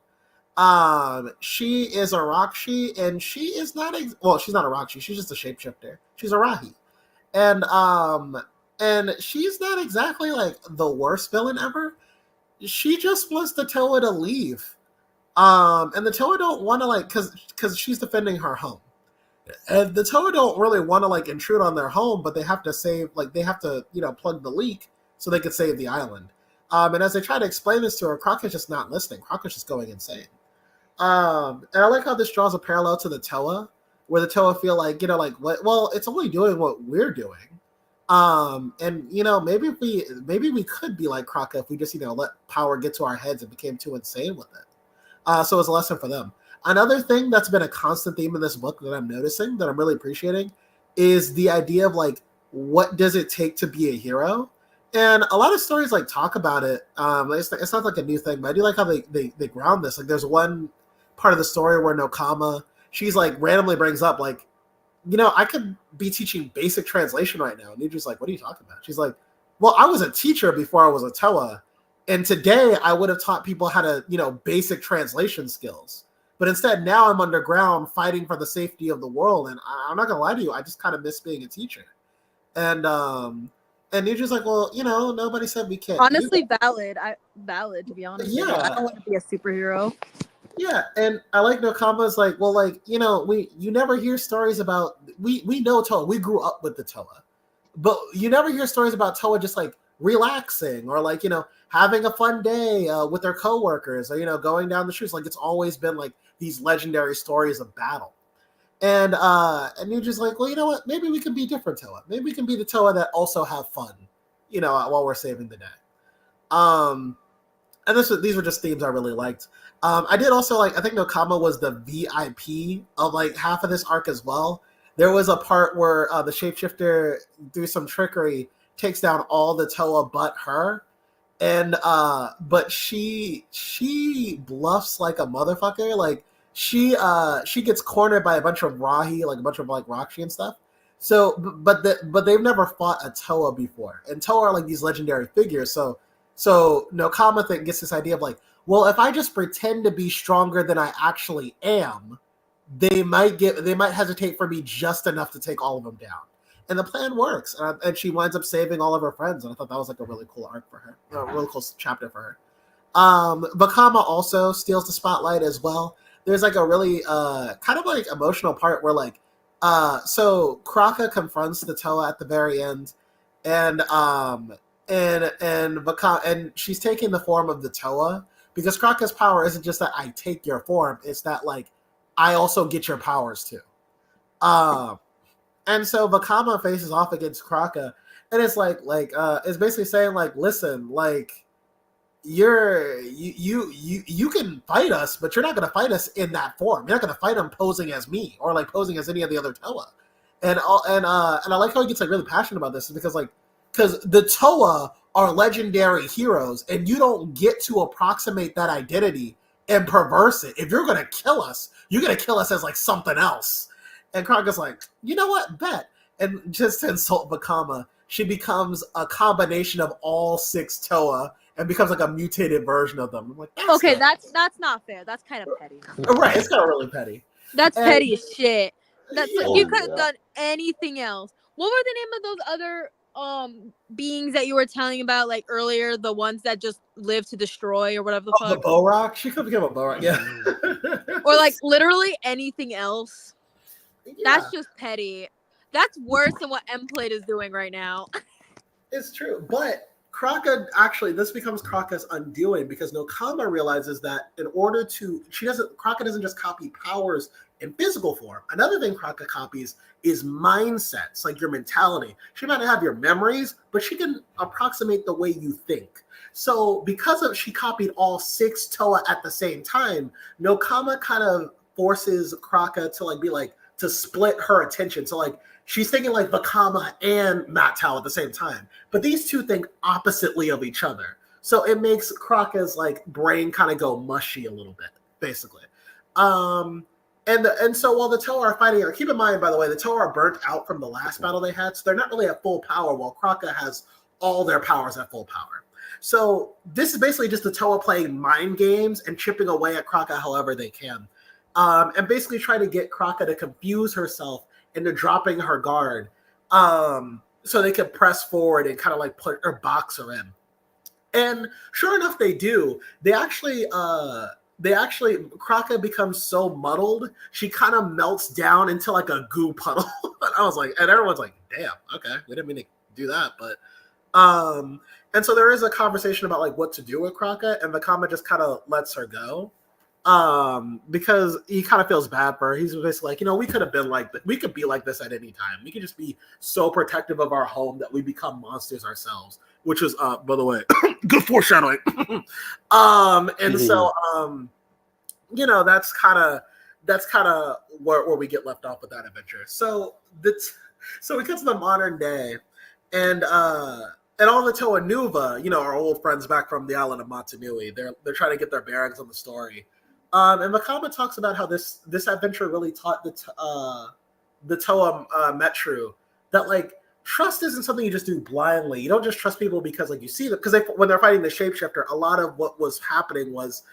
She is a Rakshi, and she is not she's not a Rakshi, she's just a shapeshifter. She's a Rahi. And she's not exactly like the worst villain ever. She just wants the Toa to leave. And the Toa don't want to like because she's defending her home. And the Toa don't really want to like intrude on their home, but they have to save, like they have to, plug the leak so they could save the island. And as they try to explain this to her, Crockett's just not listening. Crockett's just going insane. And I like how this draws a parallel to the Toa, where the Toa feel like, what? Well, it's only doing what we're doing. And maybe we could be like Crockett if we just let power get to our heads and became too insane with it. So it's a lesson for them. Another thing that's been a constant theme in this book that I'm noticing, that I'm really appreciating, is the idea of like, what does it take to be a hero? And a lot of stories like talk about it. It's not like a new thing, but I do like how they ground this. Like there's one part of the story where Nokama, she's like randomly brings up like, I could be teaching basic translation right now. And Nuju's like, what are you talking about? She's like, well, I was a teacher before I was a Toa. And today I would have taught people how to, basic translation skills. But instead, now I'm underground fighting for the safety of the world. And I'm not going to lie to you, I just kind of miss being a teacher. And Nuju's like, well, nobody said we can't. Honestly, valid, to be honest. Yeah. I don't want to be a superhero. Yeah, and I like Nokama's like, well, like, you never hear stories about, we know Toa, we grew up with the Toa. But you never hear stories about Toa just like relaxing or like, having a fun day with their coworkers or, going down the streets. Like it's always been like these legendary stories of battle. And you're just like, well, you know what? Maybe we can be different Toa. Maybe we can be the Toa that also have fun, while we're saving the day. And these were just themes I really liked. I did also like, I think Nokama was the VIP of like half of this arc as well. There was a part where the shapeshifter, through some trickery, takes down all the Toa but her. And but she bluffs like a motherfucker. Like she gets cornered by a bunch of Rahi, like a bunch of like Rakshi and stuff. So but they've never fought a Toa before. And Toa are like these legendary figures. So Nokama gets this idea of like, well, if I just pretend to be stronger than I actually am, they might hesitate for me just enough to take all of them down. And the plan works, and she winds up saving all of her friends. And I thought that was like a really cool arc for her, a really cool chapter for her. Bakama also steals the spotlight as well. There's like a really kind of like emotional part where like, so Kraka confronts the Toa at the very end, and she's taking the form of the Toa because Kraka's power isn't just that I take your form; it's that like I also get your powers too. And so Bakama faces off against Kraka, and it's like it's basically saying like, listen, like you can fight us, but you're not going to fight us in that form. You're not going to fight him posing as me or like posing as any of the other Toa. And I like how he gets like really passionate about this, because the Toa are legendary heroes, and you don't get to approximate that identity and perverse it. If you're gonna kill us, you're gonna kill us as like something else. And Kraka's like, you know what? Bet. And just to insult Vakama, she becomes a combination of all 6 Toa and becomes like a mutated version of them. I'm like, okay, that's not fair. That's kind of petty. Right, it's kind of really petty. That's petty as shit. That's Yeah. you could have done anything else. What were the name of those other beings that you were telling about like earlier? The ones that just live to destroy or whatever the fuck. The Borok. She could become a Borok. Yeah. Or like literally anything else. Yeah. That's just petty. That's worse than what M-Plate is doing right now. It's true, but Kraka actually, this becomes Kraka's undoing because Nokama realizes that in order to, Kraka doesn't just copy powers in physical form. Another thing Kraka copies is mindsets, like your mentality. She might not have your memories, but she can approximate the way you think. So because she copied all 6 Toa at the same time, Nokama kind of forces Kraka to split her attention. So like, she's thinking like Vakama and Matau at the same time, but these two think oppositely of each other. So it makes Kraka's like brain kind of go mushy a little bit, basically. And so while the Toa are fighting her, keep in mind, by the way, the Toa are burnt out from the last battle they had, so they're not really at full power, while Kraka has all their powers at full power. So this is basically just the Toa playing mind games and chipping away at Kraka however they can. And basically try to get Kraka to confuse herself into dropping her guard, so they can press forward and kind of like put or box her in. And sure enough, they do. They actually Kraka becomes so muddled, she kind of melts down into like a goo puddle. And everyone's like, damn, okay, we didn't mean to do that, but and so there is a conversation about like what to do with Kraka, and Vakama just kind of lets her go. Because he kind of feels bad for her. He's basically like, we could have been like that. We could be like this at any time. We could just be so protective of our home that we become monsters ourselves, which was, by the way, good foreshadowing. And so, that's kind of where we get left off with that adventure. So we get to the modern day, and all the Toa Nuva, our old friends back from the island of Matanui, they're trying to get their bearings on the story. And Makama talks about how this adventure really taught the Toa Metru that like trust isn't something you just do blindly. You don't just trust people because like you see them, because when they're fighting the shapeshifter, a lot of what was happening was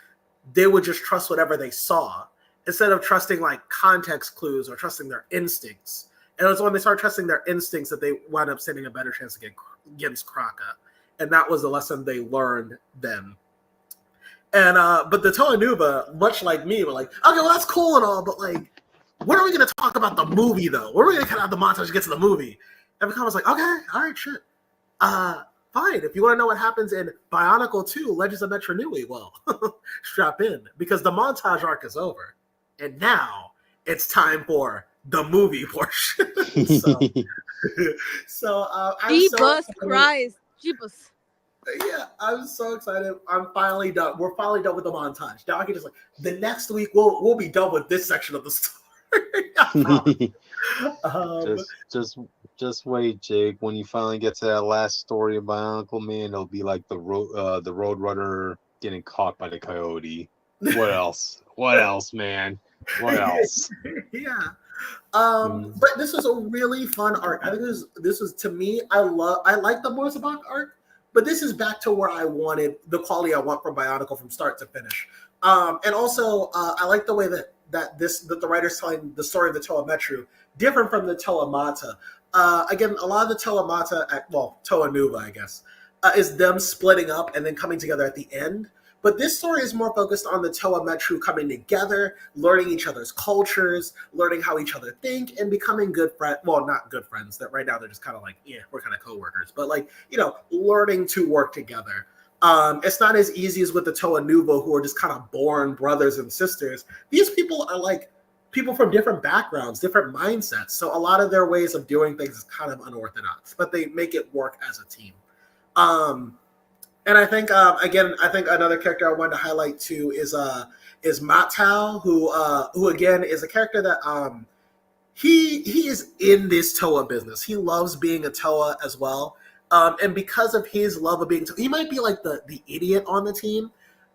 they would just trust whatever they saw instead of trusting like context clues or trusting their instincts. And it was when they started trusting their instincts that they wound up standing a better chance against Kraka, and that was the lesson they learned then. And but the Toa Nuva, much like me, were like, okay, well that's cool and all, but like, when are we going to talk about the movie though? When are we going to cut out the montage to get to the movie? And Vakama's like, okay, all right, shit. Fine. If you want to know what happens in Bionicle 2, Legends of Metro Nui, well, strap in, because the montage arc is over, and now it's time for the movie portion. Jeebus Christ. Jeebus. Yeah, I'm so excited. I'm finally done. We're finally done with the montage. Now I can just like the next week we'll be done with this section of the story. Just wait, Jake. When you finally get to that last story of Bionicle Man, it'll be like the Roadrunner getting caught by the coyote. What else? What else, man? What else? Yeah. But this was a really fun arc. I think this was to me. I like the Morsabach arc. But this is back to where I wanted the quality I want from Bionicle from start to finish. And also, I like the way that the writer's telling the story of the Toa Metru, different from the Toa Mata. Again, a lot of the Toa Mata, Toa Nuva, I guess, is them splitting up and then coming together at the end. But this story is more focused on the Toa Metru coming together, learning each other's cultures, learning how each other think, and becoming good friends. Well, not good friends. That right now they're just kind of like, yeah, we're kind of co-workers. But like, learning to work together. It's not as easy as with the Toa Nuva, who are just kind of born brothers and sisters. These people are like people from different backgrounds, different mindsets. So a lot of their ways of doing things is kind of unorthodox, but they make it work as a team. And I think another character I wanted to highlight too is Matau, who again is a character that he is in this Toa business. He loves being a Toa as well. And because of his love of being Toa, he might be like the idiot on the team,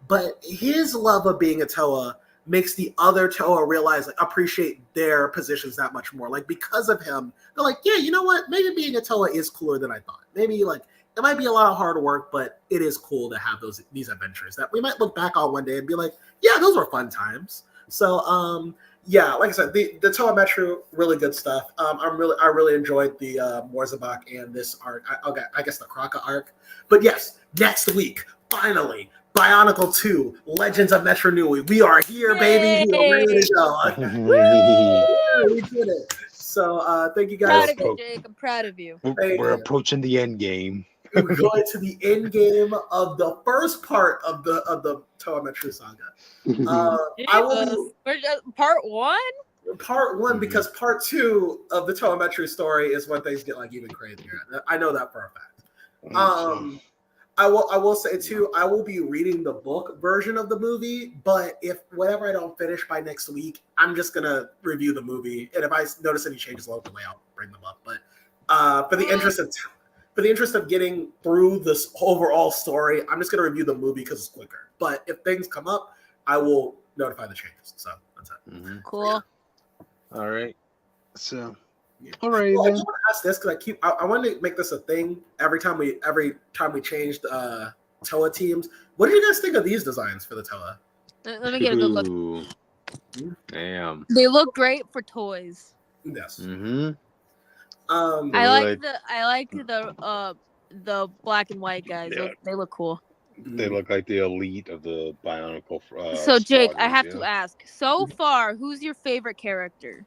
but his love of being a Toa makes the other Toa realize, like, appreciate their positions that much more. Like, because of him, they're like, yeah, you know what? Maybe being a Toa is cooler than I thought. Maybe, like, it might be a lot of hard work, but it is cool to have these adventures that we might look back on one day and be like, yeah, those were fun times. So, yeah, like I said, the Toa Metro, really good stuff. I really enjoyed the Morzabak and this arc. I guess the Kraka arc. But yes, next week, finally, Bionicle 2, Legends of Metro Nui. We are here, baby. We are ready to go. We did it. So thank you guys. Proud of you, Jake. I'm proud of you. We're approaching the end game. We're going to the end game of the first part of the Toa Metro saga. I will We're just part one. Part one, because part two of the Toa Metro story is when things get like even crazier. I know that for a fact. I will say too, I will be reading the book version of the movie, but if whatever I don't finish by next week, I'm just gonna review the movie, and if I notice any changes along the way, I'll bring them up. But for the interest of getting through this overall story, I'm just gonna review the movie because it's quicker. But if things come up, I will notify the changes. So that's it. Cool. All right. So. All right. Well, I just want to ask this because I wanted to make this a thing every time we changed Toa teams. What did you guys think of these designs for the Toa? Let me get a good look. Damn. They look great for toys. Yes. I like the black and white guys. Yeah. They look cool. They look like the elite of the Bionicle. So Jake, I have to ask. So far, who's your favorite character?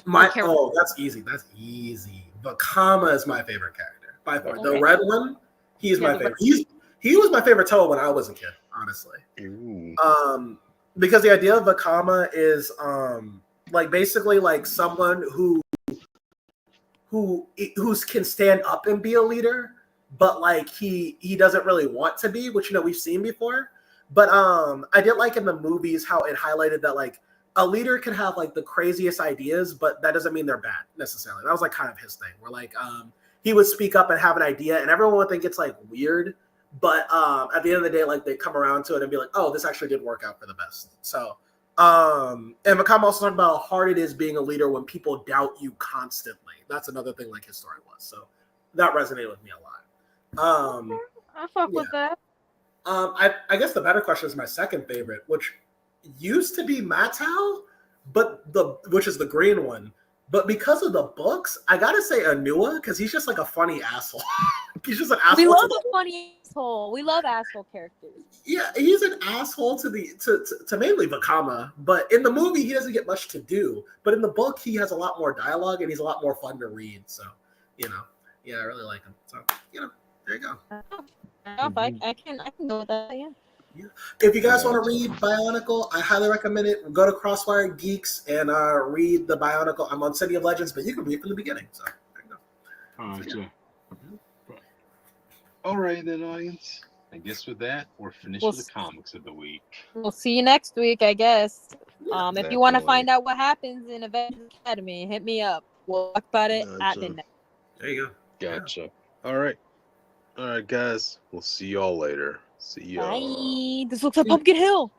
That's easy. That's easy. Vakama is my favorite character by far. Okay. The red one, he's my favorite. He was my favorite Toa when I was a kid, honestly. Ooh. Because the idea of Vakama is like basically like someone who can stand up and be a leader, but like he doesn't really want to be, which we've seen before. But I did like in the movies how it highlighted that like a leader can have like the craziest ideas, but that doesn't mean they're bad necessarily. That was like kind of his thing, where like he would speak up and have an idea, and everyone would think it's like weird, but at the end of the day, like they come around to it and be like, oh, this actually did work out for the best. So and Vakama also talked about how hard it is being a leader when people doubt you constantly. That's another thing like his story was. So that resonated with me a lot. I fuck with that. I guess the better question is my second favorite, which used to be Matau, which is the green one. But because of the books, I gotta say Anua, because he's just like a funny asshole. He's just an asshole. We love a funny asshole. We love asshole characters. Yeah, he's an asshole to mainly Vakama, but in the movie he doesn't get much to do. But in the book he has a lot more dialogue and he's a lot more fun to read. So, yeah, I really like him. So, there you go. I can go with that. Yeah. If you guys want to read Bionicle, I highly recommend it. Go to Crossfire Geeks and read the Bionicle. I'm on City of Legends, but you can read from the beginning. So there you go. All right, then, audience. I guess with that, we're finished with the comics of the week. We'll see you next week, I guess. Yeah, if you want to find out what happens in Avengers Academy, hit me up. We'll talk about it at midnight. There you go. Gotcha. Yeah. All right, guys. We'll see y'all later. See y'all. Bye. This looks like Pumpkin Hill.